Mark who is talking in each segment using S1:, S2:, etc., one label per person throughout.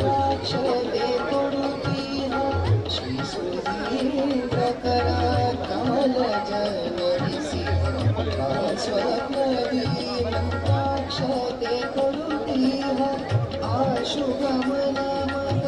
S1: ಮಂತ್ರಾಕ್ಷತೆ ಕೊಡುತ್ತೀಹ ಶ್ರೀ ಸುಧೀಂದ್ರಕರ ಕಮಲ ಜಲರಿಸಿ ಸ್ವಪ್ನದಿ ಮಂತ್ರಾಕ್ಷತೆ ಕೊಡುತ್ತೀಹ ಆಶುಗಮನ ಮಗ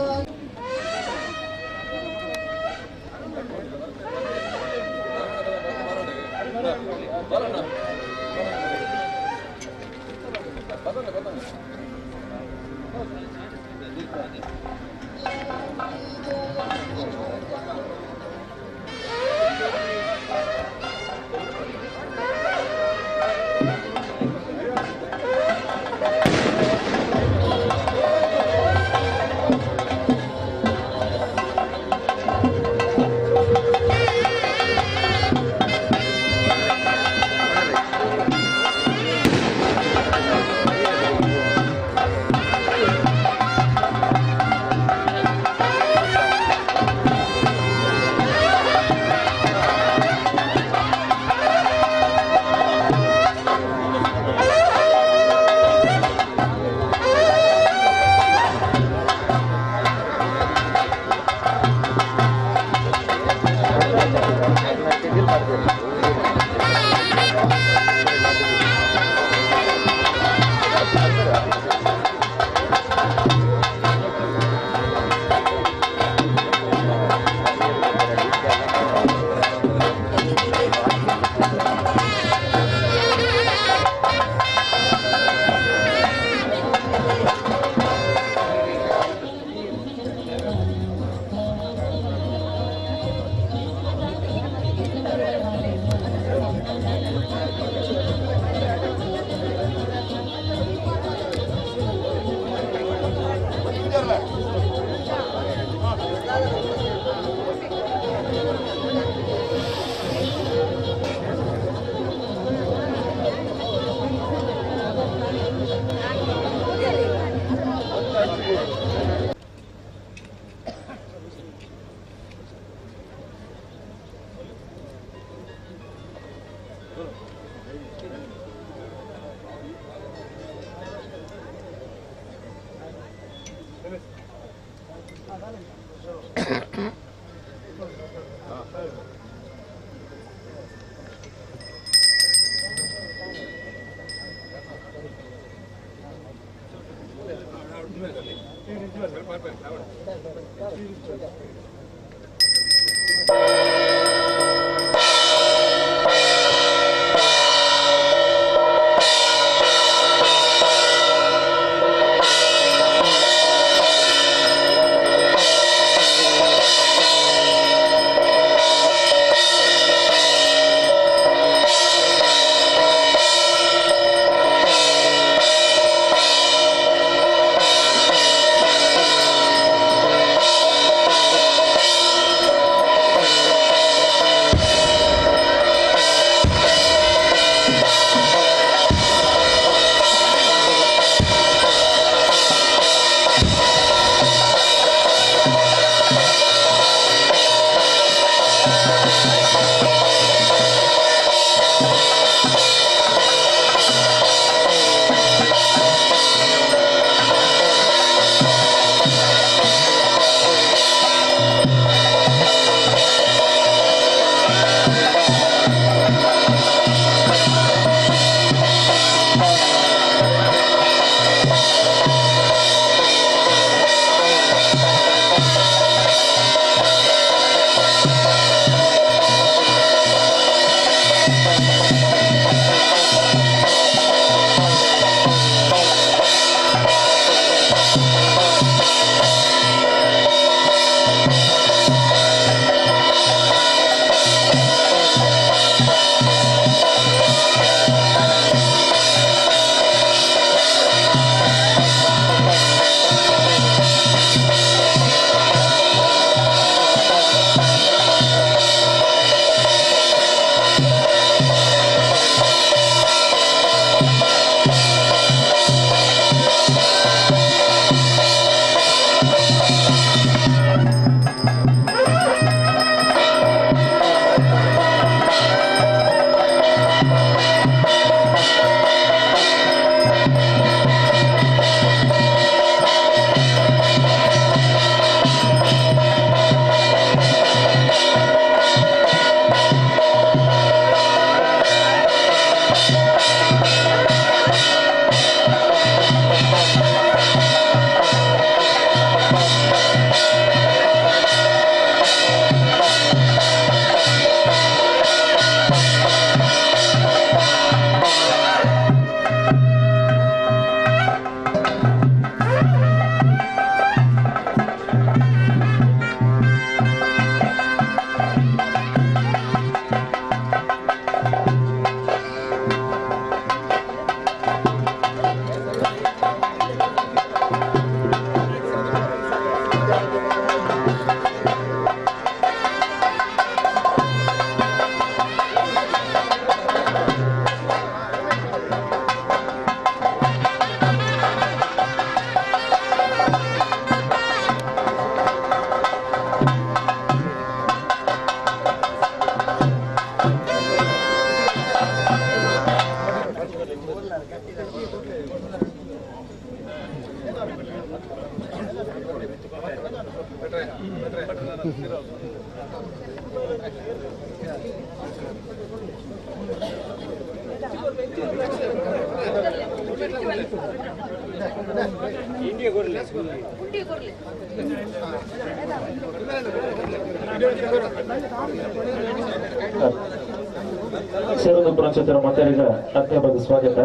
S2: ಸೇವದಪುರ ಚಿತ್ರ ಮತರಿಗೆ ಅತ್ಯಂತ ಸ್ವಾಗತ.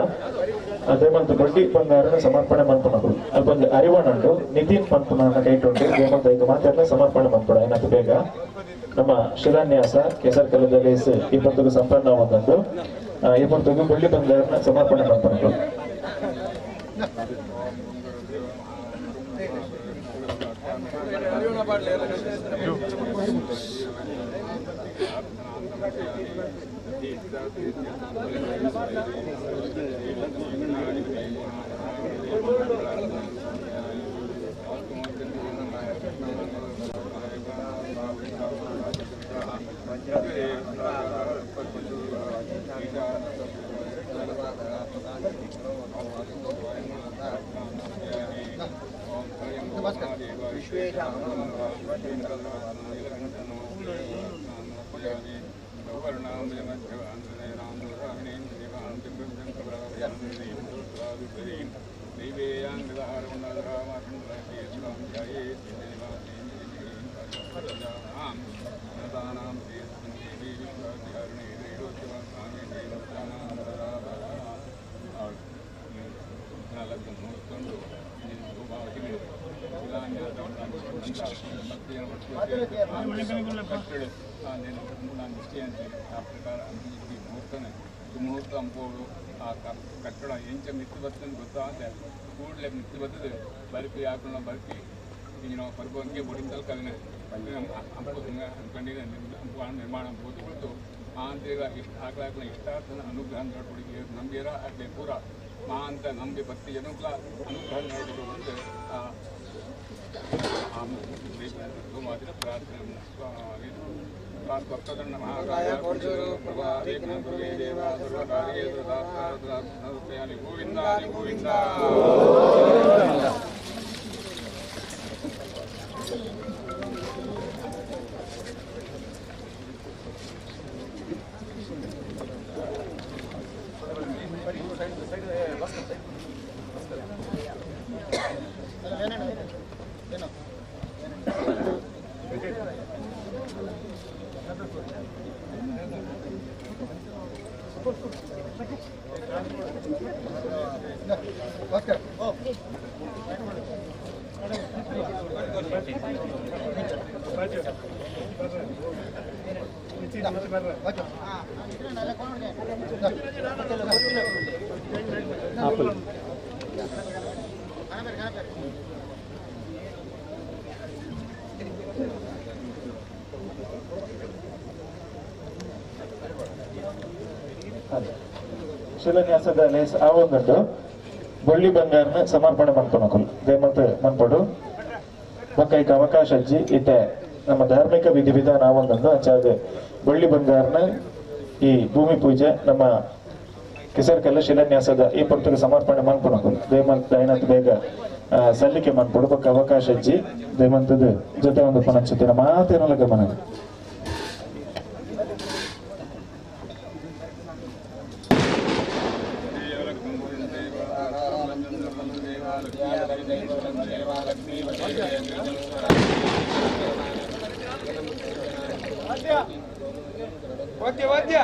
S2: ದೇಮಂತ ಬಡ್ಡಿ ಬಂಗಾರನ ಸಮರ್ಪಣೆ ಮಂತ್ಮಗಳು ಅಲ್ಪೊಂದು ಅರಿವಣ್ಣು ನಿತಿನ್ ಪಂಪನ ಕೈಟುಂಟು ದೇಮಂತ ಈಗ ಮಾತಾಡಲ ಸಮರ್ಪಣೆ ಮಂತ್ಪಡ ಏನಂತ ಬೇಗ ನಮ್ಮ ಶಿಲಾನ್ಯಾಸ ಕೆಸರ್ ಕಲದಲ್ಲಿ ಈ ಪಂತకు ಸಂಪನ್ನ ಒಂದೊಂದು ಈ ಪಂತకు ಬಡ್ಡಿ ಬಂಗಾರನ ಸಮರ್ಪಣೆ ಮಂತ್ಮಗಳು.
S3: ಮುಹೂರ್ತ ಅಂಬೋದು ಆ ಕಟ್ಟಡ ಎಂಚ ಮಿತ್ತು ಬರ್ತಂದು ಗೊತ್ತಾದ ಕೂಡಲೇ ಮಿತ್ತು ಬರ್ತದೆ ಬರ್ಪಿ ಹಾಕೊಂಡು ಬರ್ಪಿ ಈಗ ನಾವು ಪರ್ಬಂಗೆ ಬಡಿಂತಲ್ ಕಲಿನ ಅಂಪಂಗೆ ಅನ್ಕೊಂಡಿದ್ದೆ ಅಂಪ ನಿರ್ಮಾಣ ಬೋದು ಬಿಡ್ತು ಆಂತೇಗ ಇಷ್ಟು ಹಾಕ್ಲಾಕ ಇಷ್ಟಾರ್ಥನ ಅನುಗ್ರಹ ನೋಡ್ಬಿಡಿ ನಮಗೆರ ಅದೇ ಪೂರ ಮಾ ಅಂತ ನಮಗೆ ಭಕ್ತಿ ಜನಕ್ಲ ಅನುಗ್ರಹ ನೋಡಿದ್ರು ಅಂದರೆ ಮಾತಿನ ಪ್ರಾರ್ಥನೆ ಭಕ್ತಗಣ ಮಹಾಗಾಯ ಪ್ರಭಾವಿ ದೇವ ಸರ್ವಕಾರ್ಯ ಗೋವಿಂದ ಗೋವಿಂದ.
S2: ಶಿಲಾನ್ಯಾಸದ ಲೇಸ್ ಆವೊಂದುಂಡು ಬೊಳ್ಳಿ ಬಂಗಾರನ ಸಮರ್ಪಣೆ ಮನ್ಪೊನಕುಲು ದೇಮಂತ ಮನ್ಪೊಡು ಬೊಕ್ಕ ಅವಕಾಶ ಅಜ್ಜಿ ಇತ್ತೆ ನಮ್ಮ ಧಾರ್ಮಿಕ ವಿಧಿವಿಧಾನ ಆವೊಂದುಂಡು ಅಂಚಾದ ಬೊಳ್ಳಿ ಬಂಗಾರನ ಈ ಭೂಮಿ ಪೂಜೆ ನಮ್ಮ ಕೆಸರ್ಕಲ್ಲ ಶಿಲಾನ್ಯಾಸದ ಈ ಪೊರ್ತುಗೆ ಸಮರ್ಪಣೆ ಮನ್ಪೊನಕುಲು ದೇಮಂತ ದೈನತ್ ಬೇಗ ಸಲ್ಲಿಕೆ ಮನ್ಪೊಡು ಬೊಕ್ಕ ಅವಕಾಶ ಅಜ್ಜಿ ದೇಮಂತದ ಜೊತೆ ಒಂದು ಪನಂಚುತ್ತಿನ ಮಾತೇನಲ್ಲ ಗಮನ.
S3: ವಾದ್ಯ ವಾದ್ಯ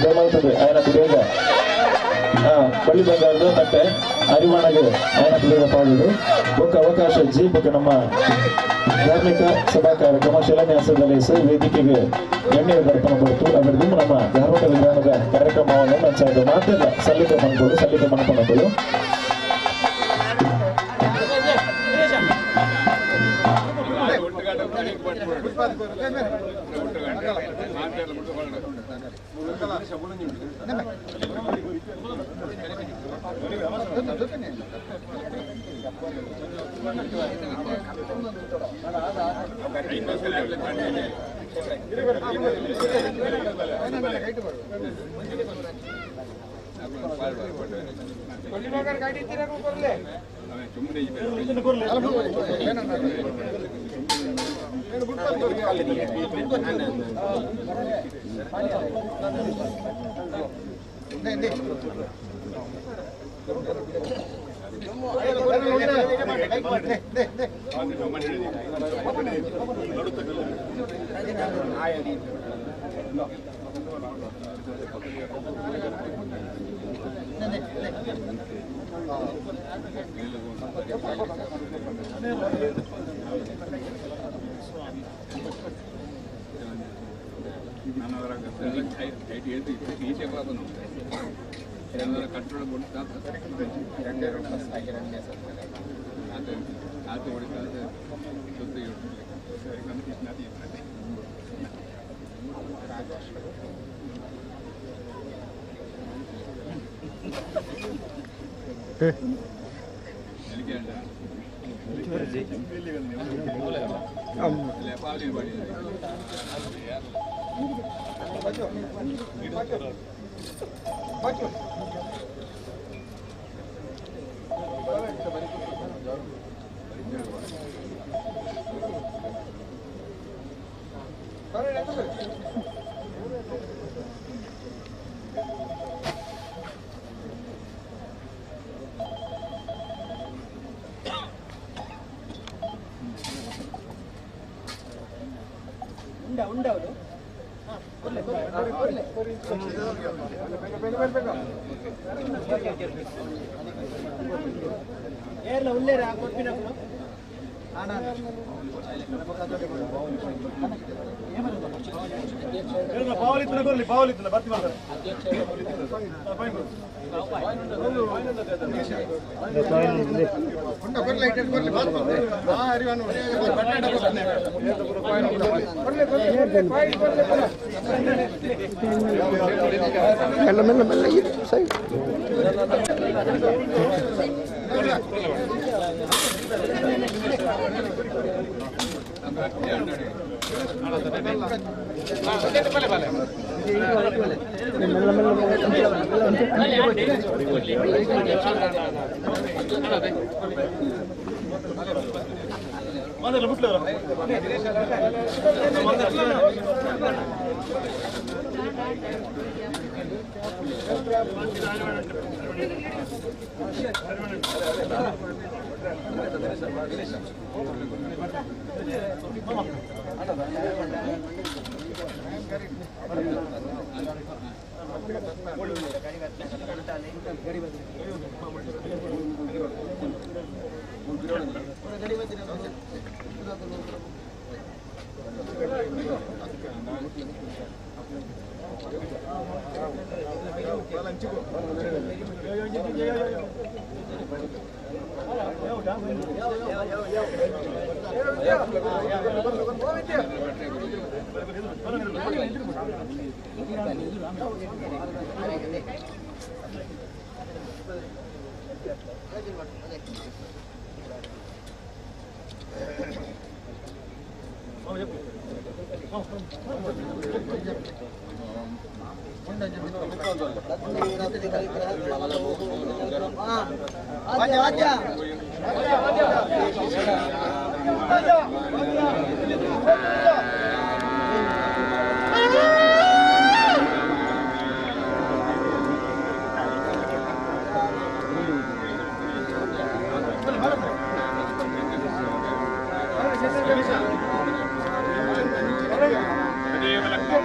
S2: ಗಮನಿಸದೆ ఆయన ಬೇಗ ಬಳ್ಳಿ ಬಂಗಾರದ ಮತ್ತೆ ಅರಿವಾಣಗೆ ఆయన ಬೇಗ ಪಾಡುದು ఒక ಅವಕಾಶ ಜಿ ಬಗ್ಗೆ ನಮ್ಮ ಧಾರ್ಮಿಕ ಸಭಾ ಕಾರ್ಯಕ್ರಮ ಶಿಲಾನ್ಯಾಸದಲ್ಲಿ ವೇದಿಕೆಗೆ ಗಣ್ಯರ ದರ್ಪಣ ಕೊಡ್ತು ಅದರದ್ದು ನಮ್ಮ ಧಾರ್ಮಿಕ ವಿಧಾನದ ಕಾರ್ಯಕ್ರಮವನ್ನು ನಡೆಸಿದ್ದು ಮಾತಿಲ್ಲ ಸಲ್ಲಿಕೆ ಮನ್ಕೊಂಡು
S3: ಕಂಟ್ರೋಲ್ ಆತು ಹೊಡಿತಾರೆ ಸುದ್ದಿ
S1: ఉండవుడు ಏರ್ಲ ಉಳ್ಳೇರ ಕೊಟ್ಟಿನప్పుడు ಪಾವಲಿತ್ತನ ಬರ್ಲಿ ಪಾವಲಿತ್ತನ ಬರ್ತಿ ಮಾಡ್ತಾರೆ ಮೆಲ್ಲ ಮೆಲ್ಲ ಮೆಲ್ಲ ಸೈಡ್
S3: ದೇವಲಕ್ಷ್ಮಿ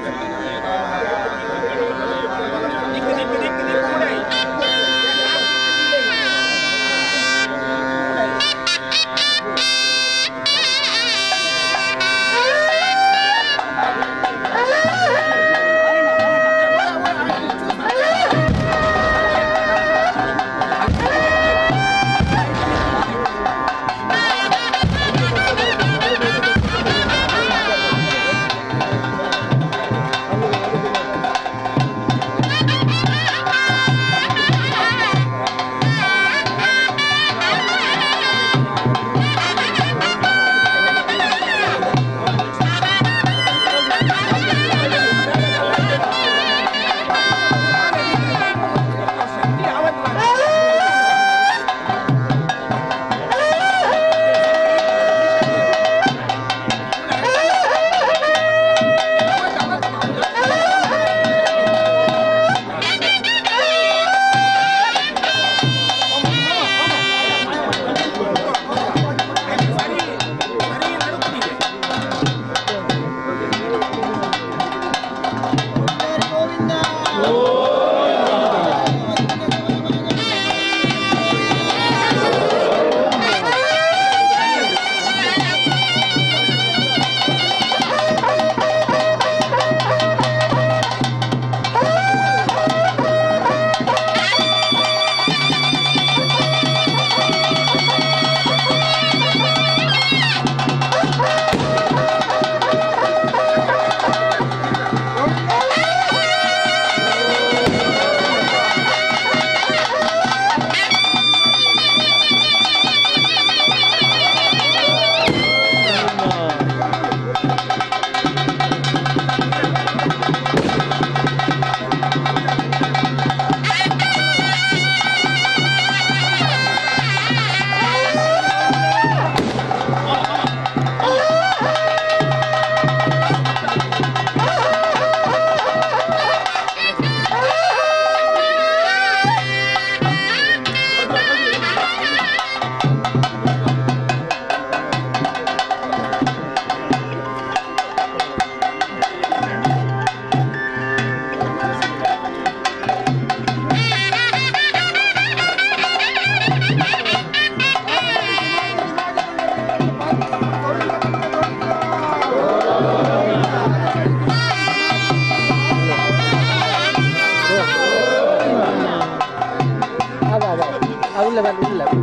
S1: ಉಳ್ಳೆ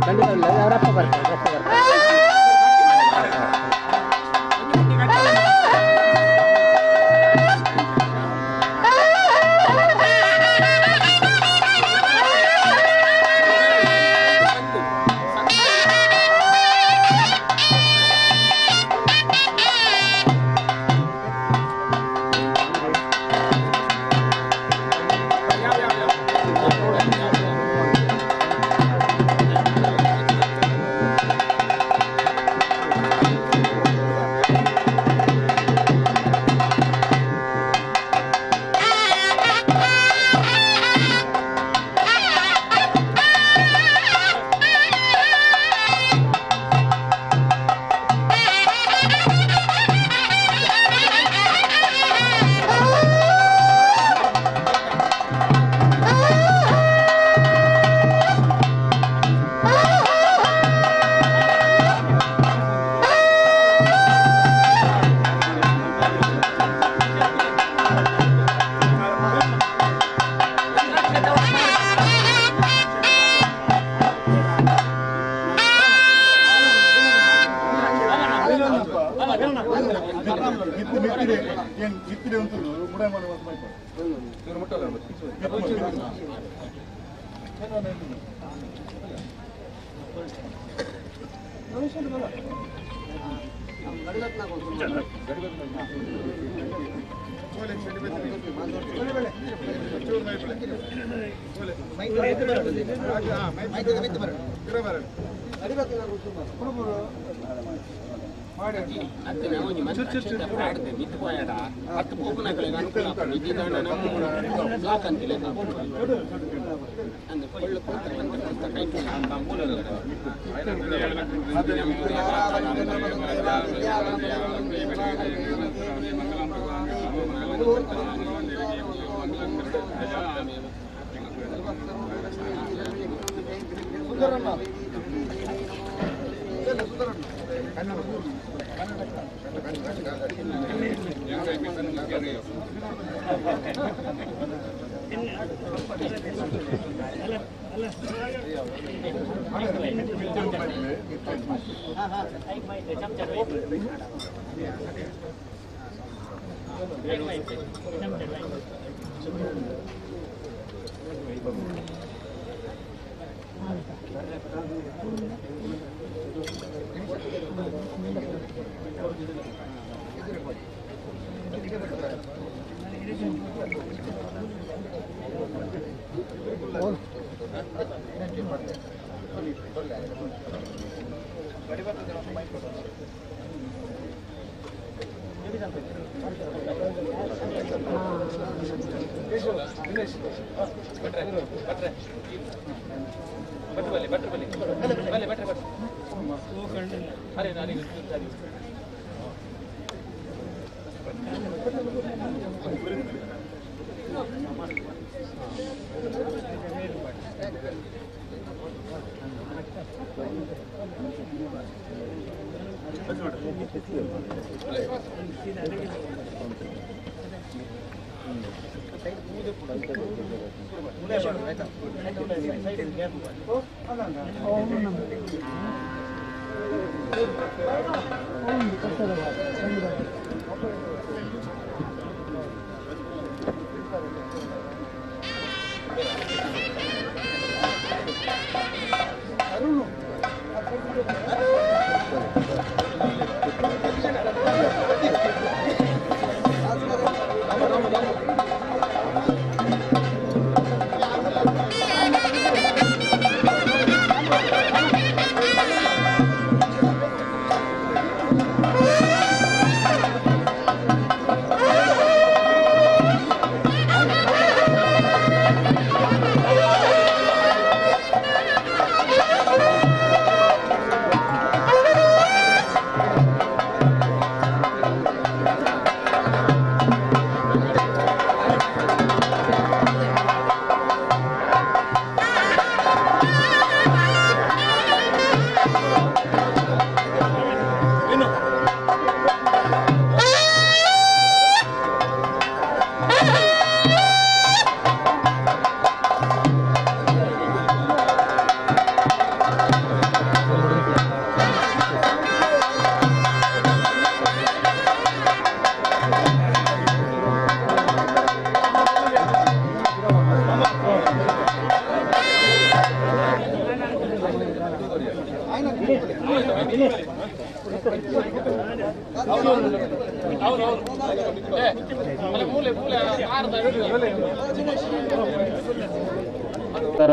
S1: ಖಂಡಿತ ಉಳ್ಳೆ ರಪ್ಪ ಬರ್ತಾರೆ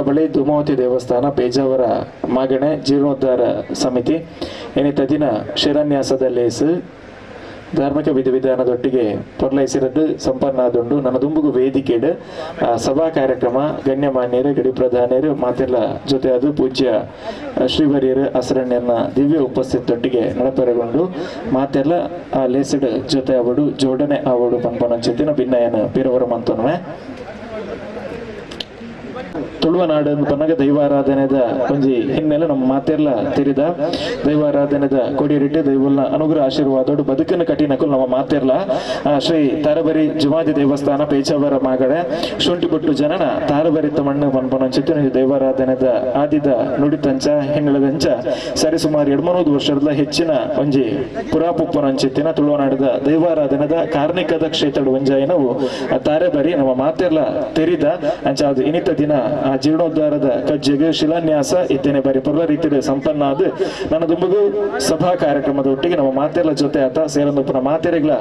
S2: ಬಳಿ ಧೂಮಾವತಿ ದೇವಸ್ಥಾನ ಪೇಜಾವರ ಮಾಗಣೆ ಜೀರ್ಣೋದ್ಧಾರ ಸಮಿತಿ ಏನಿತ ದಿನ ಶಿಲಾನ್ಯಾಸದ ಲೇಸು ಧಾರ್ಮಿಕ ವಿಧಿವಿಧಾನದೊಟ್ಟಿಗೆ ಪೊರ್ಲೈಸಿರದ್ದು ಸಂಪನ್ನ ಆದುಂಡು ನನ್ನ ದುಂಬುಗು ವೇದಿಕೆಡು ಸಭಾ ಕಾರ್ಯಕ್ರಮ ಗಣ್ಯಮಾನ್ಯರು ಗಡಿ ಪ್ರಧಾನಿಯರು ಮಾತೆಲ್ಲ ಜೊತೆ ಅದು ಪೂಜ್ಯ ಶ್ರೀವರಿಯರು ಅಸರಣ್ಯನ ದಿವ್ಯ ಉಪಸ್ಥಿತಿಯೊಟ್ಟಿಗೆ ನಡಪೆರಗೊಂಡು ಮಾತೆಲ್ಲ ಆ ಲೇಸಿಡ್ ಜೊತೆ ಅವಡು ಜೋಡಣೆ ಅವಡು ಪನ್ಪನ ಜೊತೆನ ಭಿನ್ನಯನ ಪೀರವರ ಮಂತನವೇ ತುಳುವನಾಡು ಪನ್ನಗ ದೈವಾರಾಧನೆದ ಒಂಜಿ ಹಿನ್ನೆಲೆ ನಮ್ಮ ಮಾತೆಲ್ಲ ತಿರಿದ ದೈವಾರಾಧನೆದ ಕೊಡಿರಿಟ್ಟು ದೈವಲ್ನ ಅನುಗ್ರಹ ಆಶೀರ್ವಾದೋಡು ಬದುಕನ್ನು ಕಠಿಣಕ್ಕೂ ನಮ್ಮ ಮಾತೆರ್ಲ ಶ್ರೀ ತಾರಬರಿ ಜುಮಾದಿ ದೇವಸ್ಥಾನ ಪೇಚಾವರ ಮಾಗಡೆ ಶುಂಠಿಬೊಟ್ಟು ಜನನ ತಾರಬರಿತ ಮಣ್ಣು ಪನ್ಪನಂಚಿತ್ತು ದೈವಾರಾಧನೆದ ಆದಿದ ನುಡಿತಂಚ ಹಿನ್ನೆಲೆದಂಚ ಸರಿಸುಮಾರು 200 ವರ್ಷದ ಹೆಚ್ಚಿನ ಒಂಜಿ ಪುರಾಪುಪ್ಪನಂಚಿತ್ತಿನ ತುಳುವನಾಡದ ದೈವಾರಾಧನೆದ ಕಾರ್ಣಿಕದ ಕ್ಷೇತ್ರದ ಒಂಜಾಯಿನವು ತಾರಬರಿ ನಮ್ಮ ಮಾತೆರ್ಲ ತೆರಿದ ಅಂಚ ಅದು ಇನಿತ ದಿನ ಆ ಜೀರ್ಣೋದ್ಧಾರದ ಕಜ್ಜೆಗೆ ಶಿಲಾನ್ಯಾಸ ಇದ್ದೇನೆ ಬಾರಿ ಪುರ್ಲ ರೀತಿಯ ಸಂಪನ್ನ ಆದ ನನ್ನ ದುಂಬುಗು ಸಭಾ ಕಾರ್ಯಕ್ರಮದ ಒಟ್ಟಿಗೆ ನಮ್ಮ ಮಾತೆಲ್ಲ ಜೊತೆ ಆತ ಸೇರೊಂದು ಮಾತೆರೆಗಳ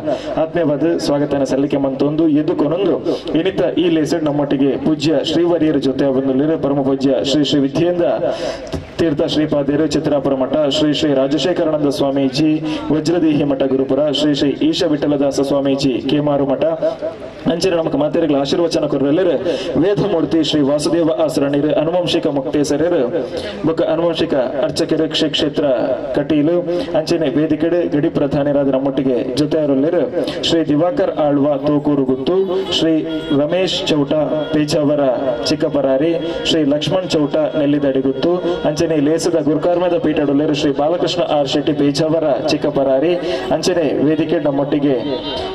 S2: ಆತ್ಮೀಯವಾದ ಸ್ವಾಗತನ ಸಲ್ಲಿಕೆ ಮಂತೊಂದು ಎದ್ದುಕೊನೊಂದು ಇನಿತ ಈ ಲೇಸಡ್ ನಮ್ಮೊಟ್ಟಿಗೆ ಪೂಜ್ಯ ಶ್ರೀವರಿಯರ ಜೊತೆ ಬಂದು ಪರಮ ಪೂಜ್ಯ ಶ್ರೀ ಶ್ರೀ ವಿದ್ಯೇಂದ್ರ ತೀರ್ಥ ಶ್ರೀಪಾದ್ಯರು ಚಿತ್ರಾಪುರ ಮಠ ಶ್ರೀ ಶ್ರೀ ರಾಜಶೇಖರಾನಂದ ಸ್ವಾಮೀಜಿ ವಜ್ರದೇಹಿ ಮಠ ಗುರುಪುರ ಶ್ರೀ ಶ್ರೀ ಈಶ ವಿಠಲದಾಸ ಸ್ವಾಮೀಜಿ ಕೇಮಾರು ಮಠ ಅಂಚನೆ ನಮಕ್ ಮಾತೆರೆಗಳ ಆಶೀರ್ವಚನ ಕೊರಲೆರು ವೇದಮೂರ್ತಿ ಶ್ರೀ ವಾಸುದೇವ ಆಸರಣಿರು ಅನುವಂಶಿಕ ಮುಕ್ತೇಸರರು ಬೊಕ್ಕ ಅನುವಂಶಿಕ ಅರ್ಚಕರು ಕ್ಷೇತ್ರ ಕಟೀಲು ಅಂಚನೆ ವೇದಿಕೆಡೆ ಗಡಿ ಪ್ರಧಾನಿರಾದ ನಮ್ಮೊಟ್ಟಿಗೆ ಜೊತೆಯರಲ್ಲೆರು ಶ್ರೀ ದಿವಾಕರ್ ಆಳ್ವ ತೂಕೂರು ಗುತ್ತು ಶ್ರೀ ರಮೇಶ್ ಚೌಟ ಪೇಚಾವರ ಚಿಕ್ಕಪರಾರಿ ಶ್ರೀ ಲಕ್ಷ್ಮಣ್ ಚೌಟ ನೆಲ್ಲಿದಡಿಗುತ್ತು ಅಂಚನೆ ಲೇಸದ ಗುರುಕಾರ್ಮದ ಪೀಠಡೊಲ್ಲೆರು ಶ್ರೀ ಬಾಲಕೃಷ್ಣ ಆರ್ ಶೆಟ್ಟಿ ಪೇಚಾವರ ಚಿಕ್ಕಪರಾರಿ ಅಂಚನೆ ವೇದಿಕೆ ನಮ್ಮೊಟ್ಟಿಗೆ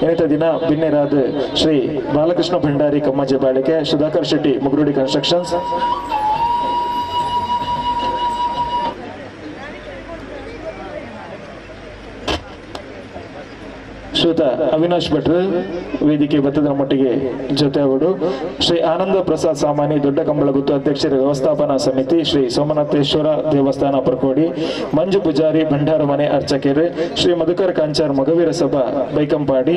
S2: ಏನಿತ ದಿನ ಭಿನ್ನರಾದ ಶ್ರೀ ಬಾಲಕೃಷ್ಣ ಭಂಡಾರಿ ಕಮ್ಮಜ್ಜೆ ಬಾಳಿಕೆ ಸುಧಾಕರ್ ಶೆಟ್ಟಿ ಮುಗುರುಡಿ ಕನ್ಸ್ಟ್ರಕ್ಷನ್ಸ್ ಶ್ರೀಯುತ ಅವಿನಾಶ್ ಭಟ್ರು ವೇದಿಕೆ ಬತ್ತದ ಮಟ್ಟಿಗೆ ಜೊತೆ ಅವರು ಶ್ರೀ ಆನಂದ ಪ್ರಸಾದ್ ಸಾಮಾನಿ ದೊಡ್ಡ ಕಂಬಳಗುತ್ತು ಅಧ್ಯಕ್ಷರ ವ್ಯವಸ್ಥಾಪನಾ ಸಮಿತಿ ಶ್ರೀ ಸೋಮನಾಥೇಶ್ವರ ದೇವಸ್ಥಾನ ಪ್ರಕೋಡಿ ಮಂಜು ಪೂಜಾರಿ ಭಂಡಾರ ಮನೆ ಅರ್ಚಕರು ಶ್ರೀ ಮಧುಕರ್ ಕಾಂಚಾರ್ ಮಗವೀರ ಸಭಾ ಬೈಕಂಪಾಡಿ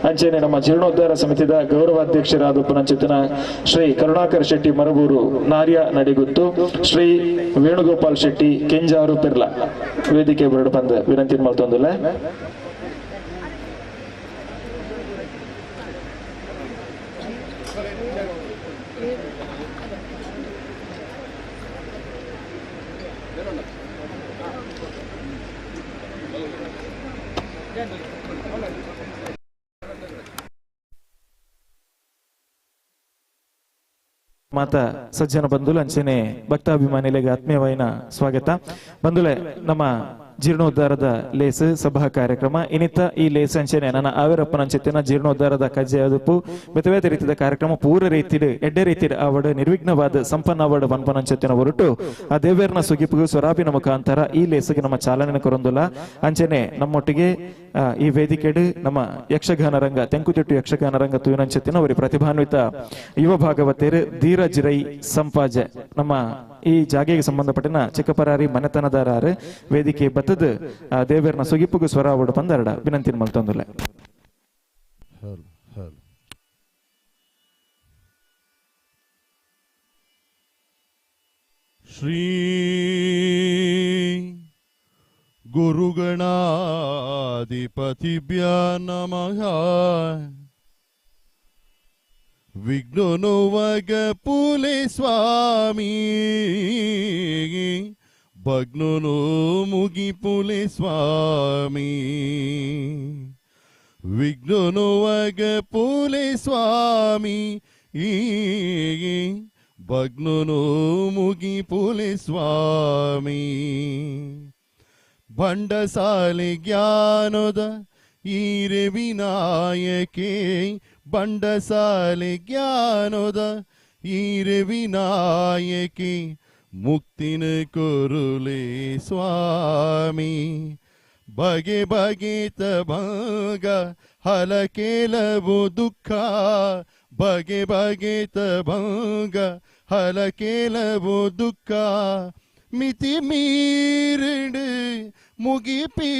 S2: ಅಂಚೆನೆ ನಮ್ಮ ಜೀರ್ಣೋದ್ಧಾರ ಸಮಿತಿದ ಗೌರವಾಧ್ಯಕ್ಷರಾದ ಉಪನಂಚಿತನ ಶ್ರೀ ಕರುಣಾಕರ್ ಶೆಟ್ಟಿ ಮರಬೂರು ನಾರ್ಯ ನಡಿಗುತ್ತು ಶ್ರೀ ವೇಣುಗೋಪಾಲ್ ಶೆಟ್ಟಿ ಕೆಂಜಾರು ಪಿರ್ಲಾ ವೇದಿಕೆ ಬರಡು ಬಂದ ವಿನಂತಿ ಮಾಡ್ತೊಂದಿಲ್ಲ ಮಾತ ಸಜ್ಜನ ಬಂಧುಲು ಅಂಚೆನೆ ಭಕ್ತಾಭಿಮಾನಿಗಳಿಗೆ ಆತ್ಮೀಯವಾಯಿನ ಸ್ವಾಗತ ಬಂಧುಲೆ ನಮ್ಮ ಜೀರ್ಣೋದ್ಧಾರದ ಲೇಸ್ ಸಭಾ ಕಾರ್ಯಕ್ರಮ ಇನಿತ ಈ ಲೇಸ್ ಅಂಚೆನೆ ನನ್ನ ಆವೇರಪ್ಪನ ಅಂಚೆತ್ತಿನ ಜೀರ್ಣೋದ್ಧಾರದ ಕಜ್ಜೆ ಅದುಪು ಬೇತೆ ರೀತಿಯ ಕಾರ್ಯಕ್ರಮ ಪೂರ ರೀತಿಡ್ ಎಡ್ಡೆ ರೀತಿಡ್ ಆವಡ್ ನಿರ್ವಿಘ್ನವಾದ ಸಂಪನ್ನ ಆವಡ್ ಪನ್ಪನ ಅಂಚೆತ್ತಿನ ಹೊರಟು ಆ ದೇವೇರ್ನ ಸುಗಿಪುಗು ಸ್ವರಾಪಿನ ಮುಖಾಂತರ ಈ ಲೇಸ್ಗೆ ನಮ್ಮ ಚಾಲನೆ ಕೊರೊಂದುಲ್ಲ ಅಂಚೆನೆ ನಮ್ಮೊಟ್ಟಿಗೆ ಈ ವೇದಿಕೆಡು ನಮ್ಮ ಯಕ್ಷಗಾನ ರಂಗ ತೆಂಕುತಿಟ್ಟು ಯಕ್ಷಗಾನ ರಂಗ ತೂಯಿನಂಚೆತ್ತಿನ ಅವರಿ ಪ್ರತಿಭಾನ್ವಿತ ಯುವ ಭಾಗವತರು ಧೀರಜ್ ರೈ ಸಂಪಾಜೆ ನಮ್ಮ ಈ ಜಾಗೆಗೆ ಸಂಬಂಧಪಟ್ಟಿನ ಚಿಕ್ಕಪರಾರಿ ಮನೆತನದಾರರು ವೇದಿಕೆ ಬತ್ತದ ದೇವೇರ್ನ ಸುಗಿಪ್ಪುಗು ಸ್ವರ ಅವಡು ಬಂದರಡ ವಿನಂತಿ ಮಲ್ತೊಂದುಲ್ಲ
S4: ಶ್ರೀ ಗುರುಗಣಾಧಿಪತಿಭ್ಯ ನಮಃ ವಿಘ್ನೋನುವಗ ಪುಲೆ ಸ್ವಾಮಿ ಭಗ್ನೋನು ಮುಗಿ ಪುಲೆ ಸ್ವಾಮಿ ವಿಘ್ನೋನುವಗ ಪುಲೆ ಸ್ವಾಮಿ ಭಗ್ನೋನು ಮುಗಿ ಪುಲೆ ಸ್ವಾಮಿ ಬಂಡಸಾಲೆ ಜ್ಞಾನದ ಈರೆ ವಿನಾಯಕೆ ಬಂಡಸಾಲೆ ಜ್ಞಾನದ ಈರೆ ವಿನಾಯಕೆ ಮುಕ್ತಿನ ಕೊರುಲೆ ಸ್ವಾಮಿ ಬಗೆ ಬಗೆತ ಭಾಗ ಹಲ ಕೆಲವು ದುಃಖ ಬಗೆ ಬಗೆತ ಭಾಗ ಹಲ ಕೆಲವು ದುಃಖ ಮಿತಿ ಮೀರಿಡು ಮುಗಿಪಿ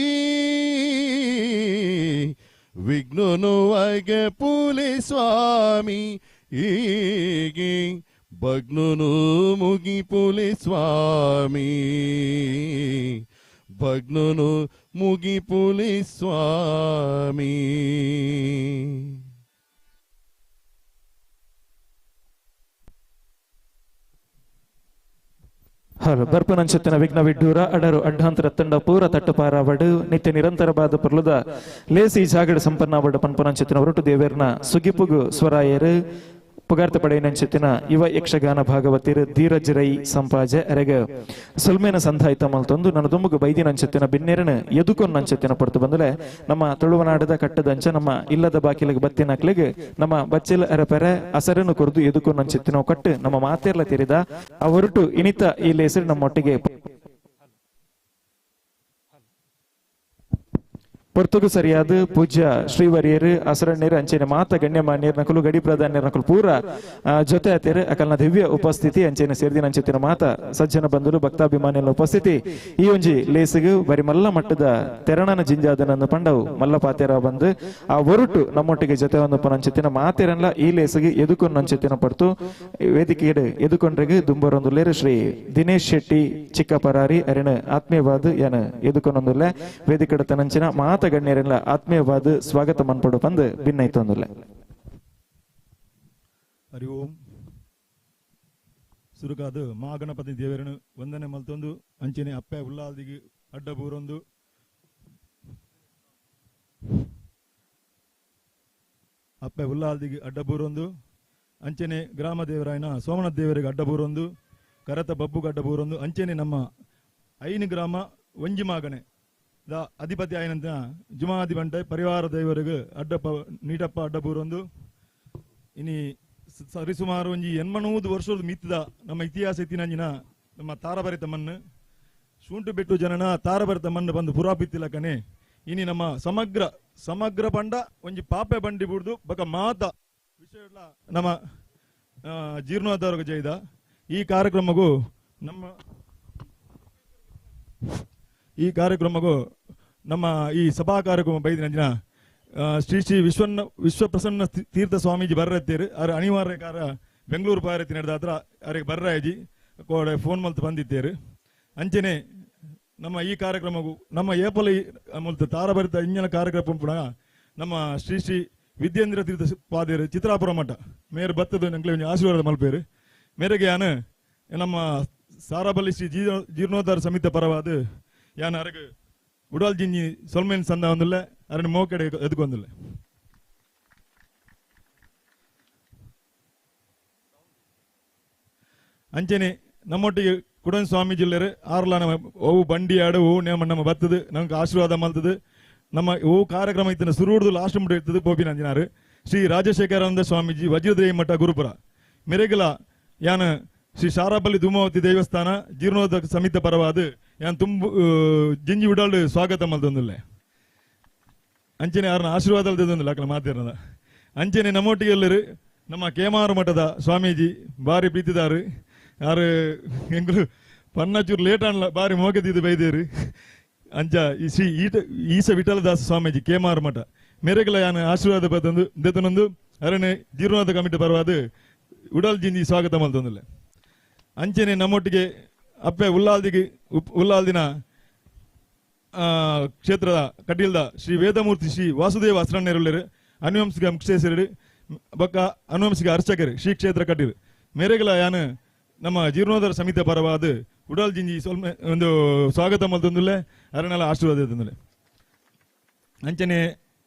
S4: ವಿಘ್ನನು ವಗೆ ಪುಲಿ ಸ್ವಾಮಿ ಹೀಗೆ ಭಗ್ನನು ಮುಗಿ ಪುಲಿ ಸ್ವಾಮಿ ಭಗ್ನನು ಮುಗಿ ಪುಲಿ ಸ್ವಾಮಿ.
S5: ಹಲೋ ಬರ್ಪನಂಚತ್ತಿನ ವಿಘ್ನ ವಿಡ್ಡೂರ ಅಡರು ಅಡ್ಡಾಂತರ ತಂಡ ಪೂರ ತಟ್ಟುಪಾರ ವಡು ನಿತ್ಯ ನಿರಂತರ ಬಾದ ಪರ್ಲುದ ಲೇಸಿ ಜಾಗಡ ಸಂಪನ್ನ ವಡ ಪನ್ಪನಂಚತ್ತಿನ ಹೊರಟು ದೇವೇರ್ನ ಸುಗಿಪುಗು ಸ್ವರಾಯರು ಪುಗಾರ್ತ ಪಡೆಯನಂಚತ್ತಿನ ಯುವ ಯಕ್ಷಗಾನ ಭಾಗವತಿರು ಧೀರಜ್ ರೈ ಸಂಪಾಜ ಅರೆಗ ಸುಲ್ಮೇನ ಸಂಧಾಯಿತ ಮಲ್ತೊಂದು ನನ್ನ ದುಂಬುಗು ಬೈದಿನಂಚತ್ತಿನ ಬಿನ್ನೇರನ ಎದುಕೊನ್ನಂಚತ್ತಿನ ಪಡ್ತು ಬಂದಲೆ ನಮ್ಮ ತುಳುವನಾಡದ ಕಟ್ಟದಂಚ ನಮ್ಮ ಇಲ್ಲದ ಬಾಕಿಲಿಗೆ ಬತ್ತಿನಕ್ಲಿಗೆ ನಮ್ಮ ಬಚ್ಚಲ ಅರಪೆರೆ ಅಸರನ್ನು ಕೊರ್ದು ಎದುಕೊನ್ನಂಚತ್ತಿನ ಕಟ್ಟು ನಮ್ಮ ಮಾತೆರ್ಲ ತೆರಿದ ಆ ಹೊರಟು ಇನಿತ ಈ ಲೇಸರು ನಮ್ಮೊಟ್ಟಿಗೆ ಪೊರ್ತುಗು ಸರಿಯಾದ ಪೂಜ್ಯ ಶ್ರೀವರಿಯರು ಅಸರಣ್ಯರು ಅಂಚೆನೆ ಮಾತ ಗಣ್ಯಮಾನ್ಯರು ನಕಲು ಗಡಿ ಪ್ರಧಾನ್ಯರು ನಕಲು ಪೂರ ಜೊತೆ ಆತೇರು ಅಕಲ್ನ ದಿವ್ಯ ಉಪಸ್ಥಿತಿ ಅಂಚೆನೆ ಸೇರಿದಿನ ಅಂಚೆತ್ತಿನ ಮಾತ ಸಜ್ಜನ ಬಂಧುಲು ಭಕ್ತಾಭಿಮಾನಿಗಳ ಉಪಸ್ಥಿತಿ ಈ ಒಂಜಿ ಲೇಸಿಗು ಬರಿ ಮಲ್ಲ ಮಟ್ಟದ ತೆರಣನ ಜಿಂಜಾದನನ್ನು ಪಂಡವು ಮಲ್ಲ ಪಾತೆರ ಬಂದು ಆ ಹೊರಟು ನಮ್ಮೊಟ್ಟಿಗೆ ಜೊತೆ ಒಂದು ಪನಂಚೆತ್ತಿನ ಮಾತೆರನ್ಲ ಈ ಲೇಸಿಗೆ ಎದುಕೊಂಡು ಅಂಚೆತ್ತಿನ ಪಡ್ತು ವೇದಿಕೆಗೆ ಎದುಕೊಂಡ್ರಿಗೆ ದುಂಬರೊಂದುಲ್ಲೇರು ಶ್ರೀ ದಿನೇಶ್ ಶೆಟ್ಟಿ ಚಿಕ್ಕಪರಾರಿ ಅರೆಣ ಆತ್ಮೀಯವಾದ ಏನ ಎದುಕೊಂಡೊಂದುಲ್ಲೆ ವೇದಿಕೆ ತನಂಚಿನ ಮಾತ ಗಣ್ಯರೆಲ್ಲ ಆತ್ಮೀಯವಾದ ಸ್ವಾಗತ ಮನ್ಪಡು ಬಂದು ಭಿನ್ನೈತು ಅಂದುಲ್ಲ.
S6: ಹರಿ ಓಂ. ಸುರುಕಾದು ಮಹಾಗಣಪತಿ ದೇವರನ್ನು ವಂದನೆ ಮಲ್ತೊಂದು ಅಂಚೆನೆ ಅಪ್ಪೆ ಉಲ್ಲಾದಿಗೆ ಅಡ್ಡ ಬೂರೊಂದು ಅಪ್ಪೆ ಉಲ್ಲಾದಿಗೆ ಅಡ್ಡ ಬೂರೊಂದು ಅಂಚೆನೆ ಗ್ರಾಮ ದೇವರಾಯನ ಸೋಮನಾಥ ದೇವರಿಗೆ ಅಡ್ಡ ಬೂರೊಂದು ಕರತ ಬಬ್ಬುಗೆ ಅಡ್ಡ ಬೂರೊಂದು ಅಂಚೆನೆ ನಮ್ಮ ಐನು ಗ್ರಾಮ ಒಂಜಿ ಮಾಗಣೆ ದ ಅಧಿಪತಿ ಆಯ್ನಂತ ಜುಮಾದಿ ಬಂಟೆ ಪರಿವಾರ ದೇವರಿಗೆ ಅಡ್ಡಪ್ಪ ನೀಟಪ್ಪ ಅಡ್ಡ ಬೂರೊಂದು ಇನಿ ಸರಿಸುಮಾರು ಒಂಜಿ 80 ವರ್ಷದ ಮಿತ್ತದ ನಮ್ಮ ಇತಿಹಾಸ ಇತ್ತಿನಂಜಿನ ನಮ್ಮ ತಾರಬರಿತ ಮಣ್ಣು ಶುಂಠು ಬೆಟ್ಟು ಜನನ ತಾರಬರಿತ ಮಣ್ಣು ಬಂದು ಪುರಾಪಿತ್ತಿಲಕನೆ ಇನಿ ನಮ್ಮ ಸಮಗ್ರ ಪಂಡ ಒಂಜಿ ಪಾಪೆ ಬಂಡಿ ಬಿಡ್ದು ಬಕ ಮಾತ ವಿಷಯ ನಮ್ಮ ಜೀರ್ಣೋದ್ಧಾರಕ ಜೈದ ಈ ಕಾರ್ಯಕ್ರಮಗೂ ನಮ್ಮ ಈ ಸಭಾ ಕಾರ್ಯಕ್ರಮ ಬೈದಿನ ಶ್ರೀ ಶ್ರೀ ವಿಶ್ವಪ್ರಸನ್ನ ತೀರ್ಥ ಸ್ವಾಮೀಜಿ ಬರ್ರತ್ತೀರು ಅವ್ರ ಅನಿವಾರ್ಯ ಕಾರ ಬೆಂಗಳೂರು ಪಾರತಿ ನಡೆದಾತ್ರ ಅವ್ರಿಗೆ ಬರ್ರಾಯಜಿ ಕೋಡೆ ಫೋನ್ ಮಲ್ತು ಬಂದಿದ್ದೇರು ಅಂಚೆನೆ ನಮ್ಮ ಈ ಕಾರ್ಯಕ್ರಮಗೂ ನಮ್ಮ ಏಪಲ ಮೂಲಕ ತಾರಭರಿತ ಇಂಜನ ಕಾರ್ಯಕ್ರಮ ಪುನಃ ನಮ್ಮ ಶ್ರೀ ಶ್ರೀ ವಿದ್ಯೇಂದ್ರ ತೀರ್ಥ ಪಾದೇರು ಚಿತ್ರಾಪುರ ಮಠ ಮೇರೆ ಬತ್ತದ ನಂಗೆ ಆಶೀರ್ವಾದ ಮಲ್ಪೇರು ಮೇರೆಗೆ ಯಾನು ನಮ್ಮ ಸಾರಾಬಲ್ಲಿ ಶ್ರೀ ಜೀರ್ಣೋದ್ಧಾರ ಸಮಿತಿ ಪರವಾದ ಯಾನ್ ಅರಗ ಉಡಾಲ್ ಜಿಂಜಿ ಸೊಲ್ಮೇನ್ ಸಂದ ಒಂದಿಲ್ಲ ಅರಣ ಮೋಕಡೆ ಎದುಕೊಂದಿಲ್ಲ. ಅಂಚೆನೆ ನಮ್ಮೊಟ್ಟಿಗೆ ಕುಡನ್ ಸ್ವಾಮಿ ಜಿಲ್ಲೆರು ಆರ್ಲ ನಮ್ಮ ಓವು ಬಂಡಿ ಆಡು ಓವು ನಮ್ಮ ಬತ್ತದು ನಮ್ಗೆ ಆಶೀರ್ವಾದ ಮಲ್ತದು ನಮ್ಮ ಓ ಕಾರ್ಯಕ್ರಮ ಇತ್ತನ ಸುರುಡ್ದು ಲಾಸ್ಟ್ ಮುಟ್ಟ ಇರ್ತದೆ ಬೋಪಿನ ಅಂಜನಾರು ಶ್ರೀ ರಾಜಶೇಖರಾನಂದ ಸ್ವಾಮೀಜಿ ವಜ್ರದೇವಿ ಮಠ ಗುರುಪುರ ಮೆರೆಗಲ ಯಾನ ಶ್ರೀ ಶಾರಾಪಲ್ಲಿ ಧೂಮಾವತಿ ದೇವಸ್ಥಾನ ಜೀರ್ಣೋದ್ಧಾರ ಸಮಿತಿ ಪರವಾದ ಯಾನ್ ತುಂಬು ಜಿಂಜಿ ಬಿಡಾಳು ಸ್ವಾಗತ ಮಲ್ತೊಂದಿಲ್ಲ ಅಂಚೆನೆ ಯಾರನ್ನ ಆಶೀರ್ವಾದ ಅಲ್ದಿಲ್ಲ ಅಕ್ಕಲ ಮಾತಿರದ ಅಂಚೆನೆ ನಮ್ಮೊಟ್ಟಿಗೆ ಎಲ್ಲರು ನಮ್ಮ ಕೇಮಾರು ಮಠದ ಸ್ವಾಮೀಜಿ ಬಾರಿ ಪ್ರೀತಿದಾರು ಯಾರು ಎಂಗ್ಳು ಪನ್ನಚೂರು ಲೇಟ್ ಅನ್ಲ ಬಾರಿ ಮೋಗದಿದ್ದು ಬೈದೇರು ಅಂಚ ಈ ಶ್ರೀ ಈಶ ವಿಠಲದಾಸ ಸ್ವಾಮೀಜಿ ಕೇಮಾರು ಮಠ ಮೇರೆಗಲ ಯಾನ ಆಶೀರ್ವಾದ ಬತ್ತೊಂದು ದೆತನೊಂದು ಅರಣ್ಯ ಜೀರ್ಣೋದ್ಧಾರ ಕಮಿಟಿ ಪರವಾದ ಉಡಾಲ್ ಜಿಂಜಿ ಸ್ವಾಗತ ಮಲ್ತೊಂದಿಲ್ಲ ಅಂಚೆನೆ ನಮ್ಮೊಟ್ಟಿಗೆ ಅಪ್ಪೆ ಉಲ್ಲಾಲ್ದಿನ ಕ್ಷೇತ್ರದ ಕಟೀಲ್ದ ಶ್ರೀ ವೇದಮೂರ್ತಿ ಶ್ರೀ ವಾಸುದೇವ ಅಸ್ರಣ್ಯರುಳ್ಳರು ಅನುವಂಶಿಕ ಮುಖ್ಯಸ್ಥರು ಬೊಕ್ಕ ಅನುವಂಶಿಕ ಅರ್ಚಕರು ಶ್ರೀ ಕ್ಷೇತ್ರ ಕಟೀಲ್ ಮೇರೆಗಲ ಯಾನು ನಮ್ಮ ಜೀರ್ಣೋದ್ಧಾರ ಸಮಿತಿ ಪರವಾದ ಉಡಾಲ್ ಜಿಂಜಿ ಸ್ವಲ್ಪ ಒಂದು ಸ್ವಾಗತ ಮಲ್ತೊಂದಿಲ್ಲ ಅರನೆಲ್ಲ ಆಶೀರ್ವಾದ ತಂದಿಲ್ಲ ಅಂಚನೆ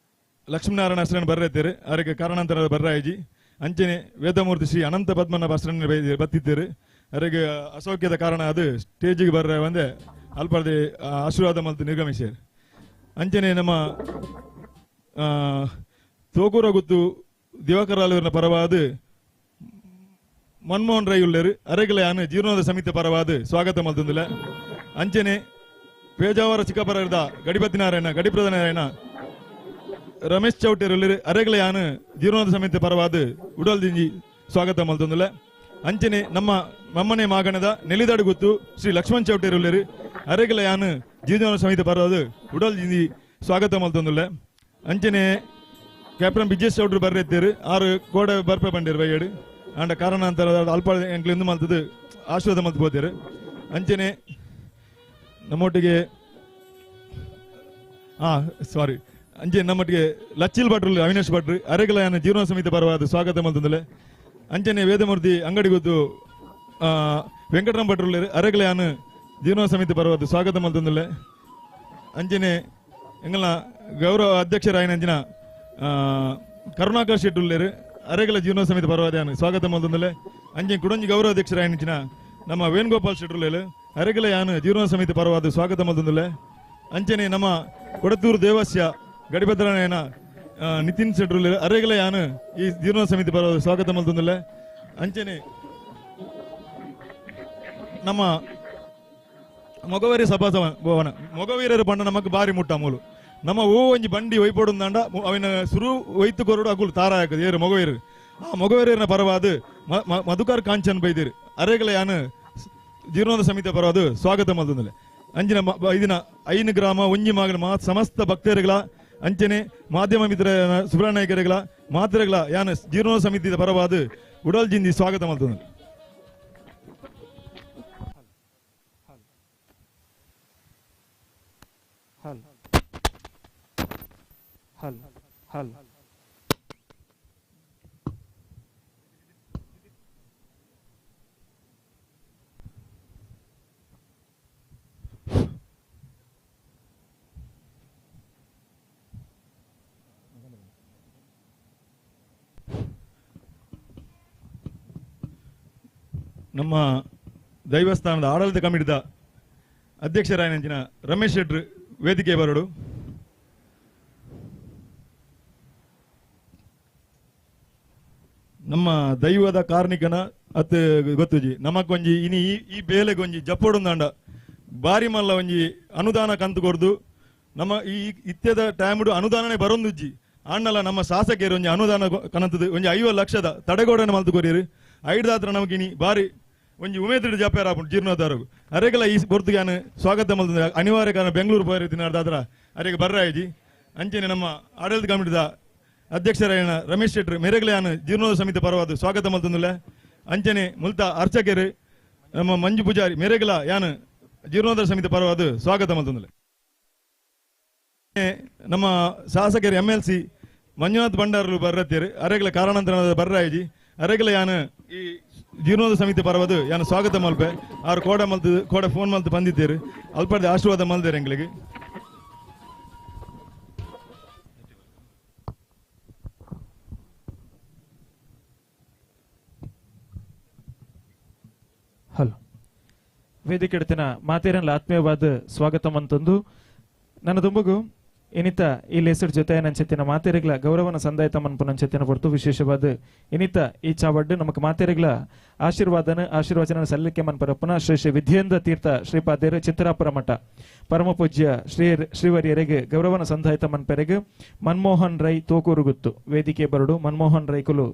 S6: ಲಕ್ಷ್ಮೀನಾರಾಯಣ ಅಸ್ರಣ್ಣ ಬರ್ರೈತೇರು ಅವರಿಗೆ ಕಾರಣಾಂತರದ ಬರ್ರಾಯಜಿ ಅಂಚನೆ ವೇದಮೂರ್ತಿ ಶ್ರೀ ಅನಂತ ಪದ್ಮನಾಭ ಅಸ್ರಣ್ಯ ಬತ್ತಿದ್ದೇರು ಅವರಿಗೆ ಅಸೌಖ್ಯದ ಕಾರಣ ಅದು ಸ್ಟೇಜಿಗೆ ಬರ್ರ ಒಂದೇ ಅಲ್ಪದೆ ಆಶೀರ್ವಾದ ಮಲ್ತು ನಿರ್ಗಮಿಸ್ಯಾರ ಅಂಚನೆ ನಮ್ಮ ತೋಕೂರ ಗುತ್ತು ದಿವಾಕರಾಲೂರಿನ ಪರವಾದ ಮನ್ಮೋಹನ್ ರೈ ಉಳ್ಳರು ಅರೆಗಲ ಯಾನು ಜೀರ್ಣೋದ್ಧಾರ ಸಮಿತಿ ಪರವಾದ ಸ್ವಾಗತ ಮಲ್ತೊಂದಿಲ್ಲ ಅಂಚನೆ ಪೇಜಾವರ ಚಿಕ್ಕಪರದ ಗಡಿಪತಿನಾರಾಯಣ ಗಡಿಪ್ರಧಾನಾರಾಯಣ ರಮೇಶ್ ಚೌಟೇರ್ ಉಳ್ಳರು ಅರೆಗಲ ಯಾನು ಜೀರ್ಣೋದ್ಧಾರ ಸಮಿತಿ ಪರವಾದ ಉಡಾಲ್ ಜಿಂಜಿ ಸ್ವಾಗತ ಮಲ್ತೊಂದಿಲ್ಲ ಅಂಚನೆ ನಮ್ಮ ಮಮ್ಮನೆ ಮಾಗಣದ ನೆಲಿದಾಡು ಗುತ್ತು ಶ್ರೀ ಲಕ್ಷ್ಮಣ್ ಚೌಟೇರ್ ಉಳ್ಳರು ಅರೆಗಲ ಯಾನು ಜೀವನ ಸಮಿತಿ ಬರೋದು ಉಡಲ್ ಜಿಂದಿ ಸ್ವಾಗತ ಮಲ್ತೊಂದುಲ್ಲೆ ಅಂಚನೆ ಕ್ಯಾಪ್ಟನ್ ಬಿಜೇಶ್ ಚೌಡ್ರು ಬರ್ರೆತ್ತೇರು ಆರು ಕೋಡೆ ಬರ್ಪೆ ಬಂದಿರು ಬೈಯಡು ಆಂಡ ಕಾರಣಾಂತರ ಅಲ್ಪ ಎಂಕ್ಲಿಂದ ಮಲ್ತದು ಆಶೀರ್ವಾದ ಮಲ್ತು ಹೋಗ್ತೇರು ಅಂಚನೆ ನಮ್ಮೊಟ್ಟಿಗೆ ಸಾರಿ ಅಂಚೆ ನಮ್ಮೊಟ್ಟಿಗೆ ಲಚ್ಚಿಲ್ ಭಟ್ರು ಅವಿನಾಶ್ ಭಟ್ರು ಅರೆಗಲ ಯಾನ ಜೀವನ ಸಮಿತಿ ಬರವಾದ ಸ್ವಾಗತ ಮಲ್ತೊಂದುಲ್ಲೆ ಅಂಚನೆ ವೇದಮೂರ್ತಿ ಅಂಗಡಿ ಗೊತ್ತು ವೆಂಕಟರಾಮ್ ಭಟ್ರು ಅರೆಗಲ ಯಾನು ಜೀವನ ಸಮಿತಿ ಬರವಾದ ಸ್ವಾಗತ ಮಲ್ತೊಂದುಲ್ಲೆ ಅಂಚನೆ ಎಂಗಲ ಗೌರವ ಅಧ್ಯಕ್ಷರಾಯನಂಚಿನ ಕರುಣಾಕರ್ ಶೆಟ್ಟುಲ್ಲೇರು ಅರೆಗಲ ಜೀವನ ಸಮಿತಿ ಪರವಾದ ಸ್ವಾಗತ ಮಲ್ತೊಂದುಲ್ಲೆ ಅಂಚೆ ಕುಡಂಜಿ ಗೌರವ ಅಧ್ಯಕ್ಷರಾಯನಂಚಿನ ನಮ್ಮ ವೇಣುಗೋಪಾಲ್ ಶೆಟ್ಟುಲ್ಲೇರು ಅರೆಗಲ ಯಾನು ಜೀವನ ಸಮಿತಿ ಪರವಾದ ಸ್ವಾಗತ ಮಲ್ತೊಂದುಲ್ಲೆ ಅಂಚನೆ ನಮ್ಮ ಕೊಡತೂರು ದೇವಸ್ಯ ಗಡಿಭದ್ರನಾಯನ ನಿತಿನ್ ಶೆಟ್ಟುಲ್ಲೇರು ಅರೆಗಲ ಯಾನು ಈ ಜೀವನ ಸಮಿತಿ ಪರವಾದ ಸ್ವಾಗತ ಮಲ್ತೊಂದುಲ್ಲೆ ಅಂಚನೆ ನಮ್ಮ ಮೊಗವೇರಿ ಸಭಾ ಭವನ ಮೊಗವೀರರು ಬಂಡ ನಮಕ್ ಬಾರಿ ಮುಟ್ಟ ಮೂಲು ನಮ್ಮ ಓ ಒಂಜಿ ಬಂಡಿ ಒಯ್ಪೊಡುಂದಾಂಡ ಅವಿನ ಸುರು ಒಯ್ತು ಕೊರಡು ಅಗುಲು ತಾರಾಯಕದು ಏರು ಮೊಗವೀರು ಆ ಮೊಗವೀರನ ಪರವಾದ ಮಧುಕರ್ ಕಾಂಚನ್ ಬೈದಿರು ಅರೆಗಲ ಯಾನು ಜೀರ್ಣೋದ ಸಮಿತಿ ಪರವಾದ ಸ್ವಾಗತ ಮಲ್ತೊಂದುಲ್ಲೆ ಅಂಚಿನ ಇದನ್ನ ಐನು ಗ್ರಾಮ ಒಂಜಿ ಮಗಳ ಸಮಸ್ತ ಭಕ್ತರುಗಳ ಅಂಚನೆ ಮಾಧ್ಯಮ ಮಿತ್ರ ಸುಬ್ರಹ್ಮಣ್ಯಕರಿಗಳ ಮಾತ್ರೆಗಳ ಯಾನು ಜೀರ್ಣೋದ ಸಮಿತಿ ಪರವಾದ ಉಡಲ್ ಜಿಂದಿ ಸ್ವಾಗತ ಮಲ್ತೊಂದುಲ್ಲೆ ನಮ್ಮ ದೈವಸ್ಥಾನದ ಆಡಳಿತ ಕಮಿಟಿದ ಅಧ್ಯಕ್ಷರಾಯನಂಚಿನ ರಮೇಶ್ ಶೆಟ್ರು ವೇದಿಕೆ ಬರೋಡು ನಮ್ಮ ದೈವದ ಕಾರ್ಣಿಕನ ಅತ್ ಗೊತ್ತುಜಿ ನಮಕೊಂಜಿ ಇನಿ ಈ ಬೇಲೆಗೊಂಜಿ ಜಪ್ಪೊಡುಂದಾಂಡ ಬಾರಿ ಮಲ್ಲ ಒಂಜಿ ಅನುದಾನ ಕಂತು ಕೊರ್ದು ನಮ್ಮ ಈ ಇತ್ಯದ ಟೈಮ್ಡು ಅನುದಾನನೆ ಬರೊಂದುಜ್ಜಿ ಆಂಡಲ ನಮ್ಮ ಶಾಸಕರು ಒಂಜಿ ಅನುದಾನ ಕನಂತದು ಒಂಜಿ 50 ಲಕ್ಷದ ತಡೆಗೋಡನ ಮಲ್ತು ಕೊರಿಯರು ಐಡ್ದಾತ್ರ ನಮಗಿನಿ ಬಾರಿ ಒಂಜಿ ಉಮೇದಿಡು ಜಪ್ಪಾರಾಪುಂಡು ಜೀರ್ಣೋದ್ಧಾರಗು ಅರೆಗೆಲ್ಲ ಈ ಬೊರ್ತುಗಾನು ಸ್ವಾಗತ ಮಲ್ತಂದ ಅನಿವಾರ್ಯ ಕಾರಣ ಬೆಂಗಳೂರು ಪೋಯರು ದಿನಾರ್ದಾದ್ರ ಅರೆಗೆ ಬರ್ರಾಯ್ಜಿ ಅಂಚೆನೆ ನಮ್ಮ ಆಡಳಿತ ಕಮಿಟಿದ ಅಧ್ಯಕ್ಷರಾಯಣ ರಮೇಶ್ ಶೆಟ್ರು ಮೆರೆಗಲೆಯಾನು ಜೀರ್ಣೋದ ಸಮಿತಿ ಪರವಾದ ಸ್ವಾಗತ ಮಲ್ತಂದುಲ್ಲೆ ಅಂಚನೆ ಮುಲ್ತ ಅರ್ಚಕರು ನಮ್ಮ ಮಂಜು ಪೂಜಾರಿ ಮೆರೆಗಲ ಯಾನು ಜೀರ್ಣೋದ್ಧಾರ ಸಮಿತಿ ಪರವಾದ ಸ್ವಾಗತ ಮಲ್ತಂದುಲ್ಲೆ ನಮ್ಮ ಶಾಸಕರು MLC ಮಂಜುನಾಥ್ ಭಂಡಾರಲು ಬರ್ರತ್ತೇರು ಅರೆಗಲ ಕಾರಣಾಂತರ ಬರ್ರಾಯ್ಜಿ ಅರೆಗಲ ಯಾನು ಈ ಜೀರ್ಣೋದ ಸಮಿತಿ ಪರವಾದ ಯಾನು ಸ್ವಾಗತ ಮಲ್ಪೆ ಆರು ಕೋಡ ಮಲ್ತು ಕೋಡ ಫೋನ್ ಮಲ್ತು ಬಂದಿದ್ದೇರು ಅಲ್ಪದ ಆಶೀರ್ವಾದ ಮಲ್ದೇರು ಎಂಗಳಿಗೆ
S5: ಹಲೋ ವೇದಿಕೆ ಎಡ್ತಿನ ಮಾತೇರನ್ಲ ಆತ್ಮೀಯವಾದ ಸ್ವಾಗತ ಮಂತೊಂದು ನನ್ನ ದುಂಬುಗು ಇನಿತ ಈ ಲೇಸರ್ ಜೊತೆ ನಂಚೆತ್ತಿನ ಮಾತೇರಿಗಳ ಗೌರವನ ಸಂದಾಯತ ಮನ್ಪು ನಂಚೆತ್ತಿನ ಹೊರತು ವಿಶೇಷವಾದ ಇನಿತ ಈ ಚಾವಡ್ಡು ನಮಕ್ ಮಾತೇರಿಗಳ ಆಶೀರ್ವಚನ ಸಲ್ಲಿಕೆ ಮನ್ಪರಪ್ಪನ ಶ್ರೀ ಶ್ರೀ ವಿದ್ಯೇಂದ್ರ ತೀರ್ಥ ಶ್ರೀಪಾದ್ಯರು ಚಿತ್ರಾಪುರ ಮಠ ಪರಮ ಪೂಜ್ಯ ಶ್ರೀವರ್ಯರಿಗೆ ಗೌರವನ ಸಂದಾಯತ ಮನ್ಪೆರೆಗೆ ಮನ್ಮೋಹನ್ ರೈ ತೋಕೂರುಗುತ್ತು ವೇದಿಕೆ ಬರಡು ಮನ್ಮೋಹನ್ ರೈ ಕುಲು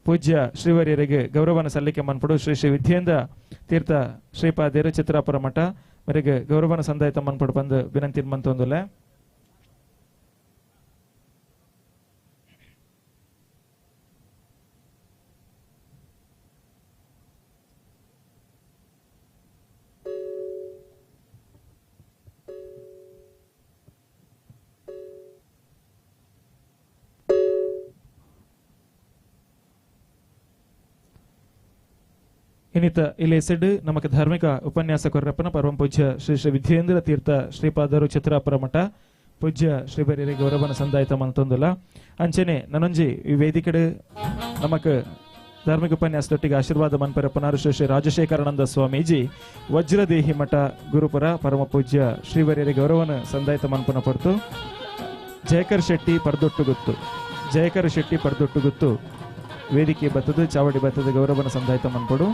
S5: ಪೂಜ್ಯ ಶ್ರೀವರ್ಯರಿಗೆ ಗೌರವನ ಸಲ್ಲಿಕೆ ಮನ್ಪಡು ಶ್ರೀ ಶ್ರೀ ವಿದ್ಯೇಂದ್ರ ತೀರ್ಥ ಶ್ರೀಪಾದ್ಯರು ಚಿತ್ರಾಪುರ ಮಠ ಮೇರೆಗೆ ಗೌರವನ ಸಂದಾಯತ ಮನ್ಪಡು ಬಂದು ವಿನಂತಿ ಮಂತೊಂದುಲ್ಲೆ ಇನ್ನಿತ ಇಲ್ಲಿ ಎಸೆಡ್ ನಮಕ್ ಧಾರ್ಮಿಕ ಉಪನ್ಯಾಸ ಕೊರ್ರಪ್ಪನ ಪರಮ ಪೂಜ್ಯ ಶ್ರೀ ಶ್ರೀ ವಿದ್ಯೇಂದ್ರ ತೀರ್ಥ ಶ್ರೀಪಾದರು ಚಿತ್ರಾಪುರ ಮಠ ಪೂಜ್ಯ ಶ್ರೀಬರಿಯರಿ ಗೌರವನ ಸಂದಾಯತ ಮಂತೊಂದುಲ್ಲ ಅಂಚನೆ ನನೊಂಜಿ ಈ ವೇದಿಕೆಡೆ ನಮಕ್ ಧಾರ್ಮಿಕ ಉಪನ್ಯಾಸದೊಟ್ಟಿಗೆ ಆಶೀರ್ವಾದ ಮನ್ಪರಪ್ಪನಾರು ಶ್ರೀ ಶ್ರೀ ರಾಜಶೇಖರಾನಂದ ಸ್ವಾಮೀಜಿ ವಜ್ರದೇಹಿ ಮಠ ಗುರುಪುರ ಪರಮ ಪೂಜ್ಯ ಶ್ರೀವರ್ಯರಿ ಗೌರವನ ಸಂದಾಯತ ಮನ್ಪನ ಪೊರ್ತು ಜಯಕರ್ ಶೆಟ್ಟಿ ಪರ್ದೊಟ್ಟುಗುತ್ತು ವೇದಿಕೆ ಬತ್ತದು ಚಾವಡಿ ಬತ್ತದ ಗೌರವನ ಸಂದಾಯತ ಮನ್ಪಡು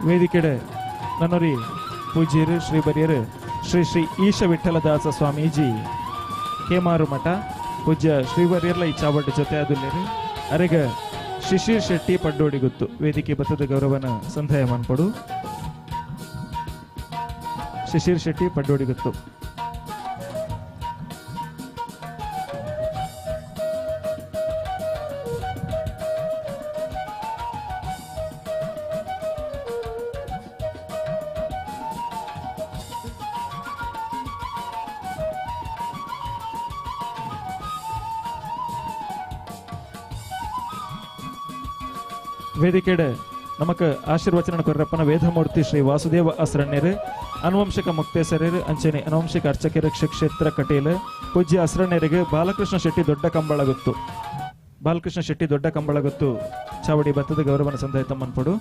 S5: ವೇದಿಕೆಡೆ ನನ್ನೊರಿ ಪೂಜ್ಯರು ಶ್ರೀ ಬರಿಯರು ಶ್ರೀ ಶ್ರೀ ಈಶ ವಿಠಲದಾಸ ಸ್ವಾಮೀಜಿ ಕೇಮಾರು ಮಠ ಪೂಜ್ಯ ಶ್ರೀವರ್ಯರ್ಲ ಈ ಚಾವಡ್ ಜೊತೆ ಅದುಲ್ಲೇರಿ ಅರೆಗ ಶಿಶಿರ್ ಶೆಟ್ಟಿ ಪಡ್ಡೋಡಿ ಗೊತ್ತು ವೇದಿಕೆ ಬತ್ತದ ಗೌರವನ ಸಂದಾಯ ಮಾಡ್ಕೊಡು. ಶಿಶಿರ್ ಶೆಟ್ಟಿ ಪಡ್ಡೋಡಿ ಗೊತ್ತು. ವೇದಿಕೆಡೆ ನಮಕ್ ಆಶೀರ್ವಚನ ಕೊರ್ರಪ್ಪನ ವೇದಮೂರ್ತಿ ಶ್ರೀ ವಾಸುದೇವ ಅಸ್ರಣ್ಯರು ಅನುವಂಶಕ ಮುಕ್ತೇಸರರು ಅಂಚನೆ ಅನುವಂಶಕ ಅರ್ಚಕರ ಕ್ಷೇತ್ರ ಕಟೀಲ್ ಪೂಜ್ಯ ಅಸ್ರಣ್ಯರಿಗೆ ಬಾಲಕೃಷ್ಣ ಶೆಟ್ಟಿ ದೊಡ್ಡ ಕಂಬಳ ಗೊತ್ತು. ಬಾಲಕೃಷ್ಣ ಶೆಟ್ಟಿ ದೊಡ್ಡ ಕಂಬಳ ಗೊತ್ತು ಚಾವಡಿ ಬತ್ತದ ಗೌರವನ ಸಂದಾಯ ತಮ್ಮನ್ಪಡು.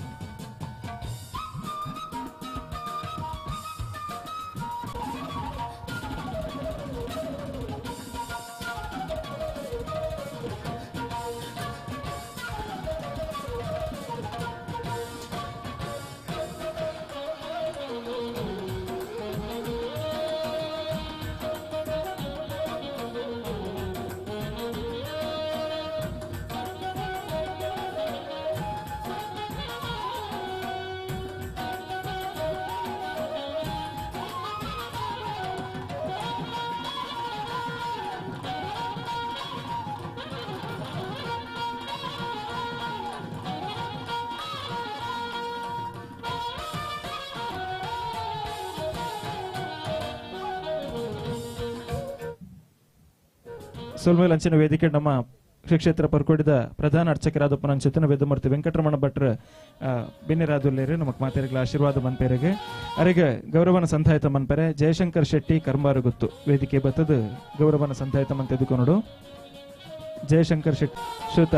S5: ಸೋಲ್ಮೇಲ್ ಅಂಚಿನ ವೇದಿಕೆ ನಮ್ಮ ಶ್ರೀ ಕ್ಷೇತ್ರ ಪರ್ಕೋಡಿದ ಪ್ರಧಾನ ಅರ್ಚಕರಾದ ಪುನಂಚಿತನ ವೇದಮೂರ್ತಿ ವೆಂಕಟರಮಣ ಭಟ್ರ ಬಿನ್ನಿರಾದುಲ್ಲೇರಿ ನಮಕ್ ಮಾತೆರೆಗಳ ಆಶೀರ್ವಾದ ಮನ್ಪೇರೆಗೆ ಅರೆಗೆ ಗೌರವನ ಸಂಧಾಯಿತ ಮನ್ಪೆರೆ ಜಯಶಂಕರ್ ಶೆಟ್ಟಿ ಕರ್ಮಾರು ಗೊತ್ತು ವೇದಿಕೆ ಬತ್ತದ ಗೌರವನ ಸಂಧಾಯಿತ ಮನ್ ತೆಗೆದುಕೊಂಡು ಜಯಶಂಕರ್ ಶೆಟ್ಟಿ ಶ್ರೀತ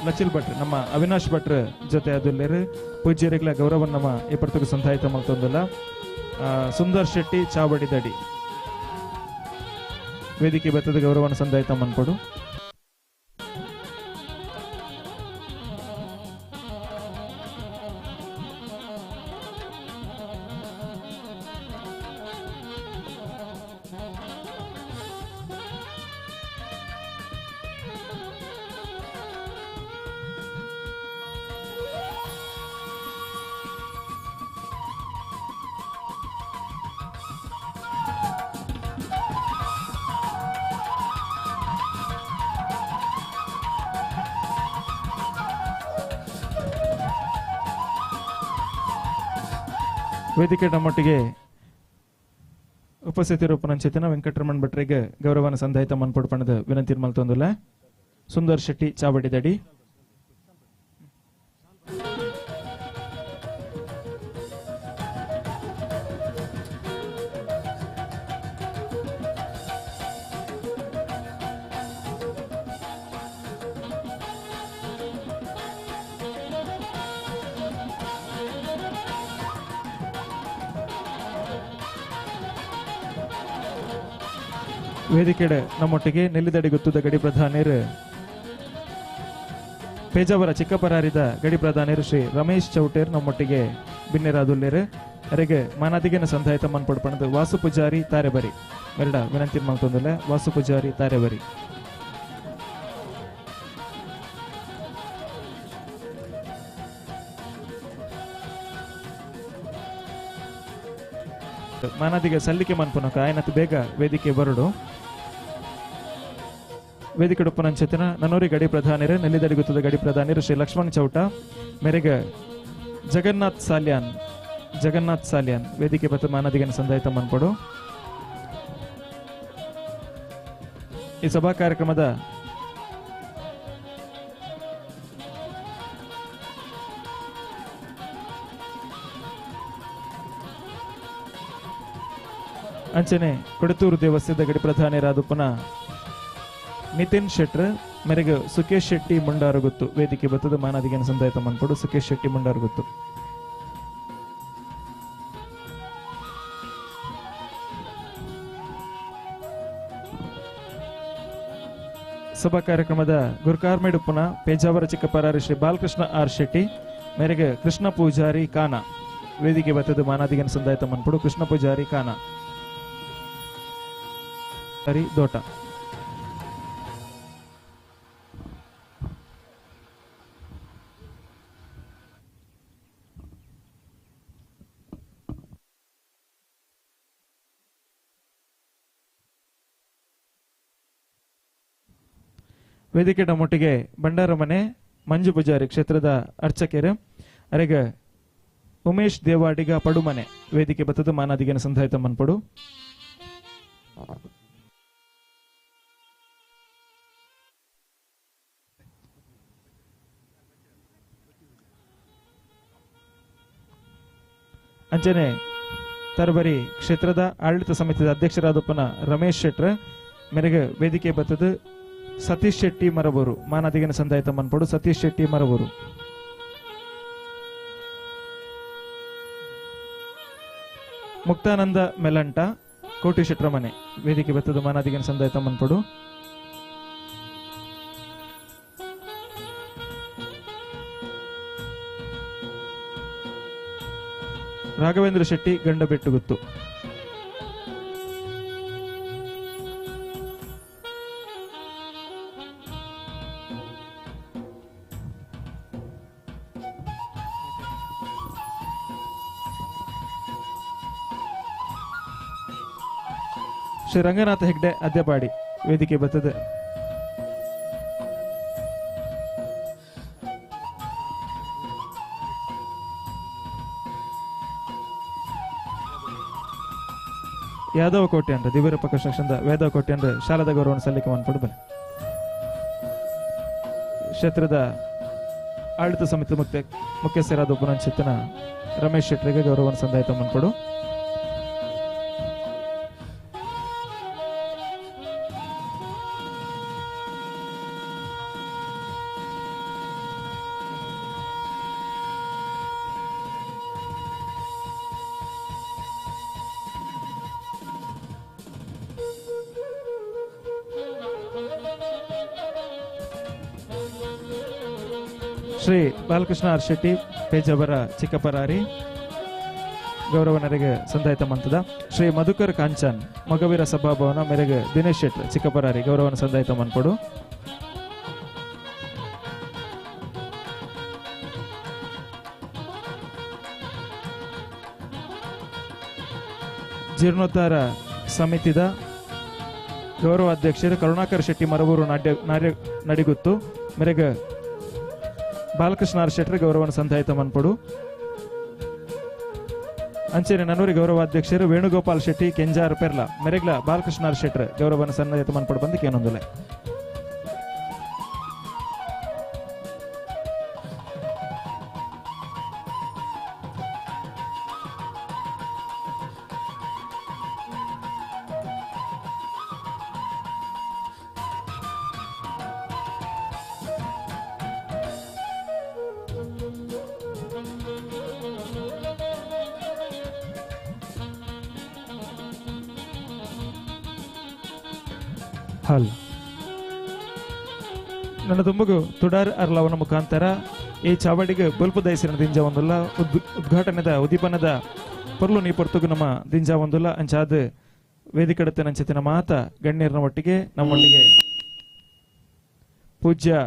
S5: ಲಚಿಲ್ ಭಟ್ರ ನಮ್ಮ ಅವಿನಾಶ್ ಭಟ್ರ ಜೊತೆ ಅದುಲ್ಲೇರಿ ಪೂಜ್ಯರಿಗಳ ಗೌರವ ನಮ್ಮ ಇಪ್ಪತ್ತಗೂ ಸಂಧಾಯಿತ ಮಲ್ತೊಂದಲ್ಲ. ಸುಂದರ್ ಶೆಟ್ಟಿ ಚಾವಡಿ ದಡಿ ವೇದಿಕೆ ಬತ್ತದ ಗೌರವನ ಸಂದಾಯಿತ ಮನ್ಕೊಡು. ವೇದಿಕೆ ನಮ್ಮೊಟ್ಟಿಗೆ ಉಪಸ್ಥಿತಿರು ಪುನಂಚಿತನ ವೆಂಕಟರಮಣ ಭಟ್ರಿಗೆ ಗೌರವನ ಸಂದಾಯಿತ ಮನ್ಪಡ್ಪಣದ ವಿನಂತಿ ಮಲ್ತೊಂದುಲ್ಲ. ಸುಂದರ್ ಶೆಟ್ಟಿ ಚಾವಡಿ ದಡಿ ವೇದಿಕೆಡೆ ನಮ್ಮೊಟ್ಟಿಗೆ ನೆಲ್ಲಿದಡಿ ಗೊತ್ತುದ ಗಡಿ ಪ್ರಧಾನಿಯರು ಪೇಜಾವರ ಚಿಕ್ಕಪರಾರಿದ ಗಡಿ ಪ್ರಧಾನಿಯರು ಶ್ರೀ ರಮೇಶ್ ಚೌಟೇರ್ ನಮ್ಮೊಟ್ಟಿಗೆ ಬಿನ್ನೆರಾದುಲ್ಲೇರು ಅರೆಗೆ ಮಾನಾದಿಗೆನ ಸಂಧಾಯಿತ ಮನ್ಪಡ್ಪಣದು ವಾಸು ಪೂಜಾರಿ ತಾರೆಬರಿ ಎರಡ ವಿನಂತಿ ಮಾಡ್ತೊಂದಿಲ್ಲ. ವಾಸು ಪೂಜಾರಿ ತಾರೆಬರಿ ಮಾನಾದಿಗೆ ಸಲ್ಲಿಕೆ ಮನ್ಪುನಕ ಆಯ್ನತ್ ಬೇಗ ವೇದಿಕೆ ಬರಡು. ವೇದಿಕೆ ಉಪನಂಚಿತನ ನನ್ನೂರಿ ಗಡಿ ಪ್ರಧಾನಿರು ನೆಲ್ಲಿದಡಿ ಗೊತ್ತದ ಗಡಿ ಪ್ರಧಾನಿರು ಶ್ರೀ ಲಕ್ಷ್ಮಣ್ ಚೌಟ ಮೇರೆಗೆ ಜಗನ್ನಾಥ್ ಸಾಲ್ಯಾನ್ ವೇದಿಕೆ ಬತ್ತ ಮಾನದಿಗೆ ಸಂದಾಯಿತ ಮನ್ಪಡು. ಈ ಸಭಾ ಕಾರ್ಯಕ್ರಮದ ಅಂಚನೆ ಕೊಡತೂರು ದೇವಸ್ಥಾನದ ಗಡಿ ಪ್ರಧಾನಿರಾದ ಪುನಃ ನಿತಿನ್ ಶೆಟ್ರ್ ಮೇರೆಗೆ ಸುಕೇಶ್ ಶೆಟ್ಟಿ ಮುಂಡಾರು ಗೊತ್ತು ವೇದಿಕೆ ಬತ್ತದ ಮಾನದಿಗೆ ಸಂದಾಯಿತ ಮನ್ಪಡು. ಸುಕೇಶ್ ಶೆಟ್ಟಿ ಮುಂಡಾರು ಗೊತ್ತು ಸಭಾ ಕಾರ್ಯಕ್ರಮದ ಗುರುಕಾರ್ಮೇಡು ಪುನಃ ಪೇಜಾವರ ಚಿಕ್ಕಪರಾರಿ ಶ್ರೀ ಬಾಲಕೃಷ್ಣ ಆರ್ ಶೆಟ್ಟಿ ಮೇರೆಗೆ ಕೃಷ್ಣ ಪೂಜಾರಿ ಕಾನ ವೇದಿಕೆ ಬತ್ತದ ಮಾನಾದಿಗನ ಸಂದಾಯತ ಮನ್ಪಡು ಕೃಷ್ಣ ಪೂಜಾರಿ ಕಾನ ಹರಿ ದೋಟ. ವೇದಿಕೆ ನಮ್ಮೊಟ್ಟಿಗೆ ಬಂಡಾರ ಮನೆ ಮಂಜು ಪೂಜಾರಿ ಕ್ಷೇತ್ರದ ಅರ್ಚಕರು ಅರೆಗ ಉಮೇಶ್ ದೇವಾಡಿಗ ಪಡುಮನೆ ವೇದಿಕೆ ಬತ್ತದ ಮಾನಾದಿಗನ ಸಂಧಾಯಿತ ಮನ್ಪಡು. ಅಂಚನೆ ತರಬರಿ ಕ್ಷೇತ್ರದ ಆಡಳಿತ ಸಮಿತಿಯ ಅಧ್ಯಕ್ಷರಾದಪ್ಪನ ರಮೇಶ್ ಶೆಟ್ರ ಮೇರೆಗೆ ವೇದಿಕೆ ಬತ್ತದ ಸತೀಶ್ ಶೆಟ್ಟಿ ಮರಬೂರು ಮಾನಾದಿಗನ ಸಂದಾಯಿತ ಮನ್ಪಡು. ಸತೀಶ್ ಶೆಟ್ಟಿ ಮರಬೂರು. ಮುಕ್ತಾನಂದ ಮೆಲಂಟ ಕೋಟಿ ಶೆಟ್ರ ಮನೆ ವೇದಿಕೆ ಬತ್ತದ ಮಾನಾದಿಗನ ಸಂದಾಯಿತ ಮನ್ಪಡು. ರಾಘವೇಂದ್ರ ಶೆಟ್ಟಿ ಗಂಡಬೆಟ್ಟುಗುತ್ತು. ಶ್ರೀ ರಂಗನಾಥ ಹೆಗ್ಡೆ ಅದ್ಯಪಾಡಿ ವೇದಿಕೆ ಬರ್ತದೆ. ಯಾದವ ಕೋಟೆ ಅಂದ್ರೆ ದಿವ್ಯರೂಪ ಕೃಷ್ಣದ ಯಾದವ ಕೋಟೆ ಅಂದ್ರೆ ಶಾರದಾ ಗೌರವವನ್ನು ಸಲ್ಲಿಕೆ ಮಾಡ್ಕೊಡು ಬನ್ನಿ. ಕ್ಷೇತ್ರದ ಆಡಳಿತ ಸಮಿತಿ ಮುಖ್ಯಸ್ಥರಾದ ಉಪನಂಚಿತನ ರಮೇಶ್ ಶೆಟ್ಟರಿಗೆ ಗೌರವವನ್ನು ಸಂದಾಯಿತ ಮಾಡ್ಕೊಡು. ಶ್ರೀ ಬಾಲಕೃಷ್ಣ ಆರ್ ಶೆಟ್ಟಿ ಪೇಜಾವರ ಚಿಕ್ಕಪರಾರಿ ಗೌರವನರಿಗೆ ಸಂದಾಯಿತ ಮಂತದ. ಶ್ರೀ ಮಧುಕರ್ ಕಾಂಚನ್ ಮಗವೀರ ಸಭಾಭವನ ಮೇರೆಗೆ ದಿನೇಶ್ ಶೆಟ್ ಚಿಕ್ಕಪರಾರಿ ಗೌರವನ ಸಂದಾಯಿತ ಮನ್ಪಡು. ಜೀರ್ಣೋದ್ಧಾರ ಸಮಿತಿದ ಗೌರವ ಅಧ್ಯಕ್ಷರು ಕರುಣಾಕರ್ ಶೆಟ್ಟಿ ಮರಬೂರು ನಡಿಗುತ್ತು ಮೇರೆಗೆ ಬಾಲಕೃಷ್ಣ ಆರ್ ಶೆಟ್ಟಿ ಗೌರವನ ಸಂದಾಯಿತ ಮನ್ಪಡು. ಅಂಚೆನೆ ನನ್ನೂರಿ ಗೌರವಾಧ್ಯಕ್ಷರು ವೇಣುಗೋಪಾಲ್ ಶೆಟ್ಟಿ ಕೆಂಜಾರ್ ಪೆರ್ಲಾ ಮೆರೆಗ್ಲ ಬಾಲಕೃಷ್ಣ ಆರ್ ಶೆಟ್ಟಿ ಗೌರವನ ಸಂದಾಯಿತ ಮನ್ಪಡು ಬಂದು ಕೇನೊಂದುಲೆ. ಹಲ್ ನನ್ನ ತುಂಬಗು ತುಡಾರ್ ಅರ್ಲವನ ಮುಖಾಂತರ ಈ ಚಾವಡಿಗೆ ಬಲ್ಪು ದಯಸಿನ ದಿಂಜ ಒಂದಲ್ಲ ಉದ್ಘಾಟನೆದ ಉದೀಪನದ ಪರ್ಲು ನೀ ಪೊರ್ತುಗು ನಮ್ಮ ದಿಂಜ ಒಂದಲ್ಲ ಅಂಚಾದ ವೇದಿಕಡತೆ ನಂಚಿತಿನ ಮಾತ ಗಣ್ಯರನ ಒಟ್ಟಿಗೆ ನಮ್ಮೊಟ್ಟಿಗೆ ಪೂಜ್ಯ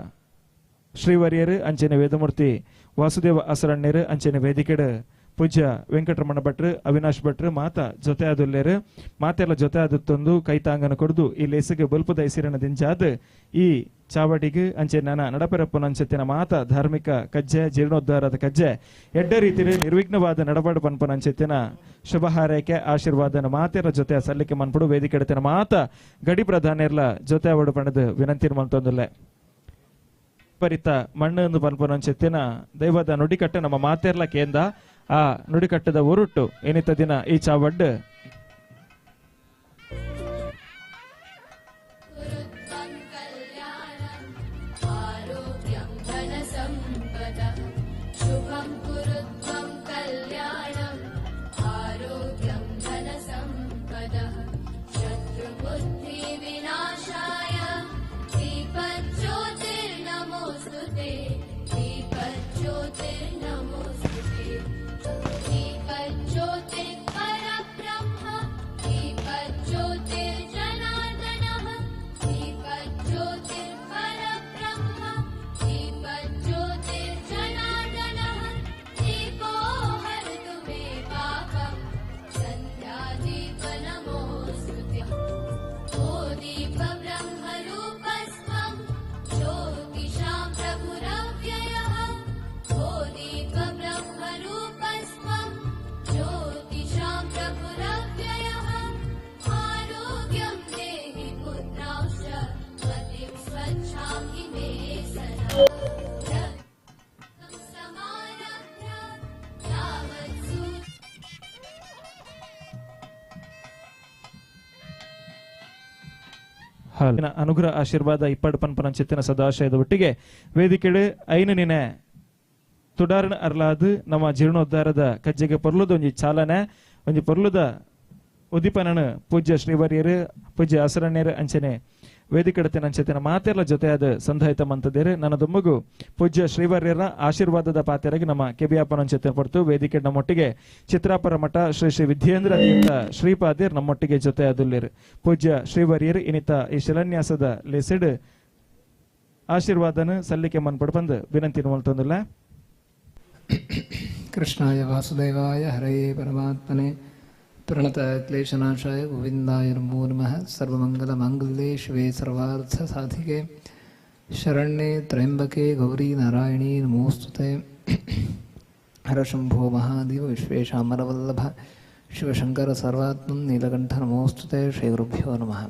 S5: ಶ್ರೀವರ್ಯರು ಅಂಚೆನೆ ವೇದಮೂರ್ತಿ ವಾಸುದೇವ ಅಸರಣ್ಯರು ಅಂಚೆನೆ ವೇದಿಕೆಡ ಪೂಜ್ಯ ವೆಂಕಟರಮಣ ಭಟ್ರು ಅವಿನಾಶ್ ಭಟ್ರು ಮಾತ ಜೊತೆ ಆದುಲ್ಲೇರು ಮಾತೆಲ್ಲ ಜೊತೆ ಆದತ್ತೊಂದು ಕೈತಾಂಗನ ಕೊಡ್ದು ಈ ಲೇಸಿಗೆ ಬಲ್ಪು ದೈಸಿರನ ದಿಂಜಾದ ಈ ಚಾವಡಿಗೆ ಅಂಚೆ ನನ್ನ ನಡಪರಪ್ಪನ ಅಂಚೆತ್ತಿನ ಮಾತ ಧಾರ್ಮಿಕ ಕಜ್ಜೆ ಜೀರ್ಣೋದ್ಧಾರದ ಕಜ್ಜೆ ಎಡ್ಡ ರೀತಿಯಲ್ಲಿ ನಿರ್ವಿಘ್ನವಾದ ನಡಬಾಡು ಪನ್ಪನ ಅಂಚೆತ್ತಿನ ಶುಭ ಹಾರೈಕೆ ಆಶೀರ್ವಾದನ ಮಾತೆರ ಜೊತೆ ಸಲ್ಲಿಕೆ ಮನ್ಪಡು ವೇದಿಕೆಡತಿನ ಮಾತ ಗಡಿ ಪ್ರಧಾನಿಯರ್ಲ ಜೊತೆ ಅವಡು ಪಣದು ವಿನಂತಿ ಮಲ್ತೊಂದುಲ್ಲೆ ಪರಿತ ಮಣ್ಣು ಪನ್ಪನ ಅಂಚೆತ್ತಿನ ದೈವದ ನುಡಿಕಟ್ಟ ನಮ್ಮ ಮಾತೆರ್ಲ ಕೇಂದ ಆ ನುಡಿಕಟ್ಟದ ಉರುಟ್ಟು ಏನಿತ್ತ ದಿನ ಈ ಚಾವಡ್
S7: दीपज्योतिर्नमोस्तुते
S5: ಹಾಲಿನ ಅನುಗ್ರಹ ಆಶೀರ್ವಾದ ಇಪ್ಪಡು ಪನ್ಪನ ಚಿತ್ತಿನ ಸದಾಶಯದ ಒಟ್ಟಿಗೆ ವೇದಿಕೆಡೆ ಐನು ನಿನೆ ತುಡಾರಣ ಅರ್ಲಾದು ನಮ್ಮ ಜೀರ್ಣೋದ್ಧಾರದ ಕಜ್ಜೆಗೆ ಪೊರ್ಲುದ ಒಂಜಿ ಚಾಲನೆ ಒಂಜಿ ಪೊರ್ಲುದ ಉದಿಪನನು ಪೂಜ್ಯ ಶ್ರೀವರ್ಯರು ಪೂಜ್ಯ ಹಸರಣ್ಯರು ಅಂಚನೆ ವೇದಿಕೆಡತಿನ ಅಂಚತಿನ ಮಾತೆಲ್ಲ ಜೊತೆಯಾದ ಸಂಧಾಯಿತ ಮಂತದೇರು ನನ್ನ ದುಮ್ಮಗು ಪೂಜ್ಯ ಶ್ರೀವರ್ಯರ ಆಶೀರ್ವಾದದ ಪಾತೆರಾಗಿ ನಮ್ಮ ಕೆಬಿಯಾಪನ ಅಂಚತಿನ ಪಡ್ತು ವೇದಿಕೆ ನಮ್ಮೊಟ್ಟಿಗೆ ಚಿತ್ರಾಪುರ ಮಠ ಶ್ರೀ ಶ್ರೀ ವಿದ್ಯೇಂದ್ರ ತೀರ್ಥ ಶ್ರೀಪಾದ್ಯರ್ ನಮ್ಮೊಟ್ಟಿಗೆ ಜೊತೆಯಾದುಲ್ಲಿರು ಪೂಜ್ಯ ಶ್ರೀವರ್ಯರು ಇನಿತ ಈ ಶಿಲಾನ್ಯಾಸದ ಲೆಸಿಡ್ ಆಶೀರ್ವಾದನ ಸಲ್ಲಿಕೆ ಮನ್ಪಡ್ ಬಂದು ವಿನಂತಿ ಮೊಲ್ತೊಂದಿಲ್ಲ.
S7: ಕೃಷ್ಣಾಯ ವಾಸುದೇವಾಯ ಹರೇ ಪರಮಾತ್ಮನೆ ಪ್ರಣತ ಕ್ಲೇಶನಾಶಾಯ ಗೋವಿಂದಾಯ ನಮೋ ನಮಃ. ಸರ್ವಮಂಗಲಮಾಂಗಲ್ಯೆ ಶಿವೆ ಸರ್ವಾರ್ಥ ಸಾಧಿಕೆ ಶರಣ್ಯೆ ತ್ರ್ಯಂಬಕೆ ಗೌರಿ ನಾರಾಯಣಿ ನಮೋಸ್ತುತೆ. ಹರಶಂಭೋ ಮಹಾದೇವ ವಿಶ್ವೇಶಾಮರವಲ್ಲಭ ಶಿವಶಂಕರ ಸರ್ವಾತ್ಮನ್ ನೀಲಕಂಠ ನಮೋಸ್ತುತೆ. ಶ್ರೀ ಗುರುಭ್ಯೋ ನಮಃ.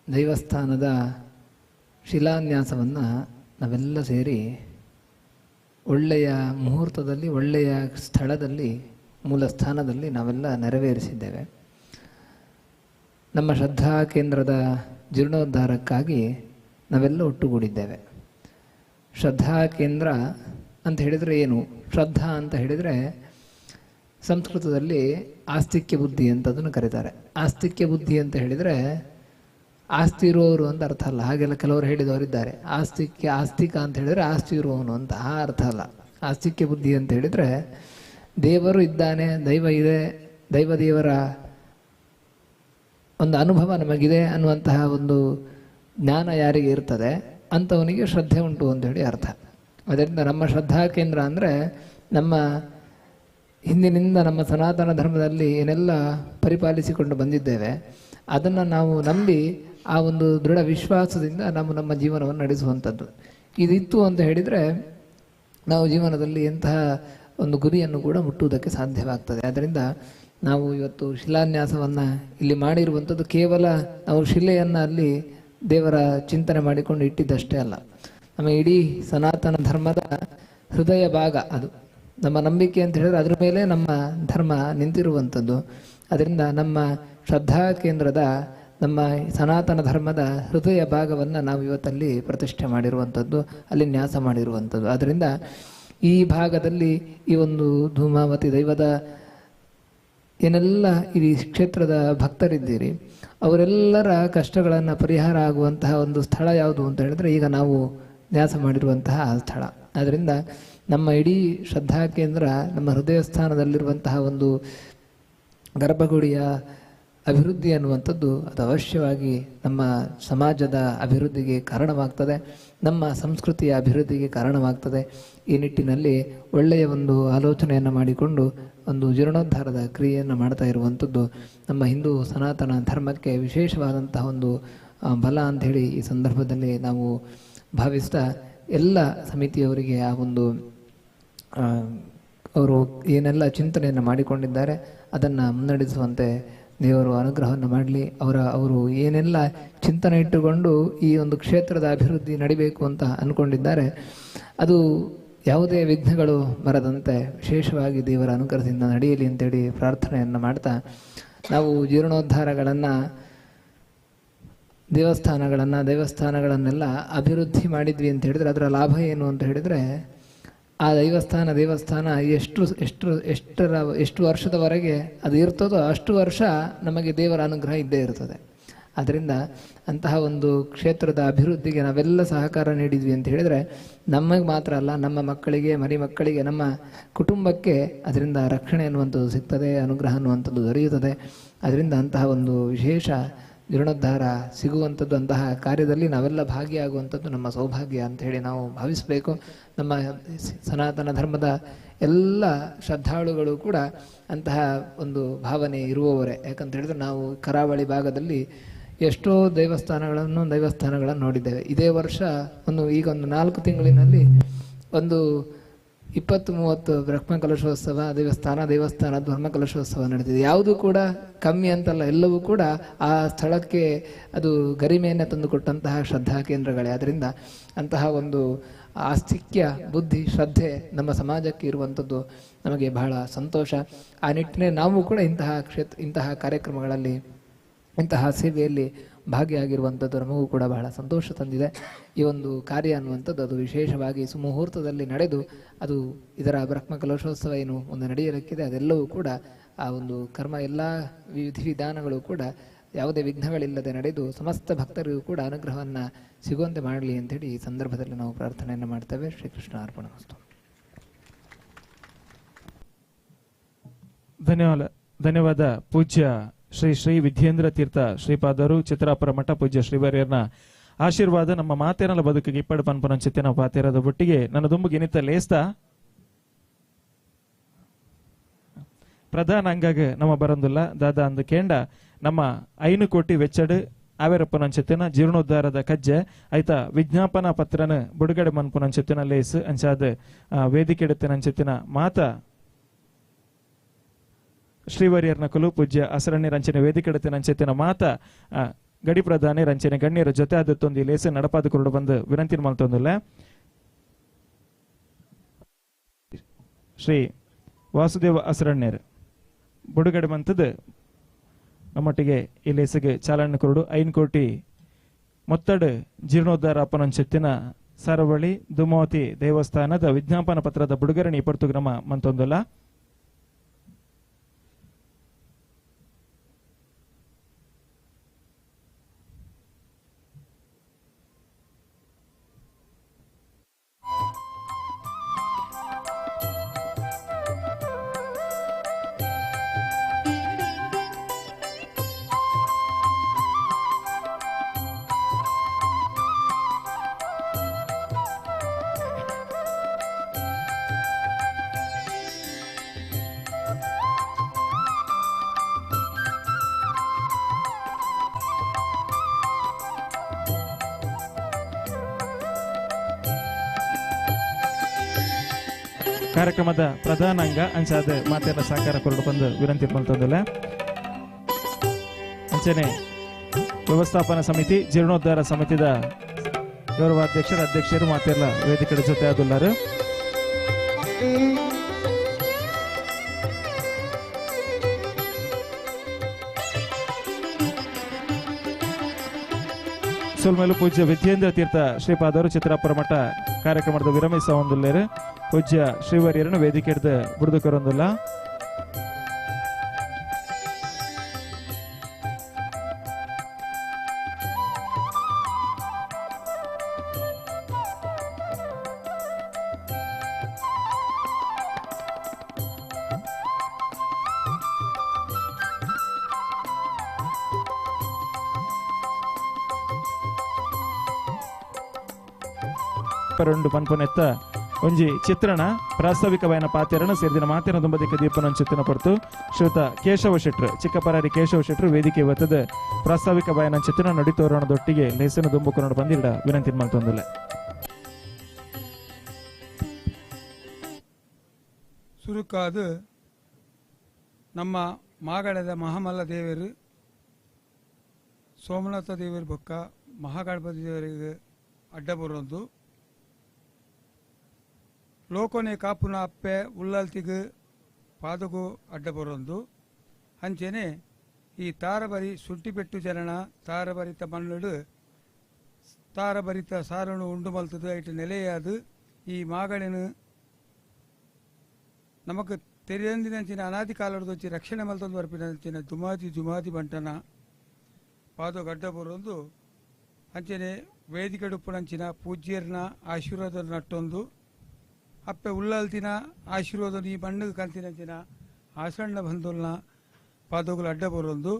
S7: ದೈವಸ್ಥಾನದ ಶಿಲಾನ್ಯಾಸವನ್ನು ನಾವೆಲ್ಲ ಸೇರಿ ಒಳ್ಳೆಯ ಮುಹೂರ್ತದಲ್ಲಿ ಒಳ್ಳೆಯ ಸ್ಥಳದಲ್ಲಿ ಮೂಲ ಸ್ಥಾನದಲ್ಲಿ ನಾವೆಲ್ಲ ನೆರವೇರಿಸಿದ್ದೇವೆ. ನಮ್ಮ ಶ್ರದ್ಧಾ ಕೇಂದ್ರದ ಜೀರ್ಣೋದ್ಧಾರಕ್ಕಾಗಿ ನಾವೆಲ್ಲ ಒಟ್ಟುಗೂಡಿದ್ದೇವೆ. ಶ್ರದ್ಧಾ ಕೇಂದ್ರ ಅಂತ ಹೇಳಿದರೆ ಏನು? ಶ್ರದ್ಧಾ ಅಂತ ಹೇಳಿದರೆ ಸಂಸ್ಕೃತದಲ್ಲಿ ಆಸ್ತಿಕ್ಯ ಬುದ್ಧಿ ಅಂತ ಅದನ್ನು ಕರೀತಾರೆ. ಆಸ್ತಿಕ್ಯ ಬುದ್ಧಿ ಅಂತ ಹೇಳಿದರೆ ಆಸ್ತಿ ಇರುವವರು ಅಂತ ಅರ್ಥ ಅಲ್ಲ. ಹಾಗೆಲ್ಲ ಕೆಲವರು ಹೇಳಿದವರಿದ್ದಾರೆ. ಆಸ್ತಿಕ ಅಂತ ಹೇಳಿದರೆ ಆಸ್ತಿ ಇರುವವನು ಅಂತ ಆ ಅರ್ಥ ಅಲ್ಲ. ಆಸ್ತಿಕ್ಯ ಬುದ್ಧಿ ಅಂತ ಹೇಳಿದರೆ ದೇವರು ಇದ್ದಾನೆ, ದೈವ ಇದೆ, ದೇವರ ಒಂದು ಅನುಭವ ನಮಗಿದೆ ಅನ್ನುವಂತಹ ಒಂದು ಜ್ಞಾನ ಯಾರಿಗೆ ಇರ್ತದೆ ಅಂಥವನಿಗೆ ಶ್ರದ್ಧೆ ಉಂಟು ಅಂತೇಳಿ ಅರ್ಥ. ಅದರಿಂದ ನಮ್ಮ ಶ್ರದ್ಧಾ ಕೇಂದ್ರ ಅಂದರೆ ನಮ್ಮ ಹಿಂದಿನಿಂದ ನಮ್ಮ ಸನಾತನ ಧರ್ಮದಲ್ಲಿ ಏನೆಲ್ಲ ಪರಿಪಾಲಿಸಿಕೊಂಡು ಬಂದಿದ್ದೇವೆ ಅದನ್ನು ನಾವು ನಂಬಿ ಆ ಒಂದು ದೃಢ ವಿಶ್ವಾಸದಿಂದ ನಮ್ಮ ಜೀವನವನ್ನು ನಡೆಸುವಂಥದ್ದು ಇದಿತ್ತು ಅಂತ ಹೇಳಿದರೆ ನಾವು ಜೀವನದಲ್ಲಿ ಎಂತಹ ಒಂದು ಗುರಿಯನ್ನು ಕೂಡ ಮುಟ್ಟುವುದಕ್ಕೆ ಸಾಧ್ಯವಾಗ್ತದೆ. ಆದ್ದರಿಂದ ನಾವು ಇವತ್ತು ಶಿಲಾನ್ಯಾಸವನ್ನು ಇಲ್ಲಿ ಮಾಡಿರುವಂಥದ್ದು ಕೇವಲ ನಾವು ಶಿಲೆಯನ್ನು ಅಲ್ಲಿ ದೇವರ ಚಿಂತನೆ ಮಾಡಿಕೊಂಡು ಇಟ್ಟಿದ್ದಷ್ಟೇ ಅಲ್ಲ. ನಮ್ಮ ಇಡೀ ಸನಾತನ ಧರ್ಮದ ಹೃದಯ ಭಾಗ ಅದು. ನಮ್ಮ ನಂಬಿಕೆ ಅಂತ ಹೇಳಿದ್ರೆ ಅದರ ಮೇಲೆ ನಮ್ಮ ಧರ್ಮ ನಿಂತಿರುವಂಥದ್ದು. ಅದರಿಂದ ನಮ್ಮ ಶ್ರದ್ಧಾ ಕೇಂದ್ರದ ನಮ್ಮ ಸನಾತನ ಧರ್ಮದ ಹೃದಯ ಭಾಗವನ್ನು ನಾವು ಇವತ್ತಲ್ಲಿ ಪ್ರತಿಷ್ಠೆ ಮಾಡಿರುವಂಥದ್ದು, ಅಲ್ಲಿ ನ್ಯಾಸ ಮಾಡಿರುವಂಥದ್ದು. ಆದ್ದರಿಂದ ಈ ಭಾಗದಲ್ಲಿ ಈ ಒಂದು ಧೂಮಾವತಿ ದೈವದ ಏನೆಲ್ಲ ಈ ಕ್ಷೇತ್ರದ ಭಕ್ತರಿದ್ದೀರಿ ಅವರೆಲ್ಲರ ಕಷ್ಟಗಳನ್ನು ಪರಿಹಾರ ಆಗುವಂತಹ ಒಂದು ಸ್ಥಳ ಯಾವುದು ಅಂತ ಹೇಳಿದ್ರೆ ಈಗ ನಾವು ನ್ಯಾಸ ಮಾಡಿರುವಂತಹ ಆ ಸ್ಥಳ. ಆದ್ದರಿಂದ ನಮ್ಮ ಇಡೀ ಶ್ರದ್ಧಾ ಕೇಂದ್ರ ನಮ್ಮ ಹೃದಯ ಸ್ಥಾನದಲ್ಲಿರುವಂತಹ ಒಂದು ಗರ್ಭಗುಡಿಯ ಅಭಿವೃದ್ಧಿ ಅನ್ನುವಂಥದ್ದು ಅದು ಅವಶ್ಯವಾಗಿ ನಮ್ಮ ಸಮಾಜದ ಅಭಿವೃದ್ಧಿಗೆ ಕಾರಣವಾಗ್ತದೆ, ನಮ್ಮ ಸಂಸ್ಕೃತಿಯ ಅಭಿವೃದ್ಧಿಗೆ ಕಾರಣವಾಗ್ತದೆ. ಈ ನಿಟ್ಟಿನಲ್ಲಿ ಒಳ್ಳೆಯ ಒಂದು ಆಲೋಚನೆಯನ್ನು ಮಾಡಿಕೊಂಡು ಒಂದು ಜೀರ್ಣೋದ್ಧಾರದ ಕ್ರಿಯೆಯನ್ನು ಮಾಡ್ತಾ ಇರುವಂಥದ್ದು ನಮ್ಮ ಹಿಂದೂ ಸನಾತನ ಧರ್ಮಕ್ಕೆ ವಿಶೇಷವಾದಂತಹ ಒಂದು ಬಲ ಅಂಥೇಳಿ ಈ ಸಂದರ್ಭದಲ್ಲಿ ನಾವು ಭಾವಿಸ್ತಾ ಎಲ್ಲ ಸಮಿತಿಯವರಿಗೆ ಆ ಒಂದು ಅವರು ಏನೆಲ್ಲ ಚಿಂತನೆಯನ್ನು ಮಾಡಿಕೊಂಡಿದ್ದಾರೆ ಅದನ್ನು ಮುನ್ನಡೆಸುವಂತೆ ದೇವರು ಅನುಗ್ರಹವನ್ನು ಮಾಡಲಿ. ಅವರು ಏನೆಲ್ಲ ಚಿಂತನೆ ಇಟ್ಟುಕೊಂಡು ಈ ಒಂದು ಕ್ಷೇತ್ರದ ಅಭಿವೃದ್ಧಿ ನಡಿಬೇಕು ಅಂತ ಅಂದ್ಕೊಂಡಿದ್ದಾರೆ ಅದು ಯಾವುದೇ ವಿಘ್ನಗಳು ಬರದಂತೆ ವಿಶೇಷವಾಗಿ ದೇವರ ಅನುಗ್ರಹದಿಂದ ನಡೆಯಲಿ ಅಂತೇಳಿ ಪ್ರಾರ್ಥನೆಯನ್ನು ಮಾಡ್ತಾ ನಾವು ಜೀರ್ಣೋದ್ಧಾರಗಳನ್ನು ದೇವಸ್ಥಾನಗಳನ್ನೆಲ್ಲ ಅಭಿವೃದ್ಧಿ ಮಾಡಿದ್ವಿ ಅಂತ ಹೇಳಿದರೆ ಅದರ ಲಾಭ ಏನು ಅಂತ ಹೇಳಿದರೆ ಆ ದೇವಸ್ಥಾನ ಎಷ್ಟು ವರ್ಷದವರೆಗೆ ಅದು ಇರ್ತದೋ ಅಷ್ಟು ವರ್ಷ ನಮಗೆ ದೇವರ ಅನುಗ್ರಹ ಇದ್ದೇ ಇರ್ತದೆ. ಅದರಿಂದ ಅಂತಹ ಒಂದು ಕ್ಷೇತ್ರದ ಅಭಿವೃದ್ಧಿಗೆ ನಾವೆಲ್ಲ ಸಹಕಾರ ನೀಡಿದ್ವಿ ಅಂತ ಹೇಳಿದರೆ ನಮಗೆ ಮಾತ್ರ ಅಲ್ಲ, ನಮ್ಮ ಮಕ್ಕಳಿಗೆ, ಮರಿ ಮಕ್ಕಳಿಗೆ, ನಮ್ಮ ಕುಟುಂಬಕ್ಕೆ ಅದರಿಂದ ರಕ್ಷಣೆ ಅನ್ನುವಂಥದ್ದು ಸಿಗ್ತದೆ, ಅನುಗ್ರಹ ಅನ್ನುವಂಥದ್ದು ದೊರೆಯುತ್ತದೆ. ಅದರಿಂದ ಅಂತಹ ಒಂದು ವಿಶೇಷ ಜೀರ್ಣೋದ್ಧಾರ ಸಿಗುವಂಥದ್ದು, ಅಂತಹ ಕಾರ್ಯದಲ್ಲಿ ನಾವೆಲ್ಲ ಭಾಗಿಯಾಗುವಂಥದ್ದು ನಮ್ಮ ಸೌಭಾಗ್ಯ ಅಂಥೇಳಿ ನಾವು ಭಾವಿಸಬೇಕು. ನಮ್ಮ ಸನಾತನ ಧರ್ಮದ ಎಲ್ಲ ಶ್ರದ್ಧಾಳುಗಳು ಕೂಡ ಅಂತಹ ಒಂದು ಭಾವನೆ ಇರುವವರೇ. ಯಾಕಂತ ಹೇಳಿದ್ರೆ ನಾವು ಕರಾವಳಿ ಭಾಗದಲ್ಲಿ ಎಷ್ಟೋ ದೇವಸ್ಥಾನಗಳನ್ನು ನೋಡಿದ್ದೇವೆ. ಇದೇ ವರ್ಷ ಈಗ ಒಂದು 4 ತಿಂಗಳಿನಲ್ಲಿ ಒಂದು 20-30 ಬ್ರಹ್ಮಕಲಶೋತ್ಸವ ದೇವಸ್ಥಾನ ಧರ್ಮಕಲಶೋತ್ಸವ ನಡೆದಿದೆ. ಯಾವುದೂ ಕೂಡ ಕಮ್ಮಿ ಅಂತಲ್ಲ, ಎಲ್ಲವೂ ಕೂಡ ಆ ಸ್ಥಳಕ್ಕೆ ಅದು ಗರಿಮೆಯನ್ನು ತಂದುಕೊಟ್ಟಂತಹ ಶ್ರದ್ಧಾ ಕೇಂದ್ರಗಳೇ. ಅದರಿಂದ ಅಂತಹ ಒಂದು ಆಸ್ತಿಕ್ಯ ಬುದ್ಧಿ ಶ್ರದ್ಧೆ ನಮ್ಮ ಸಮಾಜಕ್ಕೆ ಇರುವಂಥದ್ದು ನಮಗೆ ಬಹಳ ಸಂತೋಷ. ಆ ನಿಟ್ಟಿನಲ್ಲಿ ನಾವು ಕೂಡ ಇಂತಹ ಕಾರ್ಯಕ್ರಮಗಳಲ್ಲಿ ಇಂತಹ ಸೇವೆಯಲ್ಲಿ ಭಾಗಿಯಾಗಿರುವಂಥದ್ದು ನಮಗೂ ಕೂಡ ಬಹಳ ಸಂತೋಷ ತಂದಿದೆ. ಈ ಒಂದು ಕಾರ್ಯ ಅನ್ನುವಂಥದ್ದು ಅದು ವಿಶೇಷವಾಗಿ ಸುಮುಹೂರ್ತದಲ್ಲಿ ನಡೆದು ಅದು ಇದರ ಬ್ರಹ್ಮ ಕಲಶೋತ್ಸವ ಏನು ಒಂದು ನಡೆಯಲಿಕ್ಕಿದೆ, ಅದೆಲ್ಲವೂ ಕೂಡ ಆ ಒಂದು ಕರ್ಮ ಎಲ್ಲ ವಿಧಿವಿಧಾನಗಳು ಕೂಡ ಯಾವುದೇ ವಿಘ್ನಗಳಿಲ್ಲದೆ ನಡೆದು ಸಮಸ್ತ ಭಕ್ತರಿಗೂ ಕೂಡ ಅನುಗ್ರಹವನ್ನು ಸಿಗುವಂತೆ ಮಾಡಲಿ ಅಂತೇಳಿ ಈ ಸಂದರ್ಭದಲ್ಲಿ ನಾವು ಪ್ರಾರ್ಥನೆಯನ್ನು ಮಾಡ್ತೇವೆ. ಶ್ರೀಕೃಷ್ಣ ಅರ್ಪಣಮಸ್ತು.
S5: ಧನ್ಯವಾದ ಪೂಜ್ಯ ಶ್ರೀ ಶ್ರೀ ವಿದ್ಯೇಂದ್ರ ತೀರ್ಥ ಶ್ರೀಪಾದರು ಚಿತ್ರಾಪುರ ಮಠ ಪೂಜ್ಯ ಶ್ರೀವರ್ಯರ್ನ ಆಶೀರ್ವಾದ ನಮ್ಮ ಮಾತೇನಲ್ಲ ಬದುಕಿಗೆ ಇಪ್ಪಡು ಪನ್ಪುನ ಚಿತ್ತಿನ ಪಾತಿರದ ಬುಟ್ಟಿಗೆ ನನ್ನ ದುಂಬುಗೆ ನಿತ್ತ ಲೇಸ್ತ ಪ್ರಧಾನ ಅಂಗಾಗ ನಮ್ಮ ಬರಂದುಲ್ಲ ದಾದಾ ಅಂದು ಕೇಂಡ ನಮ್ಮ 5 ಕೋಟಿ ವೆಚ್ಚಡು ಆವೇರಪ್ಪನಂಚಿತ್ತಿನ ಜೀರ್ಣೋದ್ಧಾರದ ಕಜ್ಜೆ ಐತ ವಿಜ್ಞಾಪನಾ ಪತ್ರನ ಬಿಡುಗಡೆ ಮನ್ಪುನಂಚಿತ್ತಿನ ಲೇಸ್ ಅಂಚಾದ ವೇದಿಕೆ ಎಡುತ್ತಿನಂಚಿತ್ತಿನ ಮಾತ ಶ್ರೀವರ್ಯರ್ನ ಕುಲು ಪೂಜ್ಯ ಅಸರಣ್ಯ ರಂಚನೆ ವೇದಿಕೆ ಎಡುತ್ತಿನಂಚಿತ್ತಿನ ಮಾತ ಗಡಿ ಪ್ರಧಾನಿ ರಂಚನೆ ಗಣ್ಯರ ಜೊತೆ ಆದತ್ತೊಂದು ಲೇಸ್ ನಡಪಾದ ಕುರುಡು ಬಂದು ವಿನಂತಿ ಮಲ್ತೊಂದಿಲ್ಲ. ಶ್ರೀ ವಾಸುದೇವ ಅಸರಣ್ಯರ್ ಬಿಡುಗಡೆ ಮಂತದ ನಮ್ಮೊಟ್ಟಿಗೆ ಈ ಲೇಸಿಗೆ ಚಾಲನೆ ಕುರುಡು 5 ಕೋಟಿ ಮೊತ್ತಡು ಜೀರ್ಣೋದ್ಧಾರ ಅಪ್ಪನಂಚಿತ್ತಿನ ಸರವಳಿ ದುಮಾವತಿ ದೇವಸ್ಥಾನದ ವಿಜ್ಞಾಪನ ಪತ್ರದ ಬಿಡುಗರಣಿ ಇಪ್ಪತ್ತು ಗ್ರಾಮ ಮಂತೊಂದಲ್ಲ. ಕಾರ್ಯಕ್ರಮದ ಪ್ರಧಾನ ಅಂಗ ಅಂಚಾದ ಮಾತೆಲ್ಲ ಸಹಕಾರ ಕೊರಡು ಬಂದು ವಿನಂತಿ ಮಲ್ತೊಂದಿಲ್ಲ. ಅಂಚನೆ ವ್ಯವಸ್ಥಾಪನಾ ಸಮಿತಿ ಜೀರ್ಣೋದ್ಧಾರ ಸಮಿತಿದ ಗೌರವ ಅಧ್ಯಕ್ಷರು ಮಾತೆಲ್ಲ ವೇದಿಕೆ ಜೊತೆ ಆದುಲ್ಲಾರು. ಸುಲ್ಮೇಲು ಪೂಜ್ಯ ವಿದ್ಯೇಂದ್ರ ತೀರ್ಥ ಶ್ರೀಪಾದರು ಚಿತ್ರಾಪುರ ಮಠ ಕಾರ್ಯಕ್ರಮದ ವಿರಮಿಸ ಹೊಂದಿಲ್ಲೇರು ಪೂಜ್ಯ ಶ್ರೀವರ್ಯರನ್ನು ವೇದಿಕೆ ಹಿಡಿದು ಬಿಡುದಕರೊಂದಿಲ್ಲ. ಪನ್ಪುನೆತ್ತ ಒಂಜಿ ಚಿತ್ರಣ ಪ್ರಾಸ್ತಾವಿಕವಾಯನ ಪಾತ್ಯರನ್ನು ಸೇರಿದಿನ ಮಾತಿನ ದುಂಬದಿಕ್ಕ ದೀಪನ ಚಿತ್ರಣ ಪಡ್ತು ಶ್ರೀಯುತ ಕೇಶವ ಶೆಟ್ರು ಚಿಕ್ಕಪರಾರಿ ಕೇಶವ ಶೆಟ್ರು ವೇದಿಕೆ ಒತ್ತದ ಪ್ರಾಸ್ತಾವಿಕವಾಯನ ಚಿತ್ರಣ ನಡಿತೋರಣದೊಟ್ಟಿಗೆ ಲೇಸನ ದುಂಬುಕೊಂಡು ಬಂದಿಡ ವಿನಂತಿ ಮಲ್ತೊಂದಿಲ್ಲ.
S8: ಸುರುಕಾದು ನಮ್ಮ ಮಾಗಡದ ಮಹಾಮಲ್ಲ ದೇವರು ಸೋಮನಾಥ ದೇವರ ಬೊಕ್ಕ ಮಹಾಗಣಪತಿ ದೇವರಿಗೆ ಅಡ್ಡ ಬರೋದು ಲೋಕನೆ ಕಾಪುನ ಅಪ್ಪೆ ಉಲ್ಲಲ್ತಿಗು ಪಾದಗೂ ಅಡ್ಡ ಬರೋದು ಅಂಚೆನೆ ಈ ತಾರಬರಿ ಸುಟ್ಟಿಪೆಟ್ಟು ಜನನ ತಾರಬರಿತ ಮಣ್ಣುಡು ತಾರಬರಿತ ಸಾರನು ಉಂಡು ಮಲ್ತದು ಐಟು ನೆಲೆಯಾದು ಈ ಮಾಗಣನು ನಮಕ್ ತೆರೆಯಂದಿನಂಚಿನ ಅನಾದಿ ಕಾಲದೊಚ್ಚಿ ರಕ್ಷಣೆ ಮಲ್ತೊಂದು ಬರ್ಪಿನಂಚಿನ ಜುಮಾತಿ ಬಂಟನ ಪಾದೋ ಗಡ್ಡ ಬರೋದು ಅಂಚನೆ ವೇದಿಕೆ ಡುಪ್ಪುನಂಚಿನ ಪೂಜ್ಯರ್ನ ಆಶೀರ್ವಾದ ನಟ್ಟೊಂದು ಅಪ್ಪೆ ಉಲ್ಲಲ್ತಿನ ಆಶೀರ್ವಾದ ಈ ಮಣ್ಣಿಗೆ ಕಂತಿನಂಚಿನ ಆಸಣ್ಣ ಬಂಧುಲ್ನ ಪಾದಗಳು ಅಡ್ಡ ಬರೋದು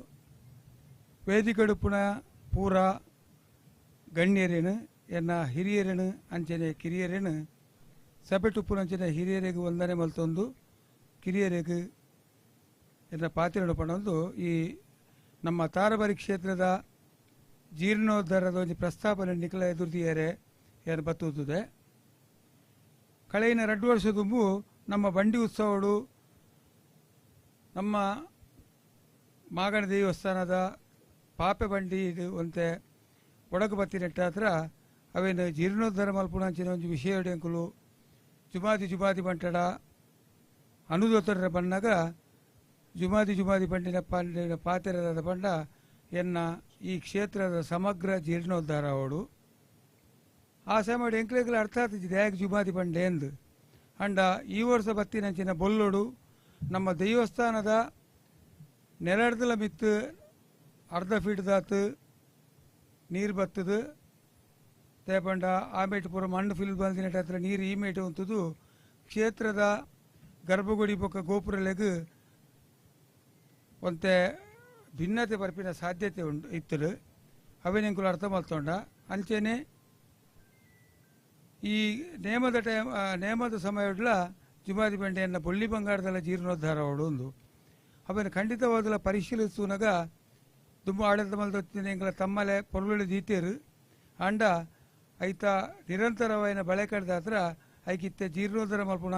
S8: ವೇದಿಕೆ ಡುಪ್ಪುನ ಪೂರ ಗಣ್ಯರೇನು ಎನ್ನ ಹಿರಿಯರೇನು ಅಂಚನೆ ಕಿರಿಯರೇನು ಸಭೆಟುಪ್ಪುನಂಚಿನ ಹಿರಿಯರಿಗೆ ವಂದನೆ ಮಲ್ತೊಂದು ಕಿರಿಯರಿಗೆ ಎನ್ನ ಪಾತ್ರೆ ಪಡೊಂದು ಈ ನಮ್ಮ ತಾರಬರಿ ಕ್ಷೇತ್ರದ ಜೀರ್ಣೋದ್ಧಾರದ ಒಂದು ಪ್ರಸ್ತಾಪನೆ ನಿಖಲ ಎದುರ್ದಿಯರೆ ಏನು ಬತ್ತುತ್ತದೆ. ಕಳೆಯಿನ 2 ವರ್ಷ ತುಂಬು ನಮ್ಮ ಬಂಡಿ ಉತ್ಸವಡು ನಮ್ಮ ಮಾಗಣ ದೇವಸ್ಥಾನದ ಪಾಪೆ ಬಂಡಿ ಒಂತೆ ಒಡಗು ಬತ್ತಿನೆಟ್ಟ ಹತ್ರ ಅವೇನು ಜೀರ್ಣೋದ್ಧಾರ ಮಲ್ಪುಣಂಚಿನ ಒಂದು ವಿಷಯ ಅಂಕುಲು ಜುಮಾದಿ ಬಂಟಡ ಅನುದೋತರ ಬಣ್ಣಾಗ ಜುಮಾದಿ ಬಂಡಿನ ಪಾತೆರದ ಬಂಡ ಎನ್ನ ಈ ಕ್ಷೇತ್ರದ ಸಮಗ್ರ ಜೀರ್ಣೋದ್ಧಾರ ಅವಡು ಆ ಸಮಯ ಎಂಕ್ಲೆಗಳ ಅರ್ಥ ಆಗ್ತಿದ್ದೆ ಯಾಕೆ ಜುಮಾದಿ ಬಂಡೆ ಎಂದು ಅಂಡ ಈ ವರ್ಷ ಬತ್ತಿನಂಚಿನ ಬೊಲ್ಲೋಡು ನಮ್ಮ ದೇವಸ್ಥಾನದ ನೆಲಡ್ದಲ ಮಿತ್ತು ಅರ್ಧ ಫೀಟ್ ದಾತು ನೀರು ಬತ್ತದು ತೇಪಂಡ ಆಮೇಟ್ ಪೂರ ಮಣ್ಣು ಫಿಲ್ ಬಂದಿನ ಹತ್ರ ನೀರು ಈ ಮೇಟು ಅಂತದು ಕ್ಷೇತ್ರದ ಗರ್ಭಗುಡಿ ಪಕ್ಕ ಗೋಪುರಲೆಗು ಒಂತೆ ಭಿನ್ನತೆ ಬರ್ಪಿನ ಸಾಧ್ಯತೆ ಉಂಟು ಇತ್ತಲು ಅವೇನೆಂಕುಲು ಅರ್ಥ ಮಾಡ್ತೊಂಡ ಅಂಚೆನೆ ಈ ನೇಮದ ಸಮಯಡ್ಲ ಜುಮಾದಿ ಬಂಡೆಯನ್ನ ಬೊಳ್ಳಿ ಬಂಗಾರದಲ್ಲ ಜೀರ್ಣೋದ್ಧಾರ ಒಂದು ಅವನ ಖಂಡಿತವಾದಲ ಪರಿಶೀಲಿಸುವನಾಗ ತುಂಬ ಆಡಳಿತ ಮಲ್ದೊತ್ತಿನ ಎಂಗಳ ತಮ್ಮಲೆ ಪೊರ್ಲು ದೀತೇರು ಅಂಡ ಐತ ನಿರಂತರವಾಯಿನ ಬಳೆ ಕಡ್ದ ಹತ್ರ ಐಕಿತ್ತೆ ಜೀರ್ಣೋದ್ಧಾರ ಮಲ್ಪುಣ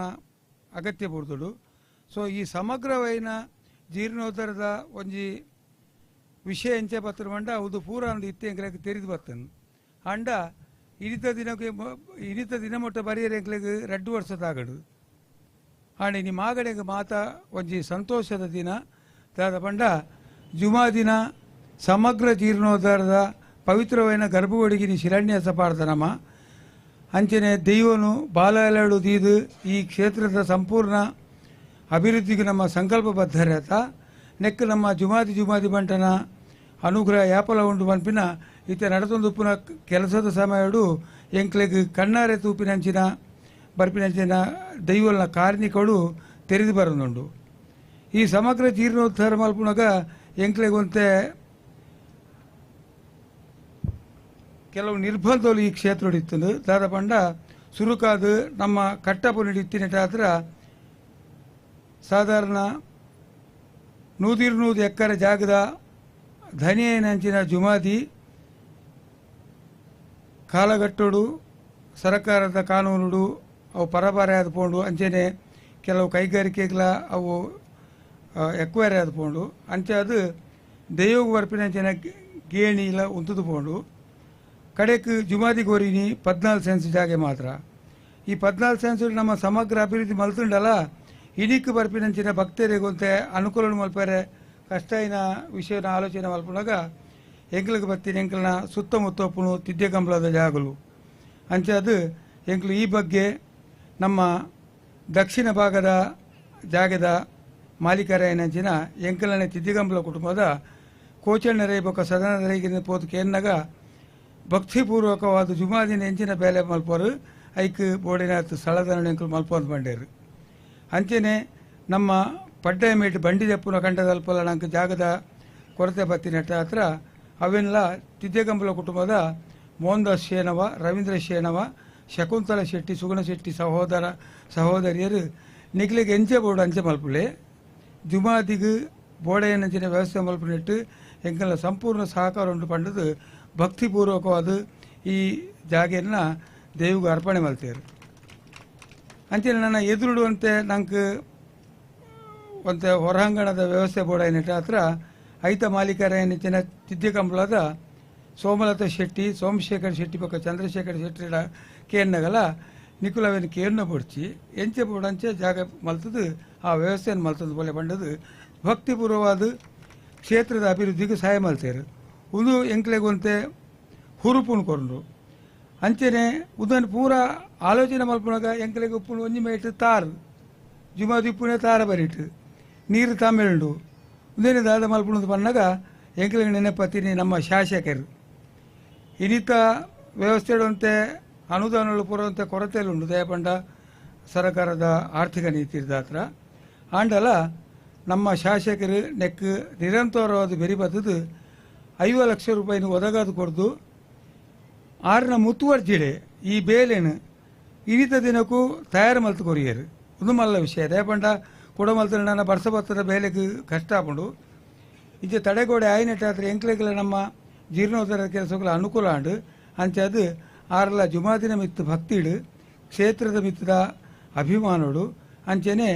S8: ಅಗತ್ಯ ಬುಡ್ದೋಡು. ಸೊ ಈ ಸಮಗ್ರವಾಯಿನ ಜೀರ್ಣೋದ್ಧಾರದ ಒಂಜಿ ವಿಷಯ ಎಂಚೆ ಬತ್ತರು ಮಂಡ ಅದು ಪೂರ ಒಂದು ಇತ್ತೆ ಎಂಗ್ಲಕ್ಕೆ ತೆರೆದು ಬರ್ತನು ಅಂಡ ಇನಿತ ದಿನ ಮೊಟ್ಟ ಬರೆಯರೆ ಎಂಗ್ಲಿಗೆ 2 ವರ್ಷದಾಗಡು ಆಂಡ ನಿಮ್ಮ ಆಗಡೆಗೆ ಮಾತ ಒಂಜಿ ಸಂತೋಷದ ದಿನ ದಾದ ಪಂಡ ಜುಮಾ ದಿನ ಸಮಗ್ರ ಜೀರ್ಣೋದ್ಧಾರದ ಪವಿತ್ರವಾಯಿನ ಗರ್ಭಗುಡಿಗಿನಿ ಶಿಲಾನ್ಯಾಸ ಪಾಡ್ದನಮ್ಮ ಅಂಚನೆ ದೈವನು ಬಾಲಲು ದೀದು ಈ ಕ್ಷೇತ್ರದ ಸಂಪೂರ್ಣ ಅಭಿವೃದ್ಧಿಗೆ ನಮ್ಮ ಸಂಕಲ್ಪಬದ್ಧರತ ನೆಕ್ ನಮ್ಮ ಜುಮಾದಿ ಬಂಟನ ಅನುಗ್ರಹ ಯಾಪಲ ಉಂಡು ಪನ್ಪಿನ ಈತ ನಡೆದೊಂದುಪ್ಪುನ ಕೆಲಸದ ಸಮಯಡು ಎಂಕ್ಲೆಗ್ ಕಣ್ಣಾರೆ ತೂಪಿನಂಚಿನ ಬರ್ಪಿನಂಚಿನ ದೈವಲ್ನ ಕಾರ್ಣಿಕಳು ತೆರೆದು ಬರೋದುಂಡು. ಈ ಸಮಗ್ರ ಜೀರ್ಣೋದ್ಧಾರ ಮಲ್ಪುನಾಗ ಎಂಕ್ಲೆಗೊಂತೆ ಕೆಲವು ನಿರ್ಬಂಧಗಳು ಈ ಕ್ಷೇತ್ರ ಹಿಡಿತು ದಾದ ಪಂಡ ಸುರುಕಾದು ನಮ್ಮ ಕಟ್ಟಪು ಹಿಡಿತಿನ ಹತ್ರ ಸಾಧಾರಣ 100 ಎಕರೆ ಜಾಗದ ಧನಿಯನಂಚಿನ ಜುಮಾದಿ ಕಾಲಗಟ್ಟೋಡು ಸರ್ಕಾರದ ಕಾನೂನುಡು ಅವು ಪರಬಾರೆ ಆದ್ಕೊಂಡು ಅಂಚೆನೆ ಕೆಲವು ಕೈಗಾರಿಕೆಗಳ ಅವು ಎಕ್ವೈರಿ ಆದ್ಕೊಂಡು ಅಂಚೆ ಅದು ದೈವಗ ಬರ್ಪಿನಂಚಿನ ಗೇಣಿ ಇಲ್ಲ ಉಂತದು ಪೋಂಡು ಕಡೆಕ್ ಜುಮಾದಿ ಗೋರಿನಿ 14 ಸೆನ್ಸ್ ಜಾಗೆ ಮಾತ್ರ. ಈ 14 ಸೆನ್ಸ್ ನಮ್ಮ ಸಮಗ್ರ ಅಭಿವೃದ್ಧಿ ಮಲ್ತುಂಡಲ್ಲ ಇನಿಕ್ ಬರ್ಪಿನಂಚಿನ ಭಕ್ತರಿಗೊಂತೆ ಅನುಕೂಲ ಮಲ್ಪರೆ ಕಷ್ಟೈನ ವಿಷಯನ ಆಲೋಚನೆ ಮಲ್ಪನಾಗ ಎಂಕ್ಲಿಗೆ ಬತ್ತಿನ ಎಂಕ್ಲನ ಸುತ್ತಮುತ್ತಪ್ಪನು ತಿದ್ದೆ ಕಂಬಳದ ಜಾಗಲು ಅಂಚೆ ಅದು ಎಂಕ್ಲು ಈ ಬಗ್ಗೆ ನಮ್ಮ ದಕ್ಷಿಣ ಭಾಗದ ಜಾಗದ ಮಾಲೀಕರೇನಂಚಿನ ಎಂಕ್ಲನೆ ತಿದ್ದಿಗಂಬಳ ಕುಟುಂಬದ ಕೋಚಣ್ಣರೈ ಬೊಕ್ಕ ಸದನದರೈಗಿನ ಪೋತಕ್ಕೆ ಎನ್ನಾಗ ಭಕ್ತಿಪೂರ್ವಕವಾದ ಜುಮಾದಿನ ಎಂಚಿನ ಬೇಲೆ ಮಲ್ಪರು ಐಕ್ ಬೋಡಿನ ಸ್ಥಳದ ಎಂಕಲು ಮಲ್ಪೊಂದು ಬಂಡೇರು ಅಂಚೆನೆ ನಮ್ಮ ಪಡ್ಡಾಯ ಮೇಟ್ ಬಂಡಿ ದೆಪ್ಪುನ ಕಂಡದಲ್ಪಲ್ಲ ನಂಗೆ ಜಾಗದ ಕೊರತೆ ಬತ್ತಿನ ಹತ್ರ ಅವೆಲ್ಲ ತಿದ್ದೆಗಂಬಲ ಕುಟುಂಬದ ಮೋಹನ್ದಾಸ್ ಶೇನವ, ರವೀಂದ್ರ ಶೇನವ, ಶಕುಂತಲ ಶೆಟ್ಟಿ, ಸುಗುಣ ಶೆಟ್ಟಿ ಸಹೋದರಿಯರು ನಿಗ್ಲಿಗೆ ಎಂಚೆ ಬೋರ್ಡು ಅಂಚೆ ಮಲ್ಪುಳೆ ಜುಮಾದಿಗೆ ಬೋಡೆಯಂಚಿನ ವ್ಯವಸ್ಥೆ ಮಲ್ಪನಿಟ್ಟು ಎಂಕಲ ಸಂಪೂರ್ಣ ಸಹಕಾರ ಉಂಟು ಪಂಡದು ಭಕ್ತಿಪೂರ್ವಕವಾದ ಈ ಜಾಗೆಯನ್ನು ದೇವಿಗೆ ಅರ್ಪಣೆ ಮಲ್ತೇರು ಅಂಚೆ ನನ್ನ ಎದುರುಡುವಂತೆ ನಂಗೆ ಒಂತೆ ಹೊರಾಂಗಣದ ವ್ಯವಸ್ಥೆ ಬೋಡೈನಟ ಹತ್ರ ಐತ ಮಾಲೀಕರೇನಿಚ್ಚಿನ ತಿದ್ದಿಕಂಬಳದ ಸೋಮಲತಾ ಶೆಟ್ಟಿ, ಸೋಮಶೇಖರ್ ಶೆಟ್ಟಿ ಪಕ್ಕ ಚಂದ್ರಶೇಖರ್ ಶೆಟ್ಟಿರ ಕೇನ್ನಗಲ ನಿಕುಲವೇನು ಕೇರ್ನ ಬೊಡ್ಚಿ ಎಂಚೆ ಬೋಡಂಚೆ ಜಾಗ ಮಲ್ತದು ಆ ವ್ಯವಸ್ಥೆಯನ್ನು ಮಲ್ತದ್ದು ಬೋಲೆ ಬಂಡದು ಭಕ್ತಿಪೂರ್ವವಾದ ಕ್ಷೇತ್ರದ ಅಭಿವೃದ್ಧಿಗೆ ಸಹಾಯ ಮಲ್ತೇರು. ಉದು ಎಂಕ್ಲೆಗೊಂತೆ ಹುರುಪುನು ಕೊಂಡ್ರು ಅಂಚೆನೆ ಉದನ್ ಪೂರ ಆಲೋಚನೆ ಮಲ್ಪನಾಗ ಎಂಕ್ಲೆಗೆ ಉಪ್ಪುನು ಒಂಜಿ ಮೇಟ್ ತಾರು ಜುಮಾದಿ ಉಪ್ಪುನೆ ತಾರ ಬರಿಟ್ಟು ನೀರು ತಮಿಳುಂಡು ಉದೇನೆ ದಾದ ಮಲ್ಪುಣದು ಪನ್ನಾಗ ಎಂಕ್ಲೆಗೆ ನೆನಪತ್ತೀನಿ ನಮ್ಮ ಶಾಸಕರು ಇನಿತ ವ್ಯವಸ್ಥೆಡುವಂತೆ ಅನುದಾನಗಳು ಪೂರವಂತೆ ಕೊರತೆಯಲ್ಲುಂಡು ದಯಪಂಡ ಸರ್ಕಾರದ ಆರ್ಥಿಕ ನೀತಿ ಹತ್ರ ಆಂಡಲ ನಮ್ಮ ಶಾಸಕರು ನೆಕ್ ನಿರಂತರವಾದ ಬೆರಿ ಬತ್ತದು 5 ಲಕ್ಷ ರೂಪಾಯಿನ ಒದಗಾದು ಕೊಡ್ದು 6ನ ಮುತುವರ್ಜಿಡೆ ಈ ಬೇಲೆನು ಇನಿತ ದಿನಕ್ಕೂ ತಯಾರು ಮಲ್ತು ಕೊರಿಯರು ಒಂದು ಮಲ್ಲ ವಿಷಯ ದಯಪಂಡ ಕೂಡ ಮಲ್ತ ನನ್ನ ಬರ್ಸಬತ್ತದ ಬೇಲೆಗೆ ಕಷ್ಟ ಆಪುಂಡು ಇಜೆ ತಡೆಗೋಡೆ ಆಯ್ನಟ್ಟ ಹತ್ರ ಎಂಕ್ಲೆಗಳ ನಮ್ಮ ಜೀರ್ಣೋದ್ಧಾರದ ಕೆಲಸಗಳ ಅನುಕೂಲ ಆಂಡು ಅಂಚೆ ಅದು 6ಲ ಜುಮಾದಿನ ಮಿತ್ತು ಭಕ್ತಿಡು ಕ್ಷೇತ್ರದ ಮಿತ್ತದ ಅಭಿಮಾನೋಡು ಅಂಚೆನೆ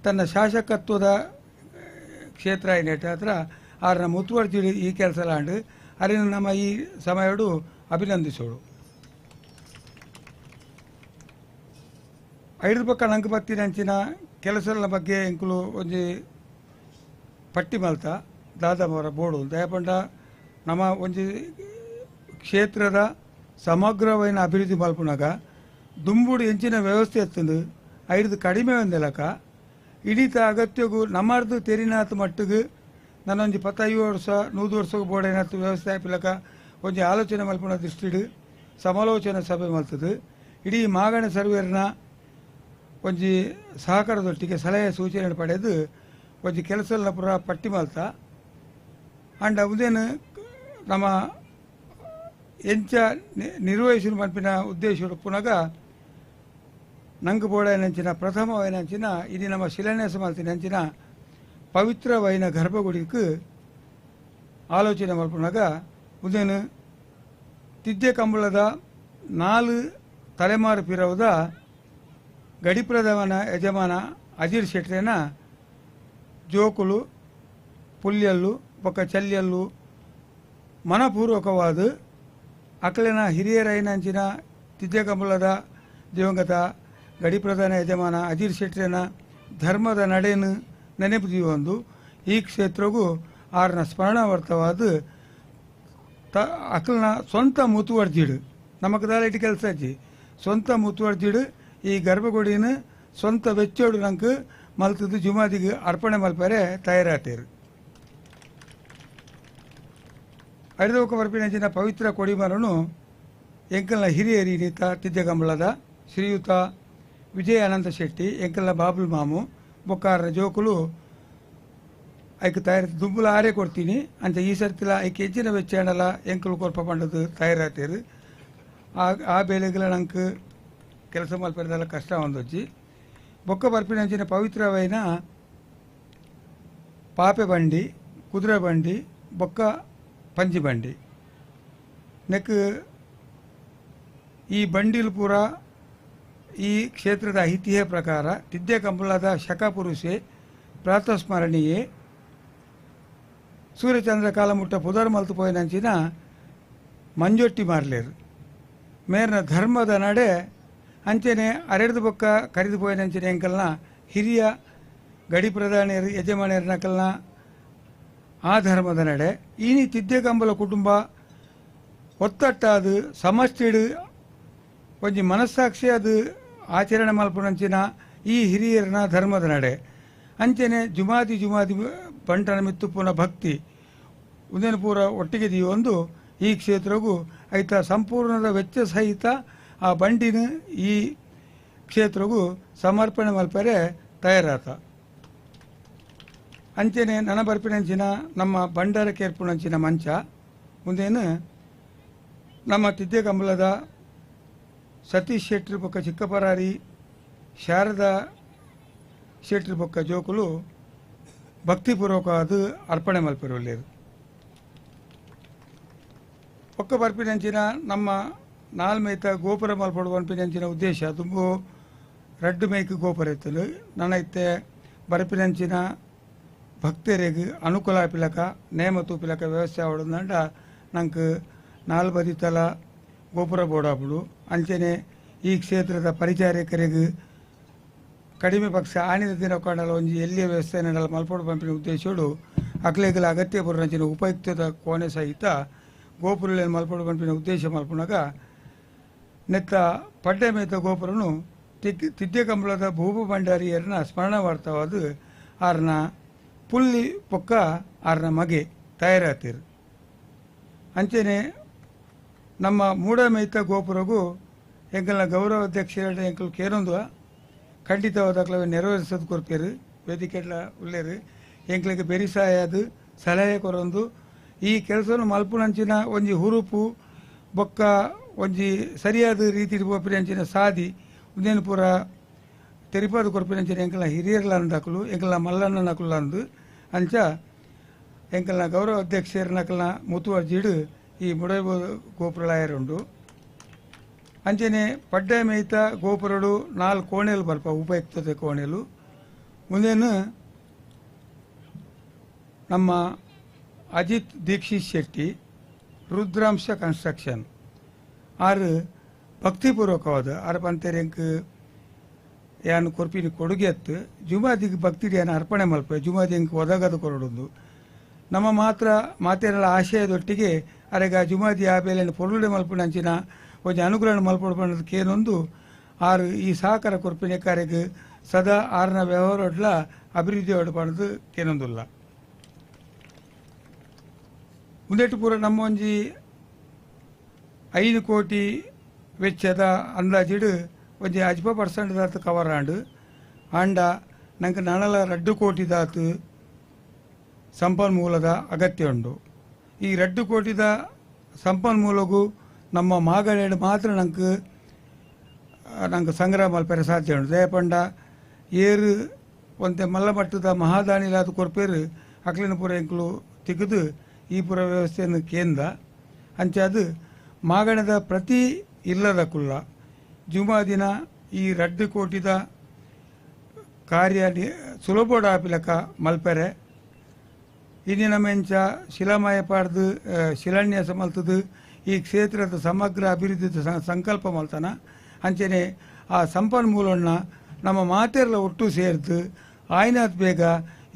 S8: ತನ್ನ ಶಾಸಕತ್ವದ ಕ್ಷೇತ್ರ ಆಯ್ನಟ್ಟ ಹತ್ರ 6ನ ಮುತುವರ್ಜಿಡು ಈ ಕೆಲಸ ಆಂಡು ಅರಿನ ನಮ್ಮ ಈ ಸಮಯಡು ಅಭಿನಂದಿಸೋಡು. 5 ಪಕ್ಕ ನಂಗೆ ಬತ್ತಿನಂಚಿನ ಕೆಲಸಗಳ ಬಗ್ಗೆ ಎಂಕುಲು ಒಂಜಿ ಪಟ್ಟಿ ಮಲ್ತ ದಾದಮವರ ಬೋರ್ಡು ದಯಪಂಡ ನಮ್ಮ ಒಂದು ಕ್ಷೇತ್ರದ ಸಮಗ್ರವಾದ ಅಭಿವೃದ್ಧಿ ಮಲ್ಪುನಾಗ ದುಂಬುಡು ಹೆಂಚಿನ ವ್ಯವಸ್ಥೆ ಎತ್ತಂದು ಐದು ಕಡಿಮೆ ಒಂದೆಲಕ ಇಡೀತ ಅಗತ್ಯಗೂ ನಮ್ಮದು ತೆರಿನಾಥ ಮಟ್ಟಿಗೆ ನಾನೊಂದು 15 ವರ್ಷ 100 ವರ್ಷಕ್ಕೆ ಬೋಡೇನಾಥ ವ್ಯವಸ್ಥೆ ಆಪಿಲಕ ಒಂದು ಆಲೋಚನೆ ಮಲ್ಪುನ ದೃಷ್ಟಿಡು ಸಮಾಲೋಚನೆ ಸಭೆ ಮಲ್ತದು ಇಡೀ ಮಾಗಣ ಸರ್ವೇರ್ನ ಒಂದು ಸಹಕಾರದೊಟ್ಟಿಗೆ ಸಲಹೆ ಸೂಚನೆ ಪಡೆದು ಒಂದು ಕೆಲಸ ಪುರ ಪಟ್ಟಿ ಮಲ್ತ ಅಂಡ್ ಅದೇನು ನಮ್ಮ ಎಂಚ ನಿರ್ವಹಿಸಿನ ಮಲ್ಪಿನ ಉದ್ದೇಶ ಪುನಗ ನಂಗೆ ಬೋಡನಂಚಿನ ಪ್ರಥಮವೈನಂಚಿನ ಇದು ನಮ್ಮ ಶಿಲಾನ್ಯಾಸ ಮಲ್ತಿನಂಚಿನ ಪವಿತ್ರವೈನ ಗರ್ಭಗುಡಿಗೆ ಆಲೋಚನೆ ಮಲ್ಪುನಾಗ ಉದೇನು ತಿದ್ದೆ ಕಂಬಳದ 4 ತಲೆಮಾರು ಪಿರವದ ಗಡಿಪ್ರಧಾನ ಯಜಮಾನ ಅಜೀರ್ ಶೆಟ್ರೇನ ಜೋಕುಲು ಪುಲ್ಯಲ್ಲು ಪಕ್ಕ ಚಲ್ಯಲ್ಲು ಮನಪೂರ್ವಕವಾದ ಅಕಲಿನ ಹಿರಿಯರೈನಂಚಿನ ತಿದ್ದೆ ಕಂಬಳದ ದಿವಂಗತ ಗಡಿಪ್ರಧಾನ ಯಜಮಾನ ಅಜೀರ್ ಶೆಟ್ರೇನ ಧರ್ಮದ ನಡೆಯನ್ನು ನೆನಪಿದೀವೊಂದು ಈ ಕ್ಷೇತ್ರಗೂ ಆರ್ನ ಸ್ಮರಣಾವರ್ತವಾದ ಅಕಲ್ನ ಸ್ವಂತ ಮುತುವರ್ಜಿಡು ನಮಗದಾಲ ಇಟ್ಟು ಕೆಲಸ ಅಜ್ಜಿ ಸ್ವಂತ ಮುತುವರ್ಜಿಡು ಈ ಗರ್ಭಗುಡಿನ ಸ್ವಂತ ವೆಚ್ಚೋಡು ನಂಗೆ ಮಲ್ತದ್ದು ಜುಮಾದಿಗೆ ಅರ್ಪಣೆ ಮಲ್ಪರೆ ತಯಾರಾತೇರು ಐದವಕ ಬರ್ಪಿನಂಚಿನ ಪವಿತ್ರ ಕೊಡಿಮರನು ಎಂಕಲ್ನ ಹಿರಿಯರಿ ನೀತ ತಿದ್ದೆ ಕಂಬಳದ ಶ್ರೀಯುತ ವಿಜಯ ಅನಂತ ಶೆಟ್ಟಿ ಎಂಕಲ್ನ ಬಾಬುಲ್ ಮಾಮು ಬೊಕ್ಕಾರ ಜೋಕುಲು ಐಕ್ ತಯಾರಿ ದುಂಬುಲ ಆರೇ ಕೊಡ್ತೀನಿ ಅಂತ ಈ ಸರ್ತಿಲ ಐಕ್ ಹೆಚ್ಚಿನ ವೆಚ್ಚ ಎಂಕಲು ಕೊರ್ಪ ಪಂಡದು ತಯಾರಾತೇರು ಆ ಬೇಲೆಗಳ ನಂಗೆ ಕೆಲಸ ಮಲ್ಪರೆದೆಲ್ಲ ಕಷ್ಟ ಒಂದೊಜ್ಜಿ ಬೊಕ್ಕ ಬರ್ಪಿನಂಚಿನ ಪವಿತ್ರವೈನ ಪಾಪೆ ಬಂಡಿ ಕುದುರೆ ಬಂಡಿ ಬೊಕ್ಕ ಪಂಜಿ ಬಂಡಿ ನೆಕ್ ಈ ಬಂಡಿಲು ಪೂರ ಈ ಕ್ಷೇತ್ರದ ಐತಿಹ್ಯ ಪ್ರಕಾರ ತಿದ್ದೆ ಕಂಬಳದ ಶಕಪುರುಷೆ ಪ್ರಾತಸ್ಮರಣೀಯೇ ಸೂರ್ಯಚಂದ್ರ ಕಾಲಮುಟ್ಟ ಪುದರ್ ಮಲ್ತು ಪೋಯಿನಂಚಿನ ಮಂಜೊಟ್ಟಿ ಮಾರ್ಲೇರು ಮೇರ್ನ ಧರ್ಮದ ನಡೆ ಅಂಚೆನೆ ಅರೆಡ್ದು ಬೊಕ್ಕ ಕರೆದು ಪೋಯಿನಂಚಿನ ಎಂಕಲ್ನ ಹಿರಿಯ ಗಡಿ ಪ್ರಧಾನಿಯರು ಯಜಮಾನಿಯರ ನಕಲ್ನ ಆ ಧರ್ಮದ ನಡೆ ಈನಿ ತಿದ್ದೆ ಕಂಬಳ ಕುಟುಂಬ ಒತ್ತಟ್ಟಾದು ಸಮಷ್ಟಿಡು ಒಂಜಿ ಮನಸ್ಸಾಕ್ಷಿ ಅದು ಆಚರಣೆ ಮಲ್ಪುನಂಚಿನ ಈ ಹಿರಿಯರನ ಧರ್ಮದ ನಡೆ ಅಂಚೆನೆ ಜುಮಾದಿ ಬಂಟನ ಮಿತ್ತು ಪುನಃ ಭಕ್ತಿ ಉದೇನು ಪೂರ ಒಟ್ಟಿಗೆ ಒಂದು ಈ ಕ್ಷೇತ್ರಗೂ ಐತ ಸಂಪೂರ್ಣದ ವೆಚ್ಚ ಸಹಿತ ಆ ಬಂಡಿನ ಈ ಕ್ಷೇತ್ರಗೂ ಸಮರ್ಪಣೆ ಮಲ್ಪರೆ ತಯಾರಾತ ಅಂಚೆನೆ ನನ್ನ ಬರ್ಪಿನಂಚಿನ ನಮ್ಮ ಬಂಡಾರ ಕೇರ್ಪುನಂಚಿನ ಮಂಚ ಮುಂದೇನು ನಮ್ಮ ತಿದ್ದೆ ಕಂಬಳದ ಸತೀಶ್ ಶೆಟ್ಟಿ ಪೊಕ್ಕ ಚಿಕ್ಕಪರಾರಿ ಶಾರದಾ ಶೆಟ್ಟಿ ಪೊಕ್ಕ ಜೋಕುಲು ಭಕ್ತಿಪೂರ್ವಕವಾದ ಅರ್ಪಣೆ ಮಲ್ಪಿರಲೇರು ಪೊಕ್ಕ ಬರ್ಪಿನಂಚಿನ ನಮ್ಮ ನಾಲ್ಮೈತ ಗೋಪುರ ಮಲ್ಪಡು ಪನ್ಪಿನಂಚಿನ ಉದ್ದೇಶ ತುಂಬು ರಡ್ಡು ಮೇಯ್ಕ್ ಗೋಪುರ ಇತ್ತಲು ನನ್ನ ಇತ್ತೆ ಬರ್ಪಿನಂಚಿನ ಭಕ್ತರಿಗೆ ಅನುಕೂಲ ಆಪಿಲಕ ನೇಮ ತೂಪಿಲಕ ವ್ಯವಸ್ಥೆ ಆವಡಂದ ನಂಗೆ 4 ಬದಿ ತಲ ಗೋಪುರ ಬೋಡಾಪುಡು ಅಂಚೆನೆ ಈ ಕ್ಷೇತ್ರದ ಪರಿಚಾರಕರಿಗೆ ಕಡಿಮೆ ಪಕ್ಷ ಆಣಿದ ದಿನ ಕೊಂಡಲ ಒಂಜಿ ಎಲ್ಲಿಯ ವ್ಯವಸ್ಥೆ ನಡೆಯಲು ಮಲ್ಪಡು ಪಂಪಿನ ಉದ್ದೇಶಡು ಅಕ್ಲೇಗಲ ಅಗತ್ಯ ಪುರಂಚಿನ ಉಪಯುಕ್ತದ ಕೋಣೆ ಸಹಿತ ಗೋಪುರಗಳನ್ನು ಮಲ್ಪಡು ಪಂಪಿನ ಉದ್ದೇಶ ಮಲ್ಪುನಾಗ ನೆತ್ತ ಪಡ್ಡೆ ಮೇತ ಗೋಪುರನು ತಿದ್ದೆ ಕಂಬಳದ ಭೂಭು ಭಂಡಾರಿಯರನ್ನ ಸ್ಮರಣಾರ್ಥವಾದ ಆರ್ನ ಪುಲ್ಲಿ ಪೊಕ್ಕ ಆರ್ನ ಮಗೆ ತಯಾರಾತಿರು ಅಂಚೆನೆ ನಮ್ಮ ಮೂಡ ಮೇಯ್ತ ಗೋಪುರಗೂ ಎಂಕಲ್ನ ಗೌರವ ಅಧ್ಯಕ್ಷರ ಎಂಕಲ್ ಕೇರೊಂದು ಖಂಡಿತವಾದಾಗಲೇ ನೆರವೇರಿಸೋದು ಕೊರ್ಪೇರು ವೇದಿಕೆಲ್ಲ ಉಳ್ಳೇರು ಎಂಕ್ಲಿಗೆ ಬೆರಿಸಾಯದು ಸಲಹೆ ಕೊರೊಂದು ಈ ಕೆಲಸವನ್ನು ಮಲ್ಪುನಂಚಿನ ಒಂಜಿ ಹುರುಪು ಬೊಕ್ಕ ಒಂಜಿ ಸರಿಯಾದ ರೀತಿ ಬೋಪಿನಂಚಿನ ಸಾದಿ ಉದೇನು ಪೂರ ತೆರಿಪಾದು ಕೊರ್ಪಿನಂಚಿನ ಎಂಕಲ್ನ ಹಿರಿಯರ್ಲ ಅಂದಾಕಲು ಎಂಕಲ್ನ ಮಲ್ಲಣ್ಣ ನಕಲು ಅಂದು ಅಂಚ ಎಂಕಲ್ನ ಗೌರವ ಅಧ್ಯಕ್ಷರ ನಕಲ್ನ ಮುತುವರ್ಜಿಡು ಈ ಮುಡೈಬೋ ಗೋಪುರಲಾಯರುಂಡು ಅಂಚನೆ ಪಡ್ಡೆ ಮೇಯ್ತ ಗೋಪುರಡು 4 ಕೋಣೆಲು ಬರ್ಪ ಉಪಯುಕ್ತತೆ ಕೋಣೆಲು ಮುಂದೇನು ನಮ್ಮ ಅಜಿತ್ ದೀಕ್ಷಿತ್ ಶೆಟ್ಟಿ ರುದ್ರಾಂಶ ಕನ್ಸ್ಟ್ರಕ್ಷನ್ ಆರು ಭಕ್ತಿಪೂರ್ವಕವಾದ ಆರು ಪಂತೆರೆಂಕ್ ಯಾನು ಕೊರ್ಪಿನಿ ಕೊಡುಗೆ ಅತ್ತು ಜುಮಾದಿಗೆ ಭಕ್ತಿ ಏನು ಅರ್ಪಣೆ ಮಲ್ಪೆ ಜುಮಾದಿ ಎಂಕ್ ಒದಗದ ಕೊರಡೊಂದು ನಮ್ಮ ಮಾತ್ರ ಮಾತೆರಲ ಆಶಯದೊಟ್ಟಿಗೆ ಅರೆಗ ಜುಮಾದಿ ಆಬೇಲೆಯನ್ನು ಪೊರುಡೆ ಮಲ್ಪುನಂಚಿನ ಒಂದು ಅನುಗ್ರಹ ಮಲ್ಪಡೋದಕ್ಕೇನೊಂದು ಆರು ಈ ಸಹಕಾರ ಕೊರ್ಪಿನ ಕಾರ್ಯಕ್ಕೆ ಸದಾ ಆರನ ವ್ಯವಹಾರ ಅಭಿವೃದ್ಧಿ ಹೊಡ್ಪಣದು ಕೇನೊಂದಿಲ್ಲ. ಮುಂದೆಟ್ಟು ಪೂರ ನಮ್ಮ ಒಂಜಿ 5 ಕೋಟಿ ವೆಚ್ಚದ ಅಂದಾಜಿಡು ಒಂಜಿ 50% ದಾತು ಕವರ್ ಆಂಡು ಆಂಡ ನಂಗೆ 2 ಕೋಟಿ ದಾತು ಸಂಪನ್ಮೂಲದ ಅಗತ್ಯ ಉಂಡು. ಈ 2 ಕೋಟಿದ ಸಂಪನ್ಮೂಲಗೂ ನಮ್ಮ ಮಾಗಡೇಡು ಮಾತ್ರ ನಂಗೆ ಸಂಗ್ರಹ ಮಲ್ಪರೆ ಸಾಧ್ಯ ಉಂಟು. ದಯಪಂಡ ಏರು ಒಂತೆ ಮಲ್ಲಮಟ್ಟದ ಮಹಾದಾನಿಲಾದ ಕೊರ್ಪೇರು ಅಕ್ಲಿನ ಪುರ ಎಂಕ್ಲು ತೆಗೆದು ಈ ಪುರ ವ್ಯವಸ್ಥೆಯನ್ನು ಕೇಂದ್ರ ಅಂಚೆ ಅದು ಮಾಗಣದ ಪ್ರತಿ ಇಲ್ಲದ ಕುಲ್ಲ ಜುಮಾದಿನ ಈ 2 ಕೋಟಿದ ಕಾರ್ಯ ಸುಲಭೋಡ ಆಪಿಲಕ ಮಲ್ಪೆರೆ ಇಂದಿನ ಮೆಂಚ ಶಿಲಾಮಯ ಪಾಡ್ದು ಶಿಲಾನ್ಯಾಸ ಮಲ್ತದು ಈ ಕ್ಷೇತ್ರದ ಸಮಗ್ರ ಅಭಿವೃದ್ಧಿ ಸಂಕಲ್ಪ ಮಲ್ತನ ಅಂಚನೆ ಆ ಸಂಪನ್ಮೂಲವನ್ನು ನಮ್ಮ ಮಾತೆಲ್ಲ ಒಟ್ಟು ಸೇರ್ದು ಆಯ್ನಾತ್ ಬೇಗ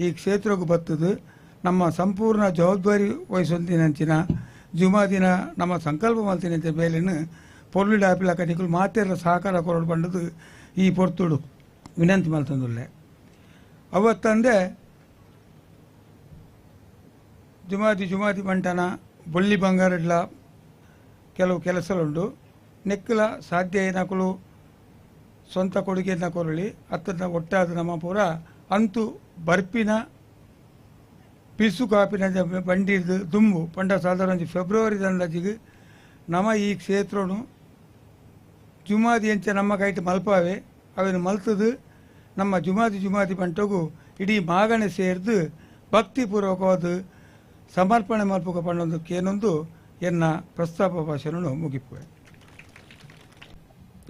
S8: ಈ ಕ್ಷೇತ್ರಕ್ಕೆ ಬರ್ತದು ನಮ್ಮ ಸಂಪೂರ್ಣ ಜವಾಬ್ದಾರಿ ವಹಿಸೊಂದಿನಂಚಿನ ಜುಮಾದಿನ ನಮ್ಮ ಸಂಕಲ್ಪ ಮಲ್ತಿನಂತೆ ಬೇಲೆನು ಪೊರ್ಲಿಡ ಆಪಿಲ ಕಟಿಕಲು ಮಾತೆಲ್ಲ ಸಹಕಾರ ಕೊರಡು ಬಂಡದು ಈ ಪೊರ್ತುಡು ವಿನಂತಿ ಮಲ್ತಂದುಲ್ಲೆ. ಅವತ್ತಂದೆ ಜುಮಾದಿ ಬಂಟನ ಬೊಳ್ಳಿ ಬಂಗಾರಡ್ಲ ಕೆಲವು ಕೆಲಸಗಳುಂಡು ನೆಕ್ಕಲ ಸಾಧ್ಯ ಏನಕಲು ಸ್ವಂತ ಕೊಡುಗೆಯನ್ನು ಕೊರಳಿ ಅತ್ತದ ಒಟ್ಟಾದ ನಮ್ಮ ಪೂರ ಅಂತೂ ಬರ್ಪಿನ ಪಿಸು ಕಾಪಿನ ಬಂಡಿದು ದುಂಬು ಪಂಡ ಸಾಧಾರಣ ಫೆಬ್ರವರಿ ಅಂದಾಜಿಗೆ ನಮ್ಮ ಈ ಕ್ಷೇತ್ರನು ಜುಮಾದಿ ಎಂಚ ನಮ್ಮ ಕೈಟ್ ಮಲ್ಪಾವೆ ಅವೇನು ಮಲ್ತದು ನಮ್ಮ ಜುಮಾದಿ ಬಂಟಗೂ ಇಡೀ ಮಾಗಣೆ ಸೇರಿದು ಭಕ್ತಿಪೂರ್ವಕವಾದ ಸಮರ್ಪಣೆ ಮಲ್ಪಕ ಪಂಡೊಂದಕ್ಕೇನೊಂದು ಎನ್ನ ಪ್ರಸ್ತಾಪ ಭಾಷಣ ಮುಗಿಪುವೆ.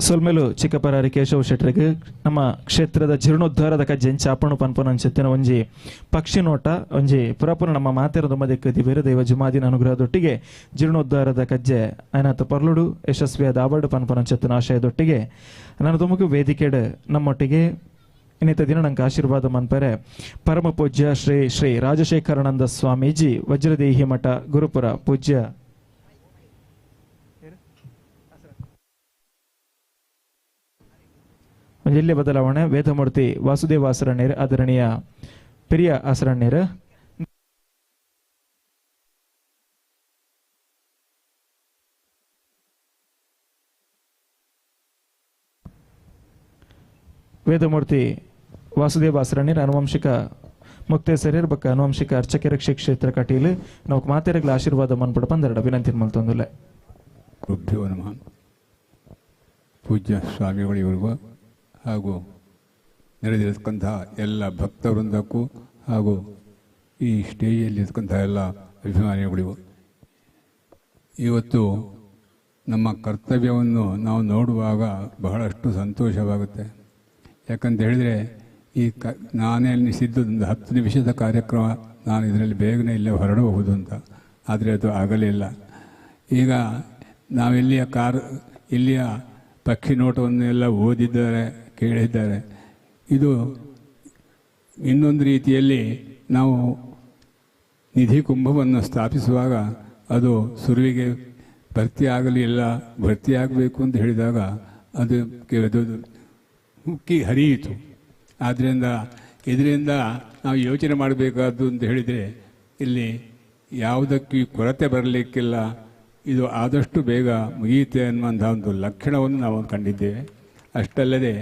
S5: ಸೊಲ್ಮೇಲು ಚಿಕ್ಕಪರಾರಿ ಕೇಶವ ಶೆಟ್ಟರಿಗೆ ನಮ್ಮ ಕ್ಷೇತ್ರದ ಜೀರ್ಣೋದ್ಧಾರದ ಕಜ್ಜೆ ಚಾಪಣು ಪನ್ಪನ ಅಂಚೆತ್ತಿನ ಒಂಜಿ ಪಕ್ಷಿ ನೋಟ ಒಂಜಿ ಪುರಾಪುರ ನಮ್ಮ ಮಾತೆರದ ಮಧ್ಯಕ್ಕೆ ಬೇರೆ ದೈವ ಜುಮಾದಿನ ಅನುಗ್ರಹದೊಟ್ಟಿಗೆ ಜೀರ್ಣೋದ್ಧಾರದ ಕಜ್ಜೆ ಐನಾಥ ಪರ್ಲುಡು ಯಶಸ್ವಿಯಾದ ಆವರ್ಡ್ ಪನ್ಪನ ಅಂಚೆತ್ತಿನ ಆಶಯದೊಟ್ಟಿಗೆ ನನ್ನ ತುಮಕು ವೇದಿಕೆಡ್ ನಮ್ಮೊಟ್ಟಿಗೆ ಇನ್ನಿತ ದಿನ ನಂಗೆ ಆಶೀರ್ವಾದ ಮನ್ಪರೆ ಪರಮ ಪೂಜ್ಯ ಶ್ರೀ ಶ್ರೀ ರಾಜಶೇಖರಾನಂದ ಸ್ವಾಮೀಜಿ ವಜ್ರದೇಹಿ ಮಠ ಗುರುಪುರ ಪೂಜ್ಯ ಜಿಲ್ಲೆ ಬದಲಾವಣೆ ವೇದಮೂರ್ತಿ ವಾಸುದೇವ ಆಸರಣ್ಯರ್ ಆದರಣೀಯ ಪೆರಿಯ ಆಸರಣ್ಯರ್ ವೇದಮೂರ್ತಿ ವಾಸುದೇವ ಆಸರಣ್ಯರ್ ಅನುವಂಶಿಕ ಮುಕ್ತೇಸರಿಯರ್ ಬಕ್ಕ ಅನುವಂಶಿಕ ಅರ್ಚಕರ ಕ್ಷೇತ್ರ ಕಟೀಲು ನಾವು ಮಾತೆರಗಳ ಆಶೀರ್ವಾದ ಮನ್ಪಡ ಬಂದರಡ ವಿನಂತಿ ಮಲ್ತೊಂದುಲ್ಲೆ.
S9: ರುಭ್ಯೋ ನಮಃ. ಪೂಜ್ಯ ಸ್ವಾಮಿಗಳಿವರಿಗೂ ಹಾಗೂ ನೆರೆದಿರತಕ್ಕಂತಹ ಎಲ್ಲ ಭಕ್ತವೃಂದಕ್ಕೂ ಹಾಗೂ ಈ ಸ್ಟೇಜಲ್ಲಿರ್ತಕ್ಕಂತಹ ಎಲ್ಲ ಅಭಿಮಾನಿಗಳಿಗೂ ಇವತ್ತು ನಮ್ಮ ಕರ್ತವ್ಯವನ್ನು ನಾವು ನೋಡುವಾಗ ಬಹಳಷ್ಟು ಸಂತೋಷವಾಗುತ್ತೆ. ಯಾಕಂತ ಹೇಳಿದರೆ ಈ ನಾನೇ ಅನ್ನಿಸಿದ್ದು ಒಂದು 10 ನಿಮಿಷದ ಕಾರ್ಯಕ್ರಮ, ನಾನು ಇದರಲ್ಲಿ ಬೇಗನೆ ಇಲ್ಲೇ ಹೊರಡಬಹುದು ಅಂತ, ಆದರೆ ಅದು ಆಗಲಿಲ್ಲ. ಈಗ ನಾವಿಲ್ಲಿಯ ಇಲ್ಲಿಯ ಪಕ್ಷಿ ನೋಟವನ್ನು ಎಲ್ಲ ಓದಿದ್ದಾರೆ, ಕೇಳಿದ್ದಾರೆ. ಇದು ಇನ್ನೊಂದು ರೀತಿಯಲ್ಲಿ ನಾವು ನಿಧಿ ಕುಂಭವನ್ನು ಸ್ಥಾಪಿಸುವಾಗ ಅದು ಸುರುವಿಗೆ ಭರ್ತಿಯಾಗಲಿಲ್ಲ, ಭರ್ತಿಯಾಗಬೇಕು ಅಂತ ಹೇಳಿದಾಗ ಅದು ಮುಕ್ಕಿ ಹರಿಯಿತು. ಆದ್ದರಿಂದ ಇದರಿಂದ ನಾವು ಯೋಚನೆ ಮಾಡಬೇಕಾದ್ದು ಅಂತ ಹೇಳಿದರೆ ಇಲ್ಲಿ ಯಾವುದಕ್ಕೂ ಕೊರತೆ ಬರಲಿಕ್ಕಿಲ್ಲ, ಇದು ಆದಷ್ಟು ಬೇಗ ಮುಗಿಯುತ್ತೆ ಅನ್ನುವಂಥ ಒಂದು ಲಕ್ಷಣವನ್ನು ನಾವು ಕಂಡಿದ್ದೇವೆ. ಅಷ್ಟಲ್ಲದೆ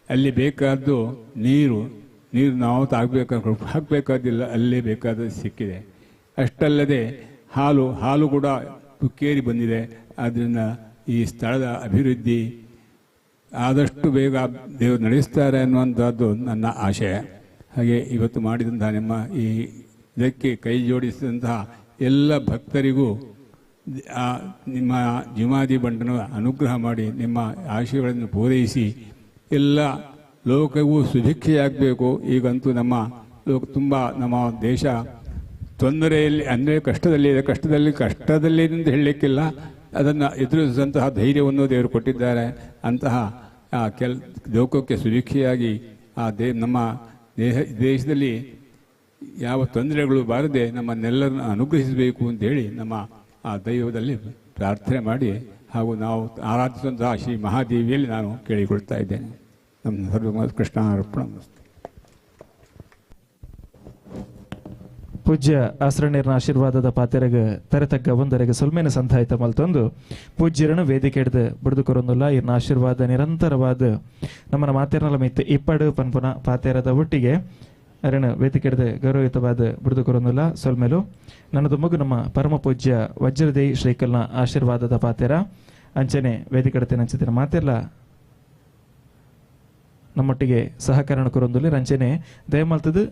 S9: ಅಲ್ಲಿ ಬೇಕಾದ್ದು ನೀರು ನಾವು ಹಾಕಬೇಕಾದಿಲ್ಲ, ಅಲ್ಲೇ ಬೇಕಾದ ಸಿಕ್ಕಿದೆ. ಅಷ್ಟಲ್ಲದೆ ಹಾಲು ಕೂಡ ತುಕ್ಕೇರಿ ಬಂದಿದೆ. ಆದ್ದರಿಂದ ಈ ಸ್ಥಳದ ಅಭಿವೃದ್ಧಿ ಆದಷ್ಟು ಬೇಗ ದೇವರು ನಡೆಸ್ತಾರೆ ಅನ್ನುವಂಥದ್ದು ನನ್ನ ಆಶಯ. ಹಾಗೆ ಇವತ್ತು ಮಾಡಿದಂತಹ ನಿಮ್ಮ ಈ ಇದಕ್ಕೆ ಕೈ ಜೋಡಿಸಿದಂತಹ ಎಲ್ಲ ಭಕ್ತರಿಗೂ ನಿಮ್ಮ ಜುಮಾದಿ ಬಂಟನ ಅನುಗ್ರಹ ಮಾಡಿ ನಿಮ್ಮ ಆಶಯಗಳನ್ನು ಪೂರೈಸಿ ಎಲ್ಲ ಲೋಕವೂ ಸುಭಿಕ್ಷೆಯಾಗಬೇಕು. ಈಗಂತೂ ನಮ್ಮ ತುಂಬ ನಮ್ಮ ದೇಶ ತೊಂದರೆಯಲ್ಲಿ ಅಂದರೆ ಕಷ್ಟದಲ್ಲಿ ಅಂತ ಹೇಳಲಿಕ್ಕಿಲ್ಲ, ಅದನ್ನು ಎದುರಿಸುವಂತಹ ಧೈರ್ಯವನ್ನು ದೇವರು ಕೊಟ್ಟಿದ್ದಾರೆ. ಅಂತಹ ಲೋಕಕ್ಕೆ ಸುಭಿಕ್ಷೆಯಾಗಿ ನಮ್ಮ ದೇಶದಲ್ಲಿ ಯಾವ ತೊಂದರೆಗಳು ಬಾರದೆ ನಮ್ಮನ್ನೆಲ್ಲರನ್ನು ಅನುಗ್ರಹಿಸಬೇಕು ಅಂತೇಳಿ ನಮ್ಮ ಆ ದೈವದಲ್ಲಿ ಪ್ರಾರ್ಥನೆ ಮಾಡಿ ಹಾಗೂ ನಾವು ಆರಾಧಿಸುವಂತಹ ಶ್ರೀ ಮಹಾದೇವಿಯಲ್ಲಿ ನಾನು ಕೇಳಿಕೊಳ್ತಾ ಇದ್ದೇನೆ. ನಮ್ಮ ಸರ್ವ ಕೃಷ್ಣ ಅರ್ಪಣ.
S5: ಪೂಜ್ಯ ಆಸರಣೀರ್ನ ಆಶೀರ್ವಾದದ ಪಾತೆರೆಗೆ ತೆರೆತಗ್ಗ ಒಂದರೆಗೆ ಸೊಲ್ಮೇನ ಸಂಧಾಯಿತ ಮಲ್ತೊಂದು ಪೂಜ್ಯರನ್ನು ವೇದಿಕೆ ಹಿಡಿದು ಬಿಡುದುಕೊರೊಂದಿಲ್ಲ ಇರ್ನ ಆಶೀರ್ವಾದ ನಿರಂತರವಾದ ನಮ್ಮನ ಮಾತೆರಲ ಮಿತ್ತು ಇಪ್ಪಡು ಪನ್ಪುನ ಪಾತೆರದ ಒಟ್ಟಿಗೆ ಅರಣ ವೇದಿಕೆ ಹಿಡಿದು ಗೌರವಯುತವಾದ ಬಿಡುದುಕೊರೊಂದಿಲ್ಲ ಸೊಲ್ಮೇಲು ನನ್ನದು ಮಗು ನಮ್ಮ ಪರಮ ಪೂಜ್ಯ ವಜ್ರದೇಯಿ ಶ್ರೀಕಲ್ನ ಆಶೀರ್ವಾದದ ಪಾತೆರ ಅಂಚನೆ ವೇದಿಕೆ ಹಿಡಿತೇನೆ ಅಂಚಿನ ಮಾತೆರ್ಲ ನಮ್ಮೊಟ್ಟಿಗೆ ಸಹಕರಣ ಕೊರೊಂದಿಲ್ಲ ರಂಚನೆ ದಯಮಲ್ತದು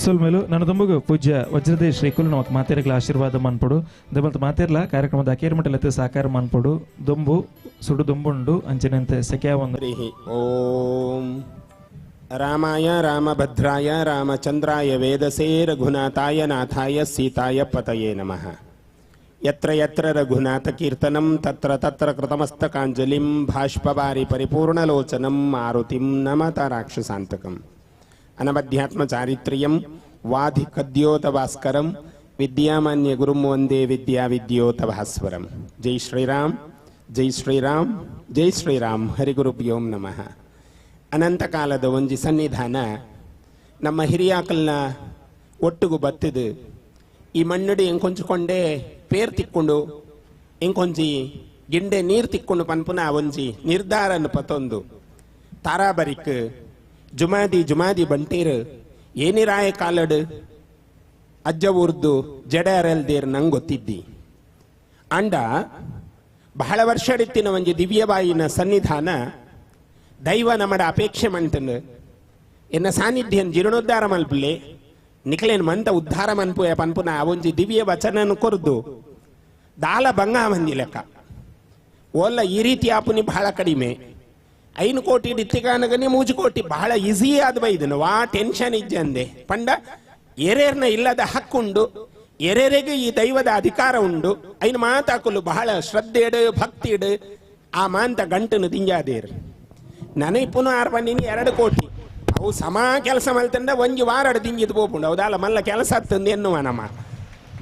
S5: ಸೊಲ್ಮೇಲು ನನ್ನ ದುಂಬುಗು ಪೂಜ್ಯ ವಜ್ರದೇಶ್ ಶ್ರೀಕುಲ್ ನಮಕ್ ಮಾತೆರಗಳ ಆಶೀರ್ವಾದ ಮನ್ಪಡು ದಮಲ್ತ ಮಾತೆರ್ಲ ಕಾರ್ಯಕ್ರಮದ ಅಕೇರ್ಮಟಲತೆ ಸಾಕಾರ ಮನ್ಪಡು ದುಂಬು ಸುಡು ದುಂಬುಂಡು ಅಂಚನೆಂತೆ ಸೆಕ್ಯಾ ಒಂದು
S10: ಓಂ ರಾಮಾಯ ರಾಮಭದ್ರಾಯ ರಾಮಚಂದ್ರಾಯ ವೇದಸೇ ರಘುನಾಥಾಯ ನಾಥಾಯ ಸೀತಾಯ ಪತಯೇ ನಮಃ. ಯತ್ರ ಯತ್ರ ರಘುನಾಥ ಕೀರ್ತನಂ ತತ್ರ ತತ್ರ ಕೃತಮಸ್ತಕಾಂಜಲಿಂ ಭಾಷ್ಪವಾರಿ ಪರಿಪೂರ್ಣಲೋಚನಂ ಮಾರುತಿಂ ನಮತ ರಾಕ್ಷಸಾಂತಕಂ ಅನಬಧ್ಯಾತ್ಮ ಚಾರಿತ್ರ್ಯಂ ವಾಧಿ ಕದ್ಯೋತ ಭಾಸ್ಕರಂ ವಿದ್ಯಾಮಾನ್ಯ ಗುರುಂ ವಂದೇ ವಿದ್ಯಾ ವಿದ್ಯೋತ ಭಾಸ್ವರಂ. ಜೈ ಶ್ರೀರಾಮ್ ಜೈ ಶ್ರೀರಾಮ್ ಜೈ ಶ್ರೀರಾಮ್. ಹರಿಗುರುಭ್ಯೋಂ ನಮಃ. ಅನಂತ ಕಾಲದ ಒಂಜಿ ಸನ್ನಿಧಾನ ನಮ್ಮ ಹಿರಿಯಾಕಲ್ನ ಒಟ್ಟುಗು ಬತ್ತಿದು ಈ ಮಣ್ಣಡಿ ಎಂಕೊಂಚುಕೊಂಡೆ ಪೇರ್ ತಿಕ್ಕೊಂಡು ಎಂಕೊಂಜಿ ಗಿಂಡೆ ನೀರು ತಿಕ್ಕೊಂಡು ಪನ್ಪುನ ಒಂಜಿ ನಿರ್ಧಾರನ ಪತೊಂದು ತಾರಾಬರಿಕ್ ಜುಮಾದಿ ಬಂಟೀರ್ ಏನಿರಾಯ ಕಾಲಡ್ ಅಜ್ಜ ಊರ್ದು ಜಡರಲ್ದೇರ್ ನಂಗೆ ಗೊತ್ತಿದ್ದಿ ಅಂಡ ಬಹಳ ವರ್ಷಡಿತ್ತಿನ ಒಂಜಿ ದಿವ್ಯಬಾಯಿನ ಸನ್ನಿಧಾನ ದೈವ ನಮ್ಮಡ ಅಪೇಕ್ಷೆ ಮಂಟನ್ ಎನ್ನ ಸಾನ್ನಿಧ್ಯನ್ ಜೀರ್ಣೋದ್ಧಾರ ಮಲ್ಪಲೆ ನಿಖಲೇನ್ ಮಂತ ಉದ್ಧಾರ ಮನ್ಪುಯ ಪನ್ಪುನ ಒಂಜಿ ದಿವ್ಯ ವಚನನು ಕೊರ್ದು ದಾಲ ಬಂಗ ಮಂದಿ ಲೆಕ್ಕ ಓಲ್ಲ ಈ ರೀತಿ ಆಪುನಿ ಬಹಳ ಕಡಿಮೆ 5 ಕೋಟಿ ಇತ್ತಿಗಾನಗನಿ 3 ಕೋಟಿ ಬಹಳ ಈಸಿ ಆದ ಬೈದನು ವಾ ಟೆನ್ಷನ್ ಇಜ್ಜೆ ಅಂದೆ ಪಂಡ ಎರೇರ್ನ ಇಲ್ಲದ ಹಕ್ಕುಂಡು ಎರೆರೆಗೆ ಈ ದೈವದ ಅಧಿಕಾರ ಉಂಡು ಐನು ಮಾತಾಕಲು ಬಹಳ ಶ್ರದ್ಧೆಡು ಭಕ್ತಿಡು ಆ ಮಾಂತ ಗಂಟನು ದಿಂಜಾದೇರು ನನಗೆ ಪುನಃ 2 ಕೋಟಿ ಅವು ಸಮ ಕೆಲಸ ಮಲ್ತಂಡ ಒಂಜಿ ವಾರ ದಿಂಜಿದ್ ಪೋಪುಂಡು ಹೌದಲ್ಲ ಮಲ್ಲ ಕೆಲಸ ಹತ್ತಂದು ಎನ್ನುವ ನಮ್ಮ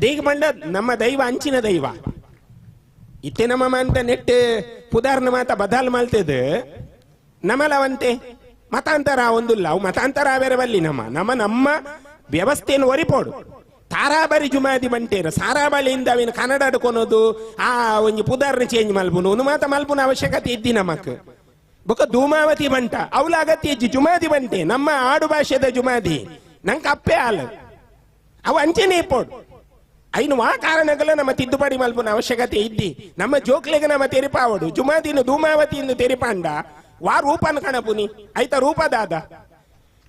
S10: ದೇಗ ಬಂಡ ನಮ್ಮ ದೈವ ಅಂಚಿನ ದೈವ ಇತ್ತೆ ನಮ್ಮ ಅಂತ ನೆಟ್ಟು ಪುದಾರ್ನ ಮಾತ ಬದಲ್ ಮಲ್ತದ ನಮಲವಂತೆ ಮತಾಂತರ ಒಂದಿಲ್ಲ ಅವು ಮತಾಂತರ ಬೇರೆ ಬಲ್ಲಿ ನಮ್ಮ ವ್ಯವಸ್ಥೆಯನ್ನು ಒರಿಪೋಡು ತಾರಾಬರಿ ಜುಮಾದಿ ಬಂಟೇರ ಸಾರಾಬಳಿಯಿಂದ ಅವಿನ ಕನ್ನಡ ಅಡ್ಕೊನೋದು ಆ ಒಂಜಿ ಪುದಾರ್ನ ಚೇಂಜ್ ಮಲ್ಪುನು ಒಂದು ಮಾತ ಮಲ್ಪುನ ಅವಶ್ಯಕತೆ ಇದ್ದಿ ನಮಕ್ ಬೊಕ್ಕ ಧೂಮಾವತಿ ಬಂಟ ಅವಳ ಅಗತ್ಯ ಇಜ್ಜಿ ಜುಮಾದಿ ಬಂಟೆ ನಮ್ಮ ಆಡು ಭಾಷೆದ ಜುಮಾದಿ ನಂಗೆ ಅಪ್ಪೆ ಹಾಲು ಅವು ಅಂಚೆನೆ ಇಪ್ಪೋಡು ಐನು ಆ ಕಾರಣಗಳ ನಮ್ಮ ತಿದ್ದುಪಡಿ ಮಲ್ಪುನ ಅವಶ್ಯಕತೆ ಇದ್ದಿ ನಮ್ಮ ಜೋಕ್ಲೆಗೆ ನಮ್ಮ ತೆರಿಪಾವಡು ಜುಮಾದಿನ ಧೂಮಾವತಿಯಿಂದ ತೆರಿಪಾಂಡ ವಾ ರೂಪನ ಕಣಪುನಿ ಐತ ರೂಪದಾದ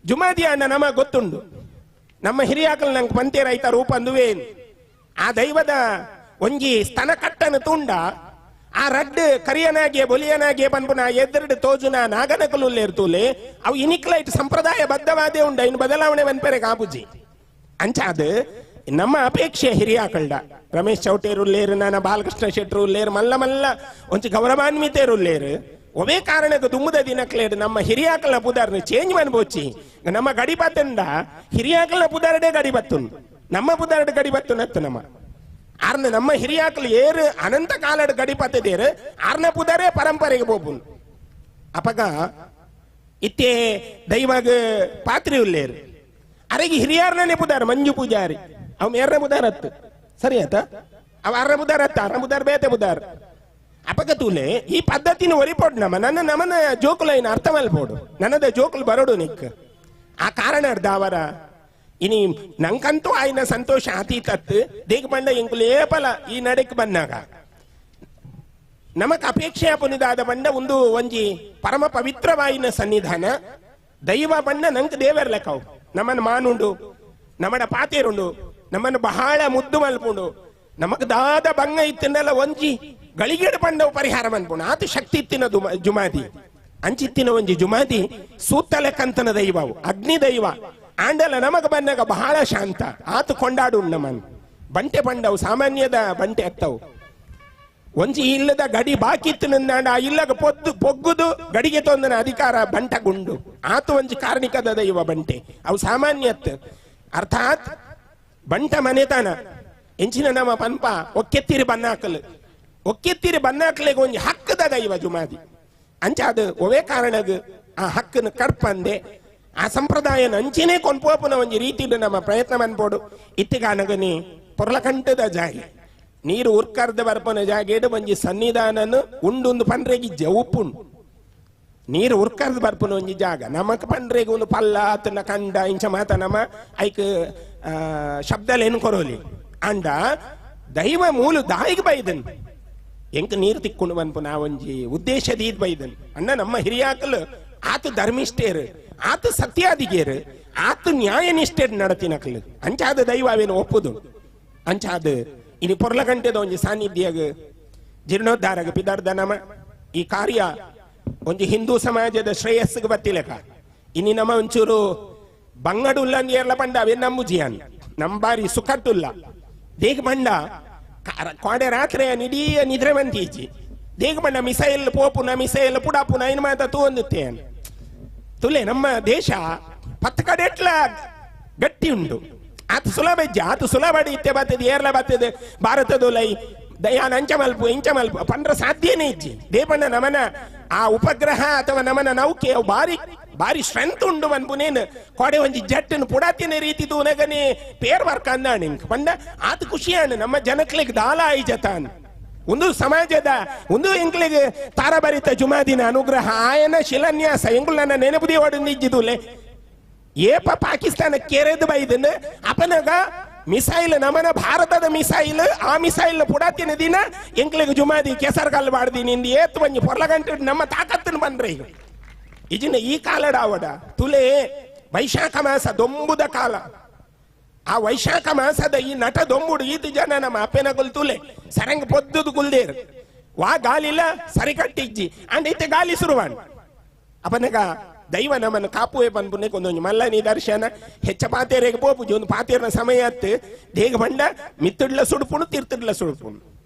S10: ಜುಮಾದಿ ಅಣ್ಣ ನಮ ಗೊತ್ತುಂಡು ನಮ್ಮ ಹಿರಿಯಾಕಲ್ ನಂಗೆ ಪಂತೇರ ಐತ ರೂಪ ಅಂದುವೇನು ಆ ದೈವದ ಒಂಜಿ ಸ್ತನ ಕಟ್ಟನ ತುಂಡ ಆ ರಡ್ಡು ಕರಿಯನಾಗೆ ಬೊಲಿಯನಾಗೆ ಪನ್ಪುನ ಎದುರುಡು ತೋಜುನ ನಾಗನಕಲುಲ್ಲೇರ್ತೂಲೆ ಅವು ಇನಿಕ್ಲೈಟ್ ಸಂಪ್ರದಾಯ ಬದ್ಧವಾದೇ ಉಂಡ ಇನ್ನು ಬದಲಾವಣೆ ಬಂದ್ಪೆರೆ ಕಾಪುಜಿ ಅಂಚಾದ ನಮ್ಮ ಅಪೇಕ್ಷೆ ಹಿರಿಯಾಕಲ್ಡ ರಮೇಶ್ ಚೌಟೇರುಲ್ಲೇರು ನಾನ ಬಾಲಕೃಷ್ಣ ಶೆಟ್ರು ಉಲ್ಲೇರು ಮಲ್ಲ ಮಲ್ಲ ಒಂಚು ಗೌರವಾನ್ವಿತೇರುಲ್ಲೇರು ಒವೇ ಕಾರಣಕ್ಕೆ ದುಮ್ಮದ ದಿನಕ್ಲೇಡು ನಮ್ಮ ಹಿರಿಯಾಕಲ್ನ ಪುದಾರ್ನ ಚೇಂಜ್ ಮನ್ಬೋಚಿ ನಮ್ಮ ಗಡಿ ಬತ್ತಂಡ ಹಿರಿಯಾಕಲ್ನ ಪುದಾರಡೆ ಗಡಿ ಬತ್ತುನ್ ನಮ್ಮ ಪುದಾರಡೆ ಗಡಿ ಬತ್ತುನತ್ತು ನಮ್ಮ ಹಿರಿಯಾಕಲ್ ಏರು ಅನಂತ ಕಾಲಡ್ ಗಡಿ ಪತ್ತದೇರು ಆರ್ನ ಪುದಾರೆ ಪರಂಪರೆಗೆ ಬೋಪುನ್ ಅಪಗ ಇತ್ತೇ ದೈವಾಗ ಪಾತ್ರಿ ಉಲ್ಲೇರು ಅರೆಗೆ ಹಿರಿಯಾರ್ನೇ ಪುದಾರ ಮಂಜು ಪೂಜಾರಿ ಅವ್ ಮೇರ್ನ ಪುದಾರ ಹತ್ತು ಸರಿ ಆತ ಅವ ಅರ್ನ ಪುದಾರ ಹತ್ತ ಅರ್ನ ಪುದಾರ ಬೇತೆ ಪುದಾರ ಅಪಗ ತೂಲೆ ಈ ಪದ್ಧತಿನ ಒರಿಪೋಡು ನಮ್ಮನ ಜೋಕುಲ ಇನ್ನು ಅರ್ಥ ಮಲ್ಪೋಡು ನನ್ನದ ಜೋಕುಲು ಬರೋಡು ನಿಕ್ ಆ ಕಾರಣ ಅವರ ಇನಿ ನಂಕಂತೂ ಆಯ್ನ ಸಂತೋಷ ಅತೀತತ್ತು ದೇಗ ಬಂಡ ಎಂಕುಲು ಏಪಲ ಈ ನಡೆಕ್ ಬಂದಾಗ ನಮಕ್ ಅಪೇಕ್ಷೆ ಪುನಿದಾದ ಬಂಡ ಒಂದು ಒಂಜಿ ಪರಮ ಪವಿತ್ರವಾಯಿನ ಸನ್ನಿಧಾನ ದೈವ ಬಂಡ ನಂಗೆ ದೇವರ್ ಲೆಕ್ಕವು ನಮ್ಮನ್ನು ಮಾನುಂಡು ನಮ್ಮಡ ಪಾತೇರುಂಡು ನಮ್ಮನ್ನು ಬಹಳ ಮುದ್ದು ಮಲ್ಪುಂಡು ನಮಗ್ ದಾದ ಭಂಗ ಇತ್ತಂದಲ್ಲ ಒಂಜಿ ಗಳಿಗೆಡು ಪಂಡವು ಪರಿಹಾರ ಮನ್ಪುಣ ಆತು ಶಕ್ತಿ ಇತ್ತಿನ ಜುಮಾದಿ ಅಂಚಿತ್ತಿನ ಒಂಜಿ ಜುಮಾದಿ ಸೂತ್ತಲೆ ಕಂತನ ದೈವವು ಅಗ್ನಿ ದೈವ ಆಂಡಲ ನಮಗ ಬಂದಾಗ ಬಹಳ ಶಾಂತ ಆತು ಕೊಂಡಾಡು ನಮನ್ ಬಂಟೆ ಪಂಡವು ಸಾಮಾನ್ಯದ ಬಂಟೆ ಅತ್ತವು ಒಂಜಿ ಇಲ್ಲದ ಗಡಿ ಬಾಕಿತ್ತು ನಂದಾಂಡ ಆ ಇಲ್ಲಗ ಪೊಗ್ಗುದು ಗಡಿಗೆ ತೊಂದನ ಅಧಿಕಾರ ಬಂಟ ಗುಂಡು ಆತು ಒಂಜಿ ಕಾರ್ಣಿಕದ ದೈವ ಬಂಟೆ ಅವು ಸಾಮಾನ್ಯತ್ ಅರ್ಥಾತ್ ಬಂಟ ಮನೆತನ ಎಂಚಿನ ನಮ್ಮ ಪಂಪ ಒಕ್ಕೆತ್ತಿರಿ ಬನ್ನಾಕಲಿಗೆ ಒಂಜಿ ಹಕ್ಕದ ದೈವ ಜುಮಾದಿ ಅಂಚ ಅದು ಒವೇ ಕಾರಣಗ ಆ ಹಕ್ಕನ ಕಡ್ಪಂದೆ ಆ ಸಂಪ್ರದಾಯನ ಅಂಚಿನೇ ಕೊಂಡ್ಪೋಪುನ ಒಂಜಿ ರೀತಿಡ್ ನಮ್ಮ ಪ್ರಯತ್ನ ಮನ್ಪೋಡು ಇತ್ತಿಗಾನಗನಿ ಪೊರ್ಲಕಂಟದ ಜಾಗೆ ನೀರು ಉರ್ಕರ್ದ ಬರ್ಪನ ಜಾಗೇಡು ಒಂಜಿ ಸನ್ನಿಧಾನನು ಉಂಡು ಪಂಡ್ರೆಗಿಜ್ಜೆ ಉಪ್ಪುಂಡು ನೀರು ಉರ್ಕರ್ದ ಬರ್ಪನ ಒಂಜಿ ಜಾಗ ನಮಕ್ ಪಂಡ್ರೆಗೆ ಒಂದು ಪಲ್ಲ ಆತನ ಕಂಡ ಇಂಚ ಮಾತ ನಮ್ಮ ಐಕ್ ಶಬ್ದಲ್ ಏನು ಕೊರೋಲಿ ಅಂಡ ದೈವ ಮೂಲು ದಾಯಿಗೆ ಬೈದನ್ ಎಂಕ್ ನೀರು ತಿಕ್ಕೊಂಡು ಬನ್ಪು ನಾ ಒಂಜಿ ಉದ್ದೇಶದೀದ್ ಬೈದನ್ ಅಣ್ಣ ನಮ್ಮ ಹಿರಿಯಾಕಲು ಆತು ಧರ್ಮಿಷ್ಠೇರು ಆತು ಸತ್ಯಾದಿಗೇರು ಆತು ನ್ಯಾಯ ನಿಷ್ಠೇರು ನಡತಿನಕಲು ಅಂಚಾದ ದೈವ ಅವೇನು ಒಪ್ಪುದು ಅಂಚಾದ ಇನಿ ಪೊರ್ಲಗಂಟೆದ ಒಂಜಿ ಸಾನ್ನಿಧ್ಯಾಗ ಜೀರ್ಣೋದ್ಧಾರಗ ಪಿದಾರ್ದ ನಮ ಈ ಕಾರ್ಯ ಒಂಜಿ ಹಿಂದೂ ಸಮಾಜದ ಶ್ರೇಯಸ್ಸಿಗೆ ಬತ್ತಿಲೆಕ ಇನಿ ನಮ ಒಂಚೂರು ಬಂಗಡುಲ್ಲ ಏರ್ಲ ಪಂಡ ಅವೇ ನಂಬುಜಿಯಾನ್ ನಮ್ ಬಾರಿ ಸುಖಟ್ಟುಲ್ಲ ದೇಗ ಬಂಡ ಕೋಡೆ ರಾತ್ರಿ ನಿಡೀ ನಿದ್ರೆ ಬಂತೀಜಿ ದೇಗ ಬಂಡ ಮಿಸೈಲ್ ಪೋಪುನ ಮಿಸೈಲ್ ಪುಡಾಪುನ ಇನ್ ಮಾತ ತೂಂದುತ್ತೇನ್ ತುಲೆ ನಮ್ಮ ದೇಶ ಪತ್ತು ಕಡೆ ಎಟ್ಲ ಗಟ್ಟಿ ಉಂಟು ಆತ ಸುಲಭ ಇಜ್ಜ ಆತ ಸುಲಭ ಇತ್ತೆ ಬರ್ತದೆ ಏರ್ಲ ಬರ್ತದೆ ಭಾರತದೊಲೈ ದಯಾನ್ ಅಂಚ ಮಲ್ಪು ಇಂಚ ಮಲ್ಪು ಪಂಡ್ರ ಸಾಧ್ಯನೇ ಇಜ್ಜಿ ದೇಪಣ್ಣ ನಮನ ಆ ಉಪಗ್ರಹ ಅಥವಾ ನಮನ ನೌಕೆ ಅವು ಬಾರಿ ಸ್ಟ್ರೆಂತ್ ಉಂಡು ಮನ್ಪುನೇನು ಕೊಡೆ ಒಂಜಿ ಜಟ್ಟನ್ನು ಪುಡಾತಿನ ರೀತಿ ತೂನಗನೆ ಪೇರ್ ವರ್ಕ್ ಅಂದಾಣಿಂಕ್ ಪಂಡ ಆತ ಖುಷಿಯಾಣ ನಮ್ಮ ಜನಕ್ಲಿಗೆ ದಾಲ ಐಜತಾನ್ ಒಂದು ಸಮಾಜದ ಒಂದು ಎಂಕ್ಲಿಗೆ ತಾರಭರಿತ ಜುಮಾದಿನ ಅನುಗ್ರಹ ಆಯನ ಶಿಲಾನ್ಯಾಸ ಎಂಗುಲನ್ನ ನೆನಪುದಿ ಹೊಡೆದಿದ್ದುಲೆ ಏಪ ಪಾಕಿಸ್ತಾನ ಕೆರೆದು ಬೈದನ್ ಅಪನಗ ಮಿಸೈಲ್ ನಮನ ಭಾರತದ ಮಿಸೈಲ್ ಆ ಮಿಸೈಲ್ ಪುಡಾತಿನ ದಿನ ಎಂಕ್ಲಿಗೆ ಜುಮಾದಿ ಕೆಸರ್ಗಲ್ ಬಾಡ್ದಿ ನಿಂದ ಏತ್ ಒಂಜಿ ಪೊರ್ಲಗಂಟೆ ನಮ್ಮ ತಾಕತ್ತನ್ನು ಬಂದ್ರೆ ಇಜಿನ ಈ ಕಾಲಡಾವಡ ತುಲೆ ವೈಶಾಖ ಮಾಸ ದೊಂಬುದ ಕಾಲ ಆ ವೈಶಾಖ ಮಾಸದ ಈ ನಟ ದೊಂಬುಡು ಈತ ಜನ ನಮ್ಮ ಅಪ್ಪೆನಗುಲ್ ತುಲೆ ಸರಂಗ್ ಪೊದ್ದುದು ಗುಲ್ದೇರು ವಾ ಗಾಲಿಲ್ಲ ಸರಿ ಕಟ್ಟಿಜ್ಜಿ ಅಂಡ್ ಇತ್ತೆ ಗಾಲಿ ಸುರುವಾಣ್ ಅಪನಗ ದೈವ ನಮ್ಮನ್ನು ಕಾಪುವೆ ಬಂದ್ಬುನೆ ಕೊಂದೊಂದು ಮಲ್ಲ ನಿದರ್ಶನ ಹೆಚ್ಚ ಪಾತೇರೆಗೆ ಪೋಪುಜಿ ಒಂದು ಪಾತೇರನ ಸಮಯ ಅತ್ತು ದೇಗ ಬಂಡ ಮಿತ್ತಡ್ಲ ಸುಡುಪುಣು ತೀರ್ಥಡ್ಲ ಸುಡುಪುಣು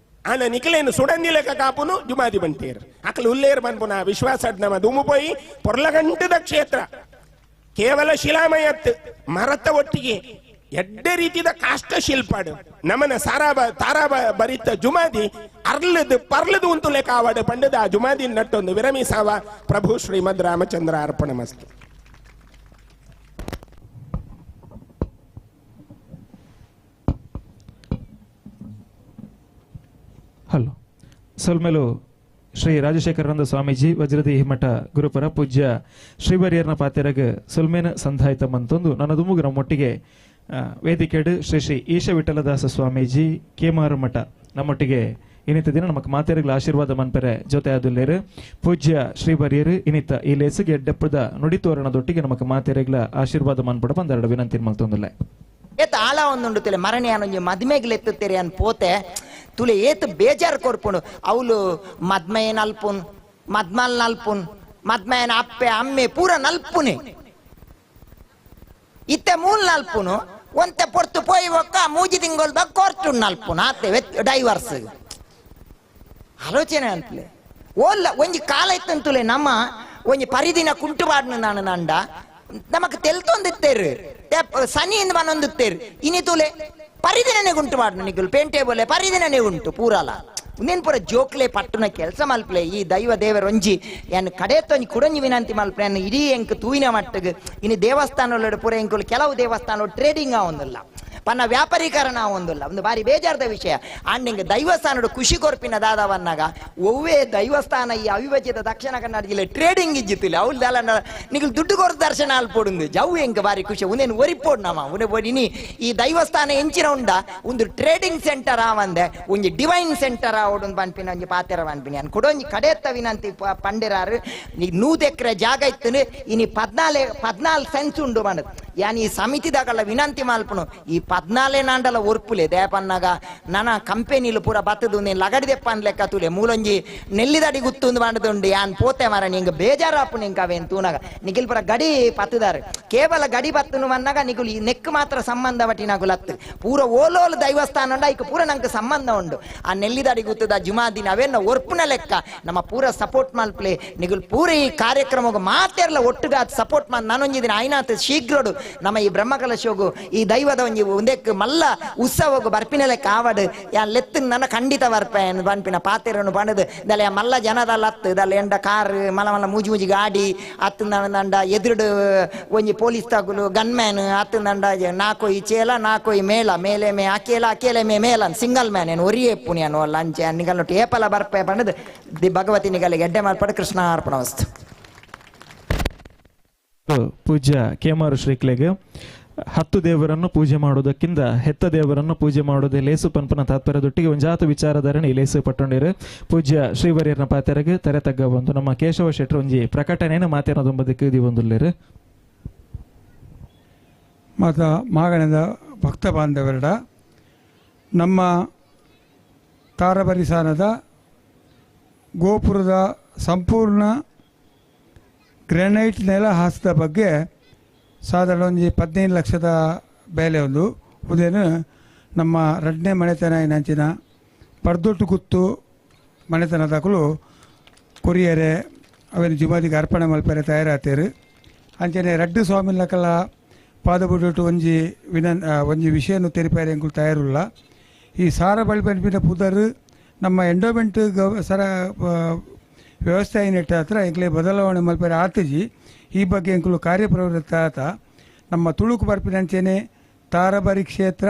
S10: ಆನ ನಿಖಲೇನು ಸುಡಂದಿಲೆಕ ಕಾಪುನು ಜುಮಾದಿ ಬಂಟೇರು ಅಕಲು ಉಲ್ಲೇರು ಬಂದ್ಪುನ ವಿಶ್ವಾಸ ನಮ್ಮ ದುಮು ಪೋಯಿ ಪೊರ್ಲಗಂಟದ ಕ್ಷೇತ್ರ ಕೇವಲ ಶಿಲಾಮಯತ್ ಮರತ ಒಟ್ಟಿಗೆ ಎಡ್ಡೆ ರೀತಿಯ ಕಾಷ್ಟ ಶಿಲ್ಪಾಡು ನಮನ ತಾರಾಬ ಬರಿತ ಜುಮಾದಿ ಅರ್ಲದು ಪರ್ಲದು ಉಂಟು ಲೆಕ್ಕ ಆವಾಡು ಪಂಡದ ಆ ಜುಮಾದಿ ನಟ್ಟೊಂದು ವಿರಮಿಸಾವ ಪ್ರಭು ಶ್ರೀಮದ್ ರಾಮಚಂದ್ರ ಅರ್ಪಣ ಮಸ್ತು.
S5: ಹಲೋ ಸೊಲ್ಮೆಲು ಶ್ರೀ ರಾಜಶೇಖರಾನಂದ ಸ್ವಾಮೀಜಿ ವಜ್ರದೇಹಿ ಮಠ ಗುರುಪರ ಪೂಜ್ಯ ಶ್ರೀವರ್ಯರ್ನ ಪಾತೆರಗ ಸೊಲ್ಮೇನ ಸಂಧಾಯಿತ ಮಂತೊಂದು ನನ್ನ ದುಮುಗ ನಮ್ಮೊಟ್ಟಿಗೆ ವೇದಿಕೆಡು ಶ್ರೀ ಶ್ರೀ ಈಶ ವಿಠಲದಾಸ ಸ್ವಾಮೀಜಿ ಕೇಮಾರ ಮಠ ನಮ್ಮೊಟ್ಟಿಗೆ ಇನ್ನಿತ ದಿನ ನಮಕ್ ಮಾತೆರಗಳ ಆಶೀರ್ವಾದ ಮನ್ಪೆರೆ ಜೊತೆ ಆದುಲ್ಲೇರು ಪೂಜ್ಯ ಶ್ರೀವರ್ಯರು ಇನ್ನಿತ ಈ ಲೇಸಿಗೆ ಎಡ್ಡೆಪ್ಪದ ನುಡಿತೋರಣದೊಟ್ಟಿಗೆ ನಮಕ್ ಮಾತೆರಗಳ ಆಶೀರ್ವಾದ ಮನ್ಪಡ ಬಂದೆರಡು ವಿನಂತಿ ಮಲ್ತೊಂದುಲ್ಲೆ
S11: ಏತ್ ಆಳ ಒಂದುಂಡು ತುಲೆ ಮರಣೆ ಅನ್ನೊಂಜಿ ಮದ್ಮೆಗ್ಲೆತ್ತುತ್ತೆರೆ ಅನ್ ಪೋತೆ ತುಲೆ ಏತ್ ಬೇಜಾರು ಕೊರ್ಪುಂಡು ಅವಳು ಮದ್ಮೆಯನ್ ಅಲ್ಪುನ್ ಮದ್ಮಲ್ ನಲ್ಪುನ್ ಮದ್ಮೆಯನ ಅಪ್ಪೆ ಅಮ್ಮೆ ಪೂರ ನಲ್ಪುನೆ ಇತ್ತೆ ಮೂಲ್ ನಲ್ಪುನು ಒಂತೆ ಪೊರ್ತು ಪೋಯಿ ಒಕ್ಕ ಮೂಜಿ ತಿಂಗೊಳ್ದಾಗ ಕೋರ್ಟು ನಲ್ಪುನ ಆತೆ ಡೈವರ್ಸ್ ಆಲೋಚನೆ ಅಂತಲೇ ಓಲ್ಲ ಒಂಜಿ ಕಾಲ ಇತ್ತಂತುಲೆ ನಮ್ಮ ಒಂಜಿ ಪರಿದಿನ ಕುಂಟುಬಾಡ್ನು ನಾನು ನಂಡ ನಮಕ್ ತೆಲ್ತೊಂದಿತ್ತೇರು ಸನಿಯಿಂದ ಮನೊಂದಿತ್ತೇರು ಇನಿ ತುಲೆ ಪರಿದಿನನೇ ಉಂಟು ಮಾಡ್ ನಿಗುಲ್ ಪೇಂಟೆ ಬೋಲೆ ಪರಿದಿನನೇ ಉಂಟು ಪೂರಲ ಉಂದೇನ್ ಪೂರ ಜೋಕ್ಲೆ ಪಟ್ಟುನ ಕೆಲಸ ಮಲ್ಪಲೆ ಈ ದೈವ ದೇವರೊಂಜಿ ಎನ್ ಕಡೆತ್ತೊಂಜಿ ಕುಡಂಜಿ ವಿನಂತಿ ಮಲ್ಪಲೆ ಎನ್ ಇಡೀ ಎಂಕ್ ತೂಯಿನ ಮಟ್ಟಗೆ ಇನ್ನು ದೇವಸ್ಥಾನ ಪೂರ ಎಂಕುಲು ಕೆಲವು ದೇವಸ್ಥಾನ ಟ್ರೇಡಿಂಗ್ ಆವೊಂದಿಲ್ಲ ಪನ್ನ ವ್ಯಾಪಾರೀಕರಣ ಆವೊಂದಿಲ್ಲ ಒಂದು ಬಾರಿ ಬೇಜಾರದ ವಿಷಯ ಅಂಡ್ ದೈವಸ್ಥಾನಡು ಖುಷಿ ಕೊರ್ಪಿನ ದಾದವನ್ನಾಗ ಒವ್ವೇ ದೈವಸ್ಥಾನ ಈ ಅವಿಭಜಿತ ದಕ್ಷಿಣ ಕನ್ನಡ ಜಿಲ್ಲೆ ಟ್ರೇಡಿಂಗ್ ಇಜ್ಜಿತ್ತಿಲ್ಲ ಅವಳ್ದಲ್ಲ ನಿಗಲ್ ದುಡ್ಡು ಕೊರ ದರ್ಶನ ಅಲ್ಪೋಡು ಜವ್ ಎಂಕ್ ಬಾರಿ ಖುಷಿ ಉಂದೇನು ಒರಿಪೋಡು ನಮ್ಮ ಉನೆ ಬೋಡಿನಿ ಈ ದೈವಸ್ಥಾನ ಎಂಚಿನ ಉಂಡ ಒಂದು ಟ್ರೇಡಿಂಗ್ ಸೆಂಟರ್ ಆವಂದೆ ಒಂಜಿ ಡಿವೈನ್ ಸೆಂಟರ್ ಆವೊಡು ಪನ್ಪಿನ ಒಂಜಿ ಪಾತೆರ ಪನ್ಪಿನಿ ಅನ್ ಕೊಡೊಂಜಿ ಕಡೆತ್ತ ವಿನಂತಿ ಪಂಡಿರಾರು ನೀ 100 ಎಕರೆ ಜಾಗ ಇತ್ತು ಇನಿ 14 ಸೆನ್ಸ್ ಉಂಡು ಬಂದದ್ದು ಯಾನ್ ಈ ಸಮಿತಿದಾಗಲ್ಲ ವಿನಂತಿ ಮಲ್ಪನು ಈ 14 నాండల ఒర్పులే దేపన్నగా నన కంపెనీలు పూర బతుదు నేను లగడి తెప్పని లెక్క తూలే మూలొంజి నెల్లిదడి గుర్తుంది పండుతుండి ఆయన పోతే మర నీకు బేజారాపు నీకు అవేం తూనగా నిఖిల్ పూర గడి పత్తుదారు కేవಲ గడి పత్తును అన్నగా నీకు ఈ నెక్కు మాత్రం సంబంధ బట్టి నాకు లత్తు పూర ఓలోలు దైవస్థానం ఇక పూర నాకు సంబంధం ఉండు ఆ నెల్లిదడి గుర్తుದ ಜುಮಾದಿನ ಅವೇನ ಒರ್ಪುನ ಲೆಕ್ಕ ನಮ್ಮ ಪೂರ ಸಪೋರ್ಟ್ ಮಲ್ಪ್ಲೆ ನಿಗುಲ್ ಪೂರ ಈ ಕಾರ್ಯಕ್ರಮಕ್ಕೆ ಮಾತೆರ್ಲ ಒಟ್ಟುಗ ಸಪೋರ್ಟ್ ಮಾಡಿ ನಾನೊಂದಿನ ಆಯ್ನಾತ್ ಶೀಘ್ರಡು ನಮ್ಮ ಈ ಬ್ರಹ್ಮಕಲಶೋಗು ಈ ದೈವದ ಒಂಜಿ ಒಂದಕ್ಕೆ ಮಲ್ಲ ಉತ್ಸವಗು ಬರ್ಪಿನ ಲೆಕ್ಕ ಆವಡ್ ಯಾ ಲೆತ್ತು ನನ್ನ ಖಂಡಿತ ಬರ್ಪೆ ಬನ್ಪಿನ ಪಾತೆರನ್ನು ಪಣದು ದಲೆ ಮಲ್ಲ ಜನದ ಲತ್ತು ದಲೆ ಎಂಡ ಕಾರ್ ಮಲ ಮಲ್ಲ ಮೂಜಿ ಮೂಜಿ ಗಾಡಿ ಹತ್ತಂದ ಎದುರುಡು ಒಂಜಿ ಪೊಲೀಸ್ ತಗುಲು ಗನ್ಮ್ಯಾನ್ ಹತ್ತಂದ ನಾಕೋಯಿ ಚೇಲ ನಾಕೋಯಿ ಮೇಲ ಮೇಲೆ ಮೇ ಅಕೇಲ ಮೇ ಮೇಲ ಸಿಂಗಲ್ ಮ್ಯಾನ್ ಏನು ಒರಿಯೇ ಪುಣ್ಯನು ಲಂಚ ನಿಗಲ್ನೊಟ್ಟು ಏಪಲ ಬರ್ಪೆ ಪಣದು ದಿ ಭಗವತಿ ನಿಗಲಿಗೆ ಎಡ್ಡೆ ಮಾರ್ಪಡ ಕೃಷ್ಣ ಅರ್ಪಣ ವಸ್ತು.
S5: ಪೂಜ್ಯ ಕೇಮಾರು ಶ್ರೀಕ್ಲೆಗೆ 10 ದೇವರನ್ನು ಪೂಜೆ ಮಾಡುವುದಕ್ಕಿಂತ ಹೆತ್ತ ದೇವರನ್ನು ಪೂಜೆ ಮಾಡುವುದೇ ಲೇಸು ಪಂಪನ ತಾತ್ಪರ್ಯದೊಟ್ಟಿಗೆ ಒಂಜಾತ ವಿಚಾರಧಾರಣೆ ಲೇಸು ಪಟ್ಟೊಂಡಿರು ಪೂಜ್ಯ ಶ್ರೀವರ್ಯರ್ನ ಪಾತೆರೆಗೆ ತೆರೆ ತಗ್ಗ ಬಂದು ನಮ್ಮ ಕೇಶವ ಶೆಟ್ರು ಒಂಜಿ ಪ್ರಕಟಣೆಯನ್ನು ಮಾತೇನದೊಂಬದಕ್ಕೆ ದಿ ಬಂದುಲ್ಲೇರು
S8: ಮಾತ ಮಾಗಣದ ಭಕ್ತ ಬಾಂಧವರಡ ನಮ್ಮ ತಾರಬರಿಸಾನದ ಗೋಪುರದ ಸಂಪೂರ್ಣ ಗ್ರಾನೈಟ್ ನೆಲ ಹಾಸಿದ ಬಗ್ಗೆ ಸಾಧಾರಣ ಒಂದು 15 ಲಕ್ಷದ ಬೆಲೆ ಒಂದು ಉದೇನು ನಮ್ಮ ರಡ್ನೆ ಮನೆತನ ನಂಚಿನ ಪರ್ದೊಟ್ಟು ಗುತ್ತು ಮನೆತನದಕಲು ಕೊರಿಯರೆ ಅವನ ಜುಮಾದಿಗೆ ಅರ್ಪಣೆ ಮಲ್ಪರೆ ತಯಾರಾತೇರು ಅಂಚನೆ ರಡ್ಡು ಸ್ವಾಮಿಲಕಲ ಪಾದಬುಟ್ಟು ಒಂಜಿ ವಿಷಯನು ತೆರಿಪಾರೆ ಎಂಕುಲು ತಯಾರುಲ್ಲ ಈ ಸಾರ ಬಳಿಪನಿಪಿನ ಪುದರ್ ನಮ್ಮ ಎಂಡೋಮೆಂಟ್ ವ್ಯವಸ್ಥೆ ಏನಿಟ್ಟ ಹತ್ರ ಎಂಕ್ಲೆ ಬದಲಾವಣೆ ಮಲ್ಪರೆ ಆತಜಿ ಈ ಬಗ್ಗೆ ಎಂಕುಲು ಕಾರ್ಯಪ್ರವೃತ್ತ ಆತ ನಮ್ಮ ತುಳುಕು ಬರ್ಪಿನಂಚೆನೆ ತಾರಬರಿ ಕ್ಷೇತ್ರ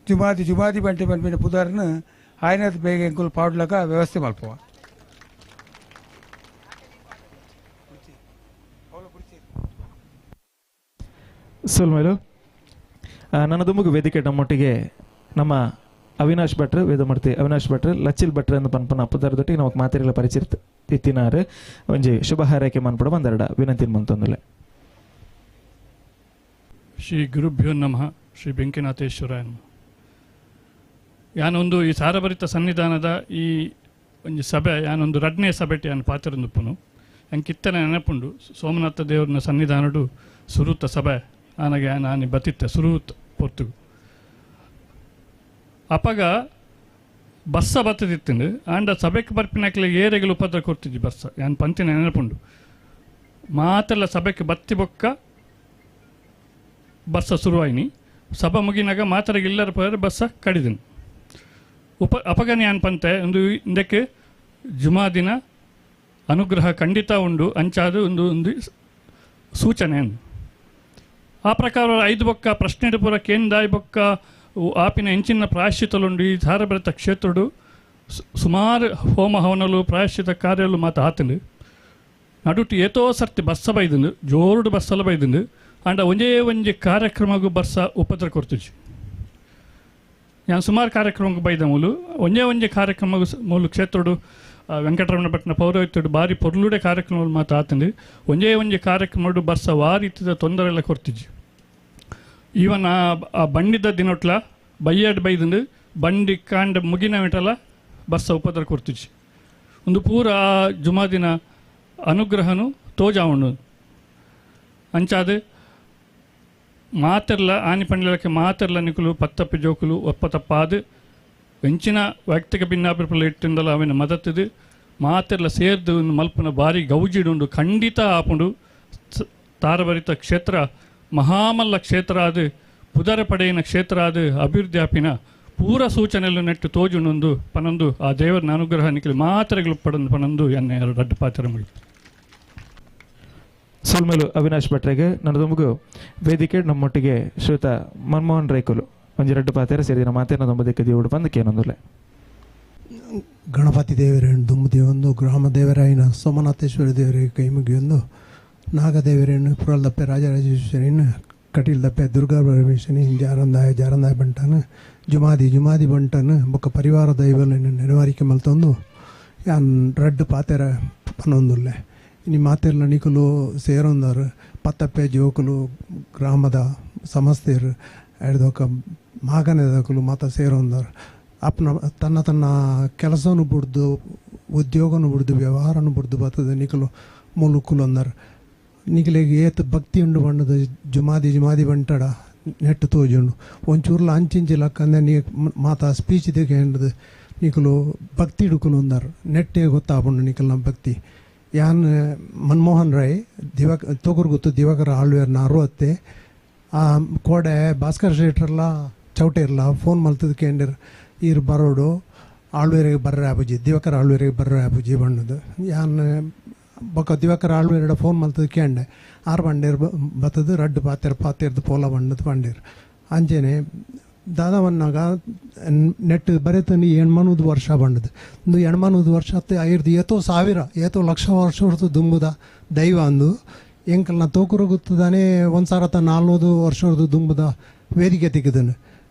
S8: ಜುಮಾದಿ ಬಂಟಿ ಬಂಪಿನ ಪುದರ್ನ ಆಯ್ನದ ಬೇಗ ಎಂಕುಲು ಪಾಡ್ಲಕ ವ್ಯವಸ್ಥೆ ಮಲ್ಪುವ.
S5: ಸುಲ್ಮೇಲು ನನ್ನ ದುಂಬುಗು ವೇದಿಕೆ ನಮ್ಮೊಟ್ಟಿಗೆ ನಮ್ಮ ಅವಿನಾಶ್ ಭಟ್ರು ವೇದಮೂರ್ತಿ ಅವಿನಾಶ್ ಭಟ್ರು ಲಚ್ಚಿಲ್ ಭಟ್ರು ಎಂದು ಪನ್ಪನ ಅಪ್ಪದರದೊಟ್ಟಿಗೆ ನಮಗೆ ಮಾತಿರಲ್ಲ ಪರಿಚಯ ಇತ್ತಿನಾರು ಒಂಜಿ ಶುಭ ಹಾರೈಕೆ ಮನ್ಪಡ ಬಂದರಡ ವಿನಂತಿ ಮಂತೊಂದುಲೆ.
S12: ಶ್ರೀ ಗುರುಭ್ಯೋ ನಮಃ ಶ್ರೀ ಬೆಂಕಿನಾಥೇಶ್ವರಾಯ ನಮಃ. ಯಾನೊಂದು ಈ ಸಾರಭರಿತ ಸನ್ನಿಧಾನದ ಈ ಒಂಜಿ ಸಭೆ ಯಾನೊಂದು ರಡ್ನೇ ಸಭೆಟಿ ಯಾನು ಪಾತ್ರನುಪ್ಪುನು ಎಂಕಿತ್ತನೆ ನೆನಪುಂಡು ಸೋಮನಾಥ ದೇವರನ ಸನ್ನಿಧಾನಡು ಸುರೂತ ಸಭೆ ಆನಗೆ ನಾನು ಬತ್ತಿತ್ತೆ ಸುರೂತ್ ಪೊತ್ತು ಅಪಗ ಬಸ್ಸ ಬತ್ತದಿತ್ತಂಡು ಆಂಡ ಸಭೆಗೆ ಬರ್ಪಿನಕ್ಲೆ ಏರೆಗಳು ಉಪದ್ರ ಕೊಡ್ತಿದ್ವಿ ಬಸ್ಸ ಯಾನ್ ಪಂತಿನ ನೆನಪುಂಡು ಮಾತೆಲ್ಲ ಸಭೆಗೆ ಬತ್ತಿ ಬೊಕ್ಕ ಬಸ್ಸ ಶುರುವಾಯಿನಿ ಸಭೆ ಮುಗಿನಾಗ ಮಾತರಿಗೆ ಇಲ್ಲರ ಪರ ಬಸ್ಸ ಕಡಿದನು ಅಪಗನೆ ಯಾನ್ ಪಂತೆ ಒಂದು ಇಂದಕ್ಕೆ ಜುಮಾ ದಿನ ಅನುಗ್ರಹ ಖಂಡಿತ ಉಂಡು ಅಂಚಾದು ಒಂದು ಸೂಚನೆ ಆ ಪ್ರಕಾರ 5 ಬೊಕ್ಕ ಪ್ರಶ್ನೆ ಪೂರ ಕೇಂದಾಯಿ ಬೊಕ್ಕ ಆಪಿನ ಎಂಚಿನ ಪ್ರಾಯಶ್ಚಿತಲುಂಡು ಈ ಸಾರಭರಿತ ಕ್ಷೇತ್ರಡು ಸುಮಾರು ಹೋಮ ಹವನಲು ಪ್ರಾಯಶ್ಚಿತ ಕಾರ್ಯಲು ಮಾತು ಆತನು ನಡುಟು ಏತೋ ಸರ್ತಿ ಬಸ್ಸ ಬೈದಂಡು ಜೋರುಡು ಬಸ್ಸಲ್ಲ ಬೈದಂಡು ಅಂಡ ಒಂಜೇ ಕಾರ್ಯಕ್ರಮಗೂ ಬರ್ಸ ಉಪದ್ರ ಕೊಡ್ತಿಜಿ ನಾನು ಸುಮಾರು ಕಾರ್ಯಕ್ರಮಕ್ಕೆ ಬೈದ ಒಂದೇ ಕಾರ್ಯಕ್ರಮ ಮೂಲ ಕ್ಷೇತ್ರಡು ವೆಂಕಟರಮಣ ಭಟ್ನ ಪೌರೋಹಿತ್ಯಡು ಬಾರಿ ಪೊರ್ಲುಡೆ ಕಾರ್ಯಕ್ರಮಗಳು ಮಾತು ಆತಂಡು ಒಂದೇ ಕಾರ್ಯಕ್ರಮಡು ಬರ್ಸ ವಾರೀತಿದ ತೊಂದರೆ ಎಲ್ಲ ಕೊಡ್ತಿಜಿ ಈವನ್ ಆ ಬಂಡಿದ ದಿನೊಟ್ಲ ಬೈಯಾಡ್ ಬೈದಂಡು ಬಂಡಿ ಕಾಂಡ ಮುಗಿನ ಮಿಟಲ ಬರ್ಸ ಉಪದ್ರ ಕೊಡ್ತಿಜಿ ಒಂದು ಪೂರ ಜುಮಾ ದಿನ ಅನುಗ್ರಹನು ತೋಜಾವುಂಡು ಅಂಚಾದು ಮಾತೆರ್ಲ ಆನಿ ಪಂಡ್ಲಕ್ಕೆ ಮಾತೆರ್ಲ ನಿಕುಲು ಪತ್ತಪ್ಪಿ ಜೋಕುಲು ಒಪ್ಪ ತಪ್ಪಾದು ವೆಂಚಿನ ವೈಯಕ್ತಿಕ ಭಿನ್ನಾಭಿಪ್ರಾಯ ಇಟ್ಟಿಂದಲ ಅವಿನ ಮದತ್ತದು ಮಾತೆರ್ಲ ಸೇರ್ದು ಮಲ್ಪನ ಭಾರಿ ಗೌಜಿಡುಂಡು ಖಂಡಿತ ಆಪುಂಡು ತಾರಭರಿತ ಕ್ಷೇತ್ರ ಮಹಾಮಲ್ಲ ಕ್ಷೇತ್ರ ಅದು ಪುದರ ಪಡೆಯಿನ ಕ್ಷೇತ್ರ ಅದು ಅಭಿವೃದ್ಧಿ ಆಪಿನ ಪೂರ ಸೂಚನೆಯನ್ನು ನೆಟ್ಟು ತೋಜುಂಡು ಪನೊಂದು ಆ ದೇವರನ ಅನುಗ್ರಹ ನಿಖಿಲು ಮಾತ್ರೆಗಳು ಪಡಂದು ಪನೊಂದು ಎನ್ನೆ ಎರಡು ಪಾತ್ರಗಳು
S5: ಸೋಲ್ಮೇಲು ಅವಿನಾಶ್ ಭಟ್ರಿಗೆ ನನ್ನದೊಂಬು ವೇದಿಕೆ ನಮ್ಮೊಟ್ಟಿಗೆ ಶ್ರೀಯುತ ಮನಮೋಹನ್ ರೈಕುಲು ಒಂಜಿ ರೆಡ್ಡು ಪಾತೆರ ಸೇರಿದ ಮಾತೇನದೊಂಬದಕ್ಕೆ ದೇವುಡು ಬಂದಕ್ಕೆ ಏನೊಂದುಲೆ
S13: ಗಣಪತಿ ದೇವರೇನು ದುಂಬು ದೇವೊಂದು ಗ್ರಾಮ ದೇವರಾಯಿನ ಸೋಮನಾಥೇಶ್ವರ ದೇವರಿಗೆ ಕೈ ಮುಗಿಯೊಂದು ನಾಗದೇವರೇನು ಪುರಲ್ದಪ್ಪೆ ರಾಜರಾಜೇಶ್ವರಿನ ಕಟೀಲ್ದಪ್ಪೆ ದುರ್ಗಾ ಪರಮೇಶ್ವರಿ ಜಾರಂದಾಯ ಬಂಟನು ಜುಮಾದಿ ಬಂಟನು ಬೊಕ್ಕ ಪರಿವಾರ ದೈವలను ನೆರವಾರಿಕೆ ಮಲ್ತೊಂದು ಯಾನ್ ರಡ್ಡು ಪಾತೆರ ಪನೊಂದುಲ್ಲೆ ಇನಿ ಮಾತೆರ್ಲ ನಿಕುಲು ಸೇರೊಂದರು ಪತ್ತಪ್ಪೆ ಜೋಕುಲು ಗ್ರಾಮದ ಸಮಸ್ತೆರು ಹಿಡ್ದೊಕ್ಕ ಮಾಗನೆದಕಲು ಮಾತ ಸೇರೊಂದವ್ರು ಅಪ್ಪನ ತನ್ನ ಕೆಲಸನೂ ಬಿಡ್ದು ಉದ್ಯೋಗನೂ ಬಿಡ್ದು ವ್ಯವಹಾರನೂ ಬಿಡ್ದು ಬರ್ತದೆ ನಿಖಲು ಮುಲುಕುಲು ಅಂದರು ನಿಖಲಿಗೆ ಏತು ಭಕ್ತಿ ಉಂಡು ಬಣ್ಣದು ಜುಮಾದಿ ಬಂಟಡ ನೆಟ್ಟು ತೋಜುಂಡು ಒಂಚೂರ್ಲ ಅಂಚಿಂಚಿ ಲಕ್ಕಂದೆ ನೀ ಮಾತಾ ಸ್ಪೀಚ್ ಇದಕ್ಕೆ ಹೇಳಿದು ನಿಖಲು ಭಕ್ತಿ ಹಿಡ್ಕೊಂಡು ಅಂದರು ನೆಟ್ಟೆ ಗೊತ್ತಾಪುಂಡು ನಿಖಲ್ನ ಭಕ್ತಿ ಯಾನ್ ಮನಮೋಹನ್ ರಾಯ್ ತೊಗರು ಗೊತ್ತು ದಿವಾಕರ ಆಳ್ವೇರ್ನ 60 ಕೋಡೆ ಭಾಸ್ಕರ್ ಶೇಟ್ರಲ್ಲ ಚೌಟೆ ಇರಲ್ಲ ಫೋನ್ ಮಲ್ತದ ಕೇಂದ್ರ ಇರು ಬರೋಡು ಆಳ್ವೇರಿಗೆ ಬರ್ರೆ ಆಬುಜಿ ದಿವಾಕರ ಆಳ್ವೇರಿಗೆ ಬರ್ರೆ ಆಬುಜಿ ಬಣ್ಣದು ಯಾನ್ ಬೊಕ್ಕ ದಿವಾಕರ ಆಳ್ವೇರ ಫೋನ್ ಮಲ್ತದ ಕೇಂಡೆ 6 ಬಂಡೇರು ಬತ್ತದು ರಡ್ಡು ಪಾತೆರ್ದು ಪೋಲ ಬಣ್ಣದ ಬಂಡೇರು ಅಂಚೆನೆ ದಾದಾವನ್ನಾಗ ನೆಟ್ಟು ಬರೆತನಿ 80 ವರ್ಷ ಬಂಡದು ಒಂದು 80 ವರ್ಷ ಐರ್ದು ಏತೋ ಲಕ್ಷ ವರ್ಷ ಹೊರತು ದುಂಬುದ ದೈವ ಅಂದು ಎಂಕಲ್ನ ತೋಕರು ಗೊತ್ತದಾನೆ 1400 ವರ್ಷದ್ದು ದುಂಬುದ ವೇದಿಕೆ ತೆಗೆದನು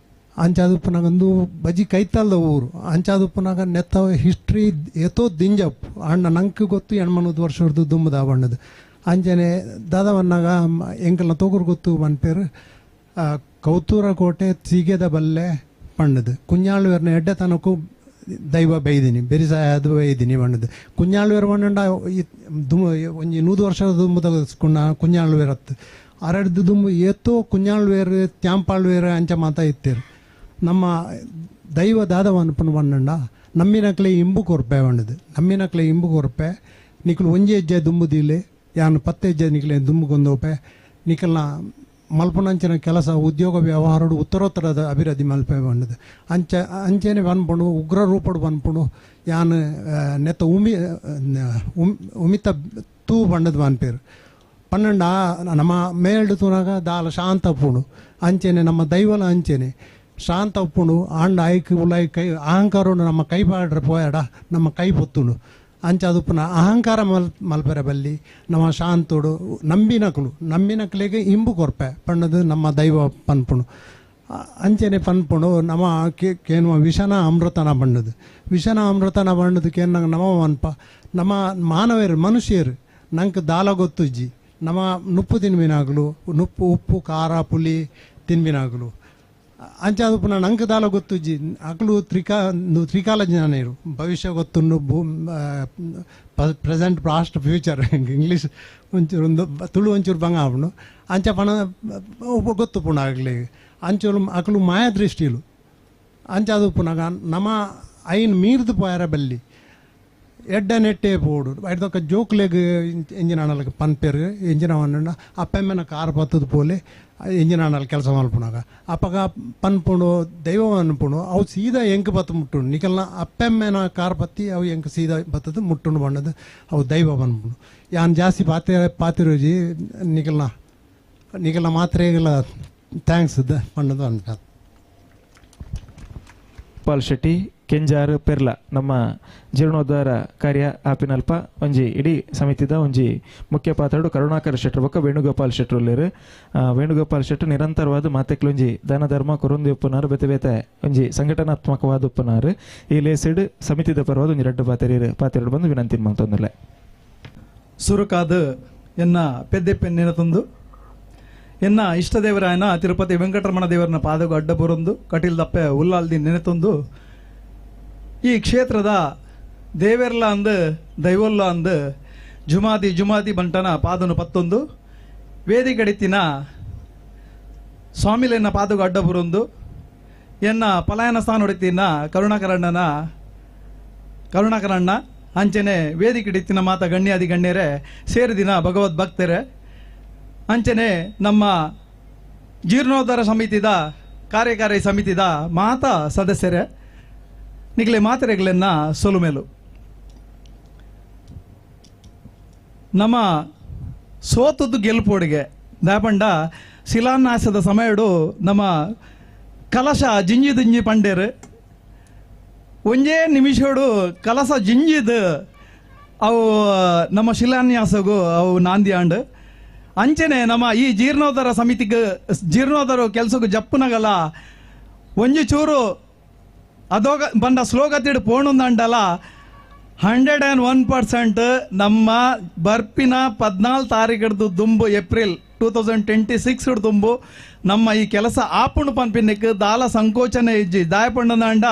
S13: ಅಂಚಾದುಪ್ಪನಾಗಂದು ಬಜಿ ಕೈತಲ್ದ ಊರು ಅಂಚಾದುಪ್ಪನಾಗ ನೆತ್ತ ಹಿಸ್ಟ್ರಿ ಏತೋ ದಿಂಜಪ್ ಅಣ್ಣ ನಂಗೆ ಗೊತ್ತು 80 ವರ್ಷ ಹೊರದು ದುಂಬುದ ಬಣ್ಣದು ಅಂಚನೆ ದಾದಾವನ್ನಾಗ ಎಂಕಲ್ನ ತೋಕರು ಗೊತ್ತು ಬನ್ಪೇರು ಕೌತೂರ ಕೋಟೆ ಸೀಗೆದ ಬಲ್ಲೆ ಪಣ್ಣದು ಕುഞ്ഞാಳುವೇರ್ನ ಎಡ್ಡೆ ತನಕು ದೈವ ಬೈದಿನಿ ಬೆರಿಸಾಯದು ಬೈದಿನಿ ಬಣ್ಣದು ಕುഞ്ഞാಳುವೇರ್ ಬಣ್ಣ ಒಂಜಿ 100 ವರ್ಷದ ದುಂಬುದ ಕುഞ്ഞാಳುವೇರತ್ತು ಅರಡ್ದು ದುಂಬು ಏತೋ ಕುഞ്ഞാಳುವೇರು ತ್ಯಾಂಪಾಳುವೇರು ಅಂಚ ಮಾತಾ ಇತ್ತೇರು ನಮ್ಮ ದೈವ ದಾದವನ್ಪನ ಬಣ್ಣಂಡ ನಮ್ಮಿನಕ್ಲೆ ಇಂಬು ಕೊರ್ಪೆ ಬಣ್ಣದು ನಮ್ಮಿನಕ್ಲೆ ಇಂಬು ಕೊರ್ಪೆ ನಿಖಲು ಒಂಜಿ ಹೆಜ್ಜೆ ದುಂಬುದಿಲೆ ಯಾನು 10 ಹೆಜ್ಜೆ ನಿಖಲೆ ದುಂಬುಗೊಂದೋಪೆ ನಿಖಲ್ನ ಮಲ್ಪನಂಚಿನ ಕೆಲಸ ಉದ್ಯೋಗ ವ್ಯವಹಾರಡು ಉತ್ತರೋತ್ತರದ ಅಭಿವೃದ್ಧಿ ಮಲ್ಪೆ ಬಂದದು ಅಂಚೆನೆ ಬಂದ್ಪುಂಡು ಉಗ್ರ ರೂಪಡು ಬಂದ್ಪುಂಡು ಯಾನ್ ನೆತ್ತ ಉಮಿತ ತೂ ಬಂಡದು ಬನ್ಪೇರು ಪನ್ನಂಡ ನಮ್ಮ ಮೇಲ್ಡು ತೂನಾಗ ದಾಲ ಶಾಂತ ಉಪ್ಪುಂಡು ಅಂಚೆನೆ ನಮ್ಮ ದೈವಲ ಅಂಚೆನೆ ಶಾಂತ ಉಪ್ಪುಂಡು ಆಂಡ ಐಕ್ ಉಲಾಯಿ ಕೈ ಅಹಂಕಾರ ನಮ್ಮ ಕೈ ಪಾಡ್ರೆ ಪೋಯಾಡ ನಮ್ಮ ಕೈ ಪೊತ್ತುಂಡು ಅಂಚ ಅದುಪ್ಪನ ಅಹಂಕಾರ ಮಲ್ಪೆರೆ ಬಲ್ಲಿ ನಮ್ಮ ಶಾಂತೋಡು ನಂಬಿನಕ್ಲೆಗೆ ಇಂಬು ಕೊರ್ಪೆ ಪಣ್ಣದು ನಮ್ಮ ದೈವ ಪನ್ಪುಣು ಅಂಚೆನೆ ಪನ್ಪುಣು ನಮ್ಮ ಕೇನುವ ವಿಷನ ಅಮೃತನ ಬಣ್ಣದು ವಿಷನ ಅಮೃತನ ಬಣ್ಣದು ಕೇನ ನಮ್ಮ ಅನ್ಪ ನಮ್ಮ ಮಾನವರು ಮನುಷ್ಯರು ನಂಗೆ ದಾಲ ಗೊತ್ತುಜ್ಜಿ ನಮ್ಮ ನುಪ್ಪು ತಿನ್ಬಿನಾಗಲು ಉಪ್ಪು ಖಾರ ಪುಲಿ ತಿನ್ಬಿನಾಗಲು ಅಂಚಾದುಪ್ಪನ ನಂಗೆ ದಾಲ ಗೊತ್ತುಜ್ಜಿ ಅಕಲು ತ್ರಿಕಾಲ ಜ್ಞಾನ ಇರು ಭವಿಷ್ಯ ಗೊತ್ತುಂಡು ಪ್ರೆಸೆಂಟ್ ಪಾಸ್ಟ್ ಫ್ಯೂಚರ್ ಇಂಗ್ಲೀಷ್ ಒಂಚೂರು ಒಂದು ತುಳು ಒಂಚೂರು ಬಂಗ ಆವಣು ಅಂಚ ಪಣ ಗೊತ್ತು ಪುಣ ಆಗಲಿ ಅಂಚೂರು ಅಕಲು ಮಾಯಾ ದೃಷ್ಟಿಲು ಅಂಚಾದುಪ್ಪನಾಗ ನಮ್ಮ ಐನ್ ಮೀರ್ದು ಪೋಯಾರ ಬಲ್ಲಿ ಎಡ್ಡ ನೆಟ್ಟೆ ಪೋಡು ಐದೊಕ್ಕ ಜೋಕ್ಲೆಗ್ ಎಂಜಿನ ಅಣ್ಣಲ್ಗೆ ಪನ್ಪೇರು ಎಂಜಿನ ಅಣ್ಣ ಅಪ್ಪೆಮ್ಮನ ಕಾರ್ ಬತ್ತದ ಪೋಲೆ ಎಂಜಿನ ಅಣ್ಣಲ್ಲಿ ಕೆಲಸ ಮಲ್ಪುನಾಗ ಅಪ್ಪಗ ಪನ್ಪುಣು ದೈವ ಅನ್ಪುಣು ಅವು ಸೀದಾ ಎಂಕ್ ಬತ್ತು ಮುಟ್ಟುಂಡು ನಿಕಲ್ನ ಅಪ್ಪೆಮ್ಮನ ಕಾರ್ ಬತ್ತಿ ಅವು ಎಂಕ್ ಸೀದಾ ಬತ್ತದು ಮುಟ್ಟುಂಡು ಬಣ್ಣದು ಅವು ದೈವ ಬಂದ್ಪುಣು ಯಾನ್ ಜಾಸ್ತಿ ಪಾತಿರೋಜಿ ನಿಕಲ್ನ ಮಾತ್ರೆಗೆಲ್ಲ ಥ್ಯಾಂಕ್ಸ್ ಬಣ್ಣದು ಅನ್ಕ
S5: ಪಾಲ್ ಶೆಟ್ಟಿ ಕೆಂಜಾರು ಪೆರ್ಲ ನಮ್ಮ ಜೀರ್ಣೋದ್ಧಾರ ಕಾರ್ಯ ಆಪಿನಲ್ಪ ಒಂಜಿ ಇಡೀ ಸಮಿತಿದ ಒಂಜಿ ಮುಖ್ಯ ಪಾತ್ರಡು ಕರುಣಾಕರ ಶೆಟ್ರು ಬೊಕ್ಕ ವೇಣುಗೋಪಾಲ್ ಶೆಟ್ರು ಉಲ್ಲೇರು ವೇಣುಗೋಪಾಲ್ ಶೆಟ್ರು ನಿರಂತರವಾದ ಮಾತೆಕ್ಲೊಂಜಿ ದಾನ ಧರ್ಮ ಕೊರೊಂದಿ ಉಪ್ಪುನಾರು ಬೇತೆ ಒಂಜಿ ಸಂಘಟನಾತ್ಮಕವಾದ ಉಪ್ಪುನಾರು ಈ ಲೇಸಿಡ್ ಸಮಿತಿದ ಪರವಾದ ಒಂಜಿ ರಡ್ಡು ಪಾತೆರಡು ಬಂದು ವಿನಂತಿ ಮಾಡ್ತಂದಿಲ್ಲ
S14: ಸುರುಕಾದ ಎನ್ನ ಪೆದ್ದೆಪ್ಪೆನ್ನಿನ ತಂದು ಎನ್ನ ಇಷ್ಟ ದೇವರಾಯನ ತಿರುಪತಿ ವೆಂಕಟರಮಣ ದೇವರನ ಪಾದಗೂ ಅಡ್ಡ ಬರೊಂದು ಕಟೀಲ್ದಪ್ಪೆ ಉಲ್ಲಾಲ್ದಿ ನೆನೆತೊಂದು ಈ ಕ್ಷೇತ್ರದ ದೇವೆರ್ಲ ಅಂದ ದೈವೊಲ್ಲ ಅಂದ ಜುಮಾದಿ ಬಂಟನ ಪಾದನು ಪತ್ತೊಂದು ವೇದಿಕಡಿತ್ತಿನ ಸ್ವಾಮಿಲೆನ್ನ ಪಾದಗೂ ಅಡ್ಡ ಬರೊಂದು ಎನ್ನ ಪಲಾಯನ ಸ್ಥಾನ ಹೊಡಿತಿನ ಕರುಣಾಕರಣ್ಣ ಅಂಚನೆ ವೇದಿಕಡಿತ್ತಿನ ಮಾತ ಗಣ್ಯಾದಿ ಗಣ್ಯರೇ ಸೇರಿದಿನ ಭಗವದ್ ಭಕ್ತರೇ ಅಂಚನೆ ನಮ್ಮ ಜೀರ್ಣೋದ್ಧಾರ ಸಮಿತಿದ ಕಾರ್ಯಕಾರಿ ಸಮಿತಿದ ಮಾತಾ ಸದಸ್ಯರೇ ನಿಗಲೆ ಮಾತೆರೆಗಳನ್ನ ಸೊಲುಮೆಲು ನಮ್ಮ ಸೋತದ್ದು ಗೆಲ್ಪೋಡಿಗೆ ದಾಪಂಡ ಶಿಲಾನ್ಯಾಸದ ಸಮಯಡು ನಮ್ಮ ಕಲಶ ಜಿಂಜಿ ಪಂಡೇರು ಒಂಜೇ ನಿಮಿಷಡು ಕಲಶ ಜಿಂಜಿದ ಅವು ನಮ್ಮ ಶಿಲಾನ್ಯಾಸಗೂ ಅವು ನಾಂದಿಯಾಂಡು ಅಂಚನೆ ನಮ್ಮ ಈ ಜೀರ್ಣೋದ್ಧಾರ ಸಮಿತಿಗೆ ಜೀರ್ಣೋದ್ಧಾರ ಕೆಲಸಕ್ಕೂ ಜಪ್ಪುನಗಲ್ಲ ಒಂಜಿ ಚೂರು ಅದೋಗ ಬಂದ ಸ್ಲೋಗತಿಡು ಪೋಣುಂದಂಡಲ 101% ನಮ್ಮ ಬರ್ಪಿನ 14 ತಾರೀಖಿಡ್ದು ದುಂಬು ಏಪ್ರಿಲ್ 2026 ತುಂಬು ನಮ್ಮ ಈ ಕೆಲಸ ಆಪುಂಡು ಪನ್ಪಿನಕ್ಕೆ ದಾಲ ಸಂಕೋಚನೆ ಇಜ್ಜಿ ದಾಯಪಂಡದಾಂಡ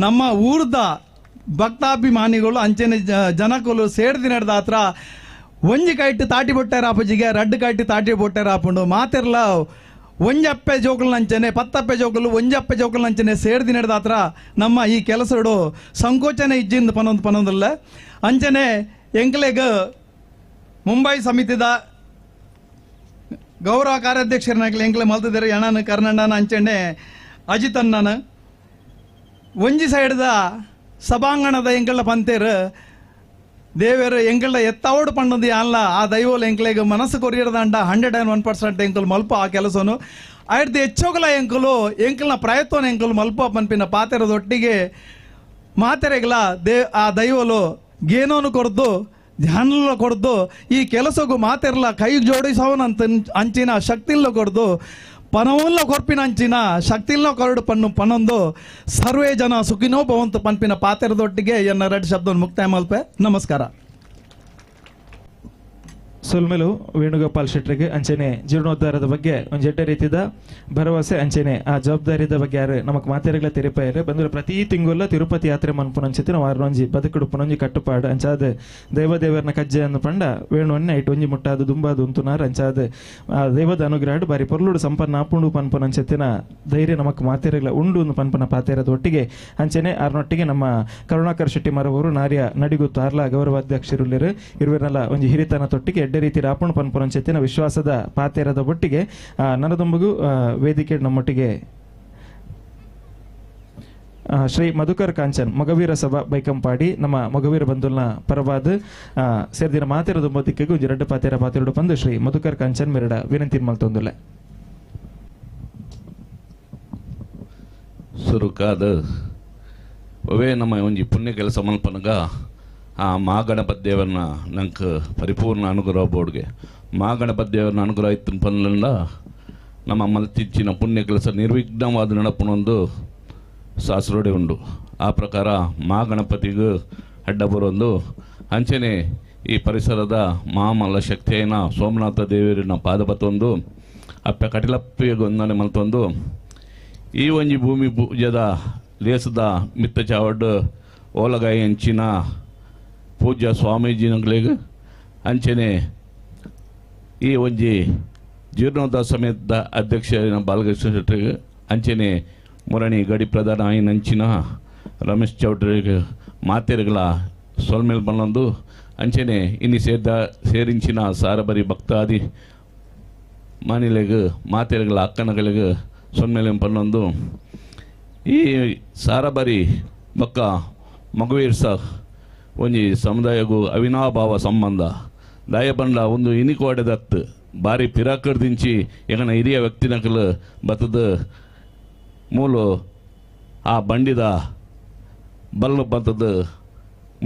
S14: ನಮ್ಮ ಊರ್ದ ಭಕ್ತಾಭಿಮಾನಿಗಳು ಅಂಚೆನೆ ಜನಕುಲು ಸೇರ್ದಿ ನಡೆದ ಹತ್ರ ಒಂಜಿ ಕೈಟ್ ತಾಟಿ ಬೊಟ್ಟಾರ ಆಪಜಿಗೆ ರಡ್ಡು ಕೈಟ್ ತಾಟಿ ಬೊಟ್ಟಾರ ಆಪುಂಡು ಮಾತಿರ್ಲ ಒಂಜಪ್ಪೆ ಜೋಕುಲು ನಂಚನೆ 10 ಜೋಕುಲು ಒಂಜಪ್ಪೆ ಜೋಕುಲು ನಂಚನೆ ಸೇರ್ದಿ ನಡೆದ ಹತ್ರ ನಮ್ಮ ಈ ಕೆಲಸಡು ಸಂಕೋಚನೆ ಇಜ್ಜಿಂದ ಪನೊಂದಿಲ್ಲ ಅಂಚನೆ ಎಂಕ್ಲೆಗ್ ಮುಂಬೈ ಸಮಿತಿದ ಗೌರವ ಕಾರ್ಯಾಧ್ಯಕ್ಷರನಾಗಲಿ ಎಂಕ್ಲೆ ಮಲ್ತಿದ್ದಾರೆ ಎಣನ ಕರ್ನಣ್ಣನ ಅಂಚನೆ ಅಜಿತ್ ಅಣ್ಣನ ಒಂಜಿ ಸೈಡ್ದ ಸಭಾಂಗಣದ ಎಂಕಳ ಪಂತೇರು ದೇವರು ಎಂಕಳ ಎತ್ತವಡು ಪಣ್ಣದು ಅಲ್ಲ ಆ ದೈವಲು ಎಂಕ್ಲೆಗ್ ಮನಸ್ಸು ಕೊರಿಯರ್ದಂಡ 101% ಎಂಕಲು ಮಲ್ಪ ಆ ಕೆಲಸನು ಆಯ್ತು ಹೆಚ್ಚೋಗಲ ಎಂಕಲು ಎಂಕಲ್ನ ಪ್ರಯತ್ನ ಎಂಕಲು ಮಲ್ಪ ಪನ್ಪಿನ ಪಾತೆರದೊಟ್ಟಿಗೆ ಮಾತೆರೆಗಲ ಆ ದೈವಲು ಗೇನೋನು ಕೊಡ್ದು ಧ್ಯಾನಲ್ಲ ಕೊಡ್ದು ಈ ಕೆಲಸಗೂ ಮಾತೆರ್ಲ ಕೈ ಜೋಡಿಸವನಂತ ಅಂಚಿನ ಶಕ್ತಿಲ್ಲ ಕೊಡ್ದು ಪನವಲ್ಲ ಕೊರ್ಪಿನ ಅಂಚಿನ ಶಕ್ತಿಲ್ಲ ಕೊರಡು ಪನ್ನೊಂದು ಸರ್ವೇ ಜನ ಸುಖಿನೋ ಭವಂತು ಪನ್ಪಿನ ಪಾತೆರದೊಟ್ಟಿಗೆ ಎನ್ನ 2 ಶಬ್ದವನ್ನು ಮುಕ್ತಾಯ ಮಲ್ಪೆ ನಮಸ್ಕಾರ.
S5: ಸೊಲ್ಮೆಲು ವೇಣುಗೋಪಾಲ್ ಶೆಟ್ಟರಿಗೆ ಅಂಚೆನೆ ಜೀರ್ಣೋದ್ಧಾರದ ಬಗ್ಗೆ ಒಂದು ಜಡ್ಡ ರೀತಿಯ ಭರವಸೆ ಅಂಚೆನೆ ಆ ಜವಾಬ್ದಾರಿದ ಬಗ್ಗೆ ಯಾರು ನಮಕ್ ಮಾತೆರೆಗಳ ತಿರುಪಾಯರು ಬಂದ್ರೆ ಪ್ರತಿ ತಿಂಗಳ ತಿರುಪತಿ ಯಾತ್ರೆ ಮನ್ಪುನಂಚಿತ್ತಿನ ವಾರೊಂಜಿ ಬದುಕುಡು ಪುನೊಂಜಿ ಕಟ್ಟುಪಾಡು ಅಂಚಾದ ದೇವದೇವರನ ಕಜ್ಜೆ ಅನ್ನು ಪಂಡ ವೇಣುವನ್ನ ಇಟ್ಟು ಒಂಜಿ ಮುಟ್ಟಾದು ದುಂಬಾದು ಉಂತುನಾರು ಅಂಚಾದ ಆ ದೈವದ ಅನುಗ್ರಹ ಬಾರಿ ಪೊರ್ಲುಡು ಸಂಪನ್ನ ಆಪುಂಡು ಪನ್ಪುನಂಚಿತ್ತಿನ ಧೈರ್ಯ ನಮಕ್ ಮಾತೆರೆಗಳ ಉಂಡು ಪನ್ಪನ ಪಾತೆರದ ಒಟ್ಟಿಗೆ ಅಂಚೆನೆ ಆರ್ನೊಟ್ಟಿಗೆ ನಮ್ಮ ಕರುಣಾಕರ್ ಶೆಟ್ಟಿ ಮರವರು ನಾರ್ಯ ನಡಿಗುತ್ತು ಆರ್ಲ ಗೌರವಾಧ್ಯಕ್ಷರುಲ್ಲಿರು ಇರುವರಲ್ಲ ಒಂಜಿ ಹಿರಿತನ ತೊಟ್ಟಿಗೆ ಎಡ್ಡೆ ರೀತಿ ರಾಪುಣ ಪನ್ಪುರಂಚೆತ್ತಿನ ವಿಶ್ವಾಸದ ಪಾತೆರದ ಒಟ್ಟಿಗೆ ನರದೊಂಬಗು ವೇದಿಕೆ ನಮ್ಮೊಟ್ಟಿಗೆ ಶ್ರೀ ಮಧುಕರ್ ಕಾಂಚನ್ ಮೊಗವೀರ ಸಭಾ ಬೈಕಂಪಾಡಿ ನಮ್ಮ ಮೊಗವೀರ ಬಂಧುಲ್ನ ಪರವಾದ ಸೇರ್ದಿನ ಮಾತೆರದ ಮೊದಲಿಗೆ ಒಂಜಿ 2 ಪಾತೆರಡು ಬಂದು ಶ್ರೀ ಮಧುಕರ್ ಕಾಂಚನ್ ಮೆರಡ ವಿನಂತಿ ಮಲ್ತೊಂದುಲ್ಲೆ
S15: ಸುರುಕಾದ ಅವೇ ನಮ್ಮ ಒಂಜಿ ಪುಣ್ಯ ಕೆಲಸ ಮಲ್ಪನಗ ಆ ಮಹಾಗಣಪತಿ ದೇವರನ್ನ ನಂಗೆ ಪರಿಪೂರ್ಣ ಅನುಗ್ರಹ ಬೋರ್ಡ್ಗೆ ಮಹಾಗಣಪತಿ ದೇವರನ್ನ ಅನುಗ್ರಹ ಇತ್ತು ಪನ್ನಲ್ಲ ನಮ್ಮ ಮಲ್ತಿಚ್ಚಿನ ಪುಣ್ಯ ಕೆಲಸ ನಿರ್ವಿಘ್ನವಾದ ನಡಪನೊಂದು ಶಾಸ್ತ್ರೋಡೆ ಉಂಡು ಆ ಪ್ರಕಾರ ಮಹಾಗಣಪತಿಗೂ ಅಡ್ಡ ಬರೋದು ಅಂಚೆನೆ ಈ ಪರಿಸರದ ಮಹಾಮಲ್ಲ ಶಕ್ತಿಯನ ಸೋಮನಾಥ ದೇವರಿನ ಪಾದಪತ್ತೊಂದು ಅಪ್ಪ ಕಟಿಲಪ್ಪಿಗೆ ಗೊಂದನೆ ಮಲ್ತೊಂದು ಈ ಒಂಜಿ ಭೂಮಿ ಪೂಜದ ಲೇಸದ ಮಿತ್ತ ಚಾವಡ್ ಓಲಗಾಯಿ ಅಂಚಿನ ಪೂಜ್ಯ ಸ್ವಾಮೀಜಿಗಳಿಗೆ ಅಂಚನೆ ಈ ಒಂಜಿ ಜೀರ್ಣೋದ್ಧಾರ ಸಮೇತದ ಅಧ್ಯಕ್ಷ ಬಾಲಕೃಷ್ಣ ಶೆಟ್ಟರಿಗೆ ಅಂಚನೆ ಮುರಣಿ ಗಡಿ ಪ್ರಧಾನ ಆಯ್ನ ಅಂಚಿನ ರಮೇಶ್ ಚೌಟ್ರಿಗೆ ಮಾತೆರೆಗಳ ಸೊಲ್ಮೇಲೆ ಬಂದೊಂದು ಅಂಚನೆ ಇನ್ನಿ ಸೇರಿಂಚಿನ ಸಾರಬರಿ ಭಕ್ತಾದಿ ಮಾನಿಲೆಗೆ ಮಾತೆರೆಗಳ ಅಕ್ಕನಗಳಿಗೆ ಸೊನ್ಮೇಲೆ ಬಂದೊಂದು ಈ ಸಾರಬರಿ ಬಕ್ಕ ಮಗುವೀರ್ ಸಹ ಒಂಜಿ ಸಮುದಾಯಗೂ ಅವಿನಾಭಾವ ಸಂಬಂಧ ದಾಯಪಂಡ ಒಂದು ಇನಿಕೋಡೆದತ್ತು ಬಾರಿ ಪಿರಾಕರ್ದಿಂಚಿ ಎಗನ ಹಿರಿಯ ವ್ಯಕ್ತಿನಕಲು ಬತ್ತದ ಮೂಲು ಆ ಬಂಡಿದ ಬಲ್ಲು ಬತ್ತದ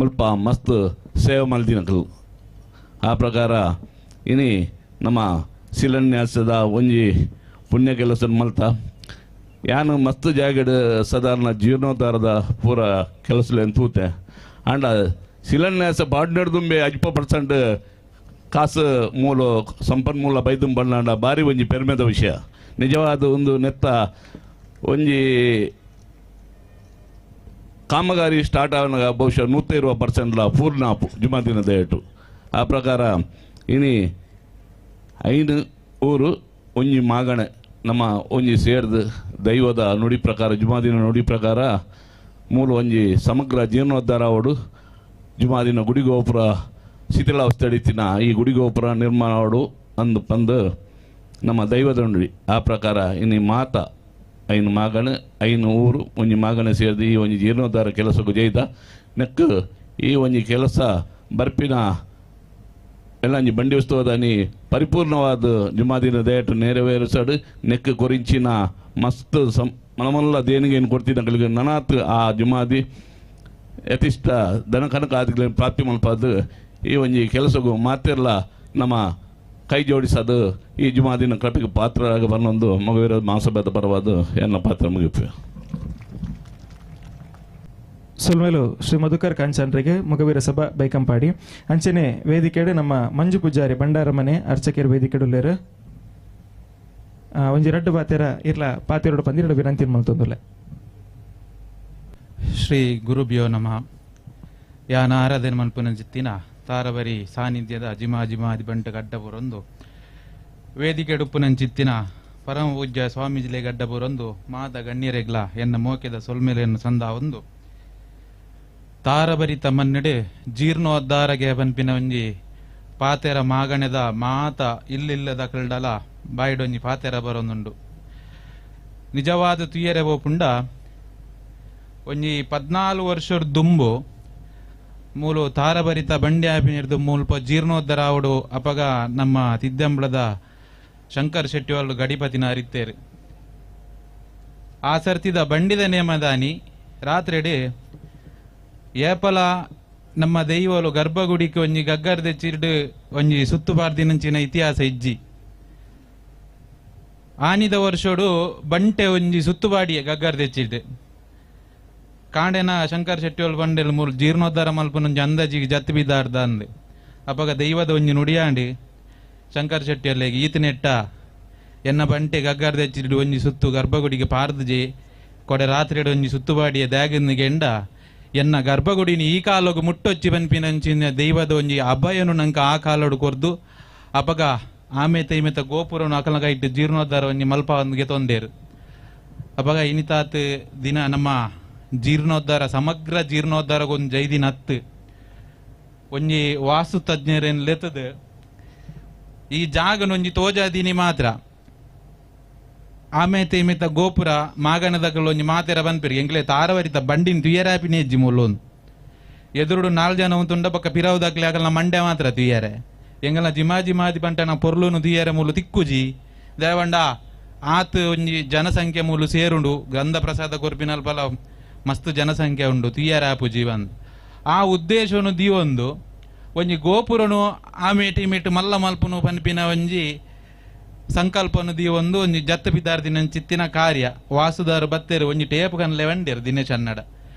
S15: ಮುಲ್ಪ ಮಸ್ತ್ ಸೇವೆ ಮಲ್ದಿನಕಲು ಆ ಪ್ರಕಾರ ಇನಿ ನಮ್ಮ ಶಿಲಾನ್ಯಾಸದ ಒಂಜಿ ಪುಣ್ಯ ಕೆಲಸ ಮಲ್ತ ಯಾನು ಮಸ್ತ್ ಜಾಗಡ್ ಸಾಧಾರಣ ಜೀರ್ಣೋದ್ಧಾರದ ಪೂರ ಕೆಲಸಲೆ ತೂತೆ ಅಂಡ ಶಿಲಾನ್ಯಾಸ ಬಾಡ್ನಡ್ದುಂಬೆ 50% ಕಾಸು ಮೂಲ ಸಂಪನ್ಮೂಲ ಬೈದುಂ ಬಣ್ಣಾಂಡ ಬಾರಿ ಒಂಜಿ ಪೆರ್ಮೆದ ವಿಷಯ ನಿಜವಾದ ಒಂದು ನೆತ್ತ ಒಂಜಿ ಕಾಮಗಾರಿ ಸ್ಟಾರ್ಟ್ ಆಗ ಬಹುಶಃ 120% ಪೂರ್ಣ ಜುಮಾದಿನ ದಯಟು ಆ ಪ್ರಕಾರ ಇನಿ 5 ಊರು ಒಂಜಿ ಮಾಗಣೆ ನಮ್ಮ ಒಂಜಿ ಸೇರ್ದು ದೈವದ ನುಡಿ ಪ್ರಕಾರ ಜುಮಾದಿನ ನುಡಿ ಪ್ರಕಾರ ಮೂಲ ಒಂಜಿ ಸಮಗ್ರ ಜೀರ್ಣೋದ್ಧಾರ ಅವಡು ಜುಮಾದಿನ ಗುಡಿಗೋಪುರ ಶಿಥಿಲಾವಸ್ಥೆ ಅಡಿತಿನ ಈ ಗುಡಿಗೋಪುರ ನಿರ್ಮಾಣ ಅವಡು ಅಂದು ಬಂದು ನಮ್ಮ ದೈವದ ನುಡಿ ಆ ಪ್ರಕಾರ ಇನ್ನು ಮಾತ 5 ಮಾಗಣೆ 5 ಊರು ಒಂಜಿ ಮಾಗಣೆ ಸೇರಿದು ಈ ಒಂಜಿ ಜೀರ್ಣೋದ್ಧಾರ ಕೆಲಸಕ್ಕೂ ಜೈದ ನೆಕ್ ಈ ಒಂಜಿ ಕೆಲಸ ಬರ್ಪಿನ ಎಲ್ಲ ಬಂಡಿ ಉತ್ಸವದಾನಿ ಪರಿಪೂರ್ಣವಾದ ಜುಮಾದಿನ ದಯಟು ನೆರವೇರಿಸಡು ನೆಕ್ ಕೊರಿಂಚಿನ ಮಸ್ತ್ ಮನಮಲ್ಲ ದೇಣಿಗೆಯನ್ನು ಕೊಡ್ತಿದ್ದ ನನಾತ್ ಆ ಜುಮಾದಿ ಯಥಿಷ್ಟ ದನ ಕನಕ ಆದ ಪ್ರಾಪ್ತಿ ಮಲ್ಪದು ಈ ಒಂಜಿ ಕೆಲಸಗೂ ಮಾತೆಲ್ಲ ನಮ್ಮ ಕೈ ಜೋಡಿಸೋದು ಈ ಜುಮಾದಿನ ಕಟ್ಟಿಗೆ ಪಾತ್ರರಾಗ ಬನ್ನೊಂದು ಮಗುವಿರ ಮಹಾಸಭಾದ ಪರವಾದ ಎಲ್ಲ ಪಾತ್ರ ಮುಗಿಪು
S5: ಸುಲ್ಮೇಲು ಶ್ರೀ ಮಧುಕರ್ ಕಾಂಚನ್ರಿಗೆ ಮೊಗವೀರ ಸಭಾ ಬೈಕಂಪಾಡಿ ಅಂಚನೆ ವೇದಿಕೆಡೆ ನಮ್ಮ ಮಂಜು ಪೂಜಾರಿ ಬಂಡಾರ ಮನೆ ಅರ್ಚಕರು ವೇದಿಕೆಡುಲ್ಲೇರು ಒಂಜಿ ರಡ್ಡು ಪಾತೆರ ಇರ್ಲ ಪಾತೆರೋಡು ಪಂದಿರಡು ವಿನಂತಿ ಮಲ್ತೊಂದುಲ್ಲೆ.
S16: ಶ್ರೀ ಗುರುಭ್ಯೋ ನಮಃ. ಯಾನ ಆರಾಧನೆ ಮಲ್ಪುನ ಜಿತ್ತಿನ ತಾರಬರಿ ಸಾನ್ನಿಧ್ಯದ ಜಿಮಾದಿ ಬಂಟ ಗಡ್ಡಪುರೊಂದು ವೇದಿಕೆ ಡುಪ್ಪುನ ಚಿತ್ತಿನ ಪರಮ ಪೂಜ್ಯ ಸ್ವಾಮೀಜಿಲೆ ಗಡ್ಡಪುರೊಂದು ಮಾದ ಗಣ್ಯರೆಗ್ಲ ಎನ್ನ ಮೋಕೆದ ಸೊಲ್ಮೆಲೆಯನ್ನು ಸಂದ ಒಂದು ತಾರಬರಿತ ಮನ್ನಡೆ ಜೀರ್ಣೋದ್ಧಾರಗೆ ಪನ್ಪಿನ ಒಂಜಿ ಪಾತೆರ ಮಾಗಣೆದ ಮಾತ ಇಲ್ಲಿಲ್ಲದ ಕಲ್ಡಲ ಬಾಯಿಡೊಂಜಿ ಪಾತೆರ ಬರೊಂದುಂಡು. ನಿಜವಾದ ತುಯ್ಯರೆ ಬೋಪುಂಡ ಒಂಜಿ 14 ವರ್ಷದ ದುಂಬು ಮೂಲು ತಾರಬರಿತ ಬಂಡೆ ಆಪಿನಿರ್ದು ಮೂಲಪ ಜೀರ್ಣೋದ್ಧಾರ ಆವಡು ಅಪಗ ನಮ್ಮ ತಿದ್ದಂಬಳದ ಶಂಕರ್ ಶೆಟ್ಟಿ ಅವರು ಗಡಿಪತಿನ ಅರಿತೇರು. ಆ ಸರ್ತಿದ ಬಂಡಿದ ನೇಮದಾನಿ ರಾತ್ರಿಡೆ ಏಪಲ ನಮ್ಮ ದೈವಲು ಗರ್ಭಗುಡಿಗೆ ಒಂಜಿ ಗಗ್ಗರ್ದೆ ಚಿರ್ಡು ಒಂಜಿ ಸುತ್ತುಬಾರ್ದಿನಂಚಿನ ಇತಿಹಾಸ ಇಜ್ಜಿ. ಆನಿದ ವರ್ಷೋಡು ಬಂಟೆ ಒಂಜಿ ಸುತ್ತುಬಾಡಿಯ ಗಗ್ಗರ್ದೆ ಚಿರ್ಡು ಕಾಂಡೆನ ಶಂಕರ್ ಶೆಟ್ಟಿಯಲ್ ಬಂಡೆಲ್ ಮೂಲ ಜೀರ್ಣೋದ್ಧಾರ ಮಲ್ಪನೊಂಜಿ ಅಂದಾಜಿಗೆ ಜತ್ ಬಿದ್ದಾರ್ದ ಅಂದೆ ಅಪಗ ದೈವದ ಒಂಜಿ ನುಡಿಯಾಂಡಿ ಶಂಕರ್ ಶೆಟ್ಟಿಯಲ್ಲಿಗೆ ಈತನೆಟ್ಟ ಎನ್ನ ಬಂಟೆ ಗಗ್ಗಾರ್ದ ಹೆಚ್ಚಿಡು ಒಂಜಿ ಸುತ್ತು ಗರ್ಭಗುಡಿಗೆ ಪಾರ್ದಜೆ ಕೊಡೆ ರಾತ್ರಿ ಒಂಜಿ ಸುತ್ತುಬಾಡಿಯ ದ್ಯಾಗನ್ನಿಗೆ ಎಂಡ ಎನ್ನ ಗರ್ಭಗುಡಿನಿ ಈ ಕಾಲೋಗ ಮುಟ್ಟೊಚ್ಚಿ ಬನ್ಪಿನಂಚಿನ ದೈವದ ಒಂಜಿ ಅಭಯನು ನಂಕ ಆ ಕಾಲೋಡು ಕೊರ್ದು ಅಪಗ ಆಮೇತ ಈಮೆತ ಗೋಪುರನು ಅಕಲಗ ಇಟ್ಟು ಜೀರ್ಣೋದ್ಧಾರ ಒಂಜಿ ಮಲ್ಪ ಒಂದಿಗೆ ತೊಂದೇರು. ಅಪಗ ಇನಿತಾತ್ ದಿನ ನಮ್ಮ ಜೀರ್ಣೋದ್ಧಾರ ಸಮಗ್ರ ಜೀರ್ಣೋದ್ಧಾರಗೊಂದು ಜೈದಿನ ಹತ್ತು ಒಂಜಿ ವಾಸ್ತು ತಜ್ಞರೇನು ಲೆತ್ತದ ಈ ಜಾಗನೊಂಜಿ ತೋಜಾದಿನಿ ಮಾತ್ರ ಆಮೇತೆ ಇಮೇತ ಗೋಪುರ ಮಾಗಣದಗಳು ಒಂಜಿ ಮಾತೆರ ಬನ್ಪಿರಿ ಎಂಗ್ಲೆ ತಾರವರಿತ ಬಂಡಿನ ತುಯ್ಯರಾಪಿನಿ ಹೆಜ್ಜಿ ಮೂಲೊಂದು ಎದುರುಡು 4 ಜನ ಉಂಟುಂಡ ಪಕ್ಕ ಪಿರವುದಾಗ್ಲಿ ಆಗಲ್ಲ ಮಂಡ್ಯ ಮಾತ್ರ ತುಯ್ಯರೆ ಎಂಗಲ ಜಿಮಾದಿ ಪಂಟನ ಪೊರ್ಲುನು ತುಯ್ಯರೆ ಮೂಲು ತಿಕ್ಕುಜಿ ದೇವಂಡ ಆತ್ ಒಂಜಿ ಜನಸಂಖ್ಯೆ ಮೂಲು ಸೇರುಂಡು ಗಂಧ ಪ್ರಸಾದ ಕೊರ್ಪಿನಲ್ ಬಲ ಮಸ್ತ್ ಜನಸಂಖ್ಯೆ ಉಂಡು ತುಯ್ಯರ ಆಪು ಜೀವನ್ ಆ ಉದ್ದೇಶನು ದೀವೊಂದು ಒಂಜಿ ಗೋಪುರನು ಆಮೇಟಿಮೇಟು ಮಲ್ಲ ಮಲ್ಪನು ಪನ್ಪಿನ ಒಂಜಿ ಸಂಕಲ್ಪನು ದೀವೊಂದು ಒಂಜಿ ಜತ್ತ ಬಿದ್ದಾರ್ದಿನ ಚಿತ್ತಿನ ಕಾರ್ಯ ವಾಸುದಾರು ಬತ್ತೇರು ಒಂಜಿ ಟೇಪು ಕನ್ನಲೆ ವಂಡೇರು ದಿನೇಶ್ ಅನ್ನಡ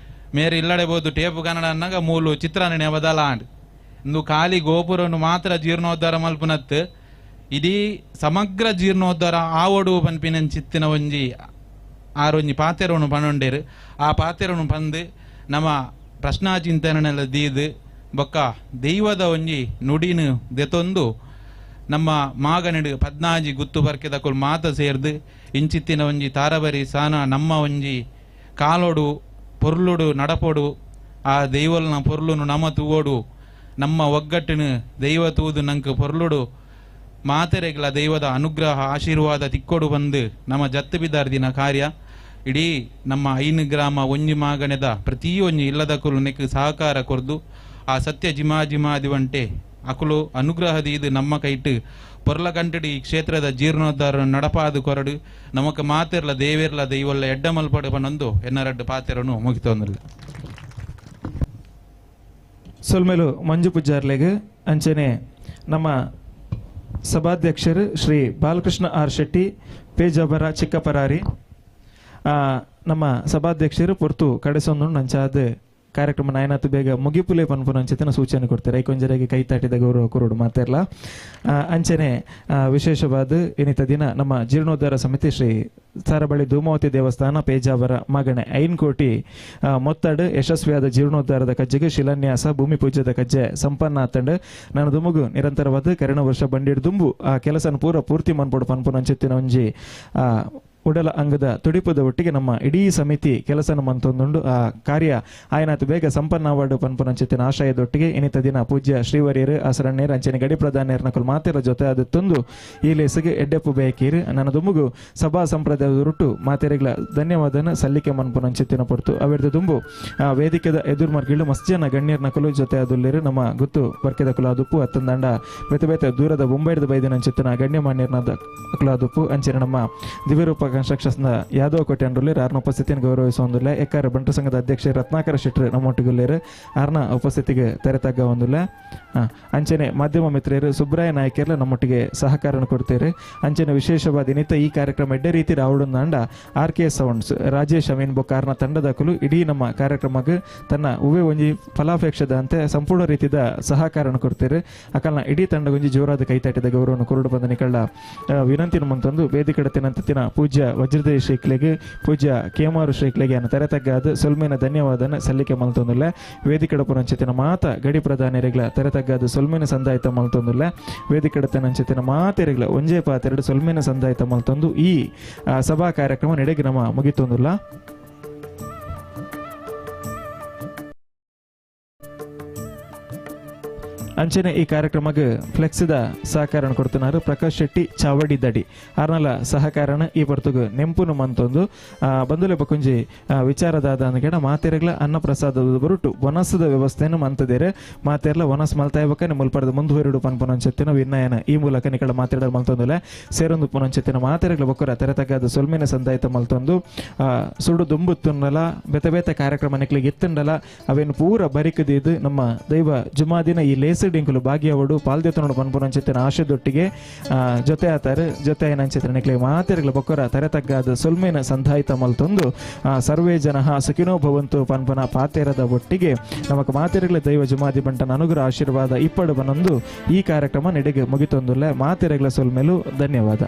S16: ಮೇರೆ ಇಲ್ಲಡೆ ಬೋದು ಟೇಪು ಕನ್ನಡ ಅನ್ನಗ ಮೂಲು ಚಿತ್ರಾನ್ನಣೆ ಬದಲಾಂಡ್ ಇಂದು ಖಾಲಿ ಗೋಪುರನು ಮಾತ್ರ ಜೀರ್ಣೋದ್ಧಾರ ಮಲ್ಪನತ್ ಇಡೀ ಸಮಗ್ರ ಜೀರ್ಣೋದ್ಧಾರ ಆವಡು ಪನ್ಪಿನ ಚಿತ್ತಿನ ಒಂಜಿ ಆರೊಂಜಿ ಪಾತೆರವನ್ನು ಪಣೊಂಡೇರು ಆ ಪಾತೆರವನ್ನು ಪಂದು ನಮ್ಮ ಪ್ರಶ್ನಾಚಿಂತನೆಲ್ಲ ದೀದು ಬೊಕ್ಕ ದೈವದ ಒಂಜಿ ನುಡಿನು ದೆತೊಂದು ನಮ್ಮ ಮಾಗನಿಡು 14 ಗುತ್ತು ಬರ್ಕೆದಕ್ಕಲು ಮಾತ ಸೇರ್ದು ಇಂಚಿತ್ತಿನ ಒಂಜಿ ತಾರಬರಿ ಸಾನ ನಮ್ಮ ಒಂಜಿ ಕಾಲೋಡು ಪೊರ್ಲುಡು ನಡಪೋಡು ಆ ದೈವಲ್ನ ಪೊರ್ಲುನು ನಮ್ಮ ತೂವೋಡು ನಮ್ಮ ಒಗ್ಗಟ್ಟಿನ ದೈವ ತೂದು ನಂಗೆ ಪೊರ್ಲುಡು ಮಾತೆರೆಗಳ ದೈವದ ಅನುಗ್ರಹ ಆಶೀರ್ವಾದ ತಿಕ್ಕೊಡು ಬಂದು ನಮ್ಮ ಜತ್ತು ಬಿದ್ದಾರ್ದಿನ ಕಾರ್ಯ ಇಡೀ ನಮ್ಮ 5 ಗ್ರಾಮ ಒಂಜಿ ಮಾಗಣೆದ ಪ್ರತಿಯೊಂಜಿ ಇಲ್ಲದಕ್ಕಲು ನೆಕ್ ಸಹಕಾರ ಕೊರ್ದು ಆ ಸತ್ಯ ಜಿಮಾದಿ ವಂಟೆ ಅಕುಲು ಅನುಗ್ರಹದ ಇದು ನಮ್ಮ ಕೈಟ್ ಪೊರ್ಲ ಕಂಟಡಿ ಈ ಕ್ಷೇತ್ರದ ಜೀರ್ಣೋದ್ಧಾರ ನಡಪಾದು ಕೊರಡು ನಮಕ್ ಮಾತೆರ್ಲ ದೇವೇರ್ಲ ದೈವಲ್ಲ ಎಡ್ಡ ಮಲ್ಪಡು ಪನೊಂದು ಎನ್ನರಡ್ಡು ಪಾತೆರನು ಮುಗಿತೊಂದಿಲ್ಲ.
S5: ಸೊಲ್ಮೇಲು ಮಂಜು ಪೂಜಾರ್ಲೆಗೆ ಅಂಚನೆ ನಮ್ಮ ಸಭಾಧ್ಯಕ್ಷರು ಶ್ರೀ ಬಾಲಕೃಷ್ಣ ಆರ್ ಶೆಟ್ಟಿ ಪೇಜಾಬರ ಚಿಕ್ಕಪರಾರಿ ನಮ್ಮ ಸಭಾಧ್ಯಕ್ಷರು ಪೊರ್ತು ಕಡೆಸೊಂದು ನಂಚಾದ ಕಾರ್ಯಕ್ರಮ ನಾಯನಾತು ಬೇಗ ಮುಗಿಪುಲೆ ಪನ್ಪುನ ಅಂಚೆತನ ಸೂಚನೆ ಕೊಡ್ತಾರೆ ಐಕೊಂಜರಿಗೆ ಕೈ ತಾಟಿದ ಗೌರವ ಕೊರೋಡು ಮಾತೆರ್ಲ ಅಂಚನೆ ವಿಶೇಷವಾದ ಏನಿತ ದಿನ ನಮ್ಮ ಜೀರ್ಣೋದ್ಧಾರ ಸಮಿತಿ ಶ್ರೀ ತಾರಬಳಿ ಧೂಮಾವತಿ ದೇವಸ್ಥಾನ ಪೇಜಾವರ ಮಗಣೆ 5 ಕೋಟಿ ಮೊತ್ತಡ್ ಯಶಸ್ವಿಯಾದ ಜೀರ್ಣೋದ್ಧಾರದ ಕಜ್ಜೆಗೆ ಶಿಲಾನ್ಯಾಸ ಭೂಮಿ ಪೂಜೆದ ಕಜ್ಜೆ ಸಂಪನ್ನ ಆತಂಡ್ ನಾನು ದುಮುಗು ನಿರಂತರವಾದ ಕರೆಣ ವರ್ಷ ಬಂಡಿಡ್ ದುಂಬು ಆ ಕೆಲಸನ ಪೂರ್ತಿ ಮನ್ಪೊಡು ಪನ್ಪುನ ಅಂಚೆತ್ತಿನ ಒಂಜಿ ಉಡಲ ಅಂಗದ ತುಡಿಪದ ಒಟ್ಟಿಗೆ ನಮ್ಮ ಇಡೀ ಸಮಿತಿ ಕೆಲಸನ ಮಂತೊಂದುಂಡು ಆ ಕಾರ್ಯ ಆಯ್ನಾತು ಬೇಗ ಸಂಪನ್ನ ಅವಾರ್ಡ್ ಪನ್ಪುನಂಚಿತ್ತಿನ ಆಶಯದೊಟ್ಟಿಗೆ ಇನಿತ ದಿನ ಪೂಜ್ಯ ಶ್ರೀವರ್ಯರು ಆಸರಣ್ಯರು ಅಂಚನೆ ಗಡಿ ಪ್ರಧಾನಿಯರ್ ನಕಲು ಮಾತೆರ ಜೊತೆ ಅದು ತಂದು ಈ ಲೇಸಿಗೆ ಎಡ್ಡೆಪ್ಪು ಬೇಕೀರು ನನ್ನ ದುಂಬುಗು ಸಭಾ ಸಂಪ್ರದಾಯದ ರುಟ್ಟು ಮಾತೆರೆಗಳ ಧನ್ಯವಾದನ ಸಲ್ಲಿಕೆ ಮನ್ಪುನಂಚಿತ್ತಿನ ಪೊರ್ತು ಅವಿರ್ದು ದುಂಬು ವೇದಿಕೆದ ಎದುರು ಮರ್ಗಿಳು ಮಸ್ತ್ ಜನ ಗಣ್ಯರ್ ನಕಲು ಜೊತೆ ಅದುಲ್ಲಿರು ನಮ್ಮ ಗುತ್ತು ಬರ್ಕೆದ ಕುಲಾದುಪ್ಪು ಅತ್ತಂದಂಡ ಬೇತೆ ದೂರದ ಮುಂಬೈದ ಬೈದಿನ ಚಿತ್ತಿನ ಗಣ್ಯಮಾನ್ಯರ್ನ ಕುಲಾದುಪ್ಪು ಅಂಚನೆ ನಮ್ಮ ದಿವ್ಯರೂಪ ಕನ್ಸ್ಟ್ರಕ್ಷನ್ಸ್ ನ ಯಾದವ್ ಕೋಟೆ ಅಂಡ್ರಲ್ಲಿ ಆರ್ನ ಉಪಸ್ಥಿತಿಯನ್ನು ಗೌರವಿಸುವಂದಿಲ್ಲ. ಎಕ್ಕಾರ ಬಂಟು ಸಂಘದ ಅಧ್ಯಕ್ಷ ರತ್ನಾಕರ ಶೆಟ್ಟಿ ನಮ್ಮೊಟ್ಟಿಗುಲ್ಲೇರು ಆರ್ನ ಉಪಸ್ಥಿತಿಗೆ ತೆರೆತಗ್ಗ ಹೊಂದಿಲ್ಲ. ಅಂಚನೆ ಮಾಧ್ಯಮ ಮಿತ್ರರು ಸುಬ್ರಾಯ ನಾಯಕರ್ಲ ನಮ್ಮೊಟ್ಟಿಗೆ ಸಹಕಾರ ಕೊಡ್ತೇವೆ. ಅಂಚನೆ ವಿಶೇಷವಾದ ನಿತ್ಯ ಈ ಕಾರ್ಯಕ್ರಮ ಎಡ್ಡೆ ರೀತಿ ರಾವಣಂದ RK ಸೌಂಡ್ಸ್ ರಾಜೇಶ್ ಅಮೀನ್ ಬೊಕ್ಕಾರ್ನ ತಂಡದಕಲು ಇಡೀ ನಮ್ಮ ಕಾರ್ಯಕ್ರಮಕ್ಕೆ ತನ್ನ ಉವೆ ಒಂಜಿ ಫಲಾಪೇಕ್ಷದ ಅಂತೆ ಸಂಪೂರ್ಣ ರೀತಿಯ ಸಹಕಾರ ಕೊಡ್ತೇವೆ. ಅಕಲ್ನ ಇಡೀ ತಂಡ ಒಂಜಿ ಜೋರಾದ ಕೈತಾಟಿದ ಗೌರವವನ್ನು ಕೊರಡು ಬಂದ ನಿಕಳ್ಳ ವಿನಂತಿನ ಮಂತಂದು ವೇದಿಕಡತಿನಂತಿನ ಪೂಜ್ಯ ವಜ್ರದೇವ್ ಶ್ರೀಕ್ಲೆಗೆ ಪೂಜ್ಯ ಕೇಮಾರು ಶ್ರೀಕ್ಲೆಗೆ ಅನ್ನು ತೆರೆತಗ್ಗಾದ ಸೊಲ್ಮೇನ ಧನ್ಯವಾದನ ಸಲ್ಲಿಕೆ ಮಲ್ತೊಂದಿಲ್ಲ. ವೇದಿಕಡಪುರಂಚಿತಿನ ಮಾತ ಗಡಿ ಪ್ರಧಾನಿಗಳ ತೆರೆತಗ್ಗಾದ ಸೊಲ್ಮೇನ ಸಂದಾಯಿತ ಮಲ್ತೊಂದಿಲ್ಲ. ವೇದಿಕಡತನಂಚಿತಿನ ಮಾತೆರೆಗಳ ಒಂಜೇ ಪಾತೆರಡು ಸೊಲ್ಮೇನ ಸಂದಾಯಿತ ಮಲ್ತೊಂದು ಈ ಸಭಾ ಕಾರ್ಯಕ್ರಮ ನಡೆಗೆ ನಮ್ಮ ಮುಗಿತೊಂದಿಲ್ಲ. ಅಂಚನೆ ಈ ಕಾರ್ಯಕ್ರಮಕ್ಕೆ ಫ್ಲೆಕ್ಸಿದ ಸಹಕಾರ ಕೊಡ್తున్నారు ಪ್ರಕಾಶ್ ಶೆಟ್ಟಿ ಚಾವಡಿ ದಡಿ ಆರ್ನಲ ಸಹಕಾರನ ಈ ಬರ್ತುಗು ನೆಂಪುನು ಮಂತೊಂದು ಬಂದುಲೆ ಬಕುಂಜಿ ವಿಚಾರದಾದ ಅಂದ್ಗಡ ಮಾತೆರೆಗ್ಲ ಅನ್ನ ಪ್ರಸಾದದ ಬರುಟು ವನಸದ ವ್ಯವಸ್ಥೆಯನ್ನು ಮಂತದೇರೆ ಮಾತೆರ್ಲ ವನಸ್ ಮಲ್ತಾಯ್ಬಕ್ಕ ಮುಲ್ಪಡದ ಮುಂದುವರಿಡು ಪನ್ಪನೊಂಚೆತ್ತಿನ ವಿನ್ನಯನ ಈ ಮೂಲಕ ನಿಕಳ ಮಾತಾಡಲು ಮಲ್ತೊಂದುಲೆ ಸೇರೊಂದು ಪುನಂಚೆತ್ತಿನ ಮಾತೆರೆಗ್ಲ ಬೊಕ್ಕರ ತೆರೆತಗ್ಗಾದ ಸೊಲ್ಮೇನ ಸಂದಾಯಿತ ಮಲ್ತೊಂದು ಸುಡು ದುಂಬುತ್ತುಂಡಲ ಬೇತೆ ಬೇತೆ ಕಾರ್ಯಕ್ರಮ ನಿಕ್ಲಿಗೆ ಎತ್ತುಂಡಲ ಅವೇನು ಪೂರ ಬರಿಕದಿದ್ದು ನಮ್ಮ ದೈವ ಜುಮಾದಿನ ಈ ಲೇಸ ಡಿಂಕುಲು ಭಾಗ್ಯವಡು ಪಾಲ್ದೆತನೋಡು ಪನ್ಪುನಂಚಿತ್ತಿನ ಆಶೆದೊಟ್ಟಿಗೆ ಜೊತೆ ಆತಾರೆ ಜೊತೆ ಏನಂಚಿತ್ತಿನ ನಿಕ್ಲಿಗೆ ಮಾತೆರೆಗ್ಲ ಬೊಕ್ಕರ ತೆರೆತಗ್ಗಾದ ಸೊಲ್ಮೇನ ಸಂದಾಯಿತ ಮಲ್ತೊಂದು ಸರ್ವೇ ಜನ ಸುಖಿನೋ ಭವಂತು ಪನ್ಪನ ಪಾತೆರದ ಒಟ್ಟಿಗೆ ನಮಕ್ ಮಾತೆರೆಗ್ಲ ದೈವ ಜುಮಾದಿ ಬಂಟನ ಅನುಗ್ರಹ ಆಶೀರ್ವಾದ ಇಪ್ಪಡು ಬನೊಂದು ಈ ಕಾರ್ಯಕ್ರಮ ನಡೆಗೆ ಮುಗಿತೊಂದುಲ್ಲ. ಮಾತೆರೆಗ್ಲ ಸೊಲ್ಮೇಲು ಧನ್ಯವಾದ.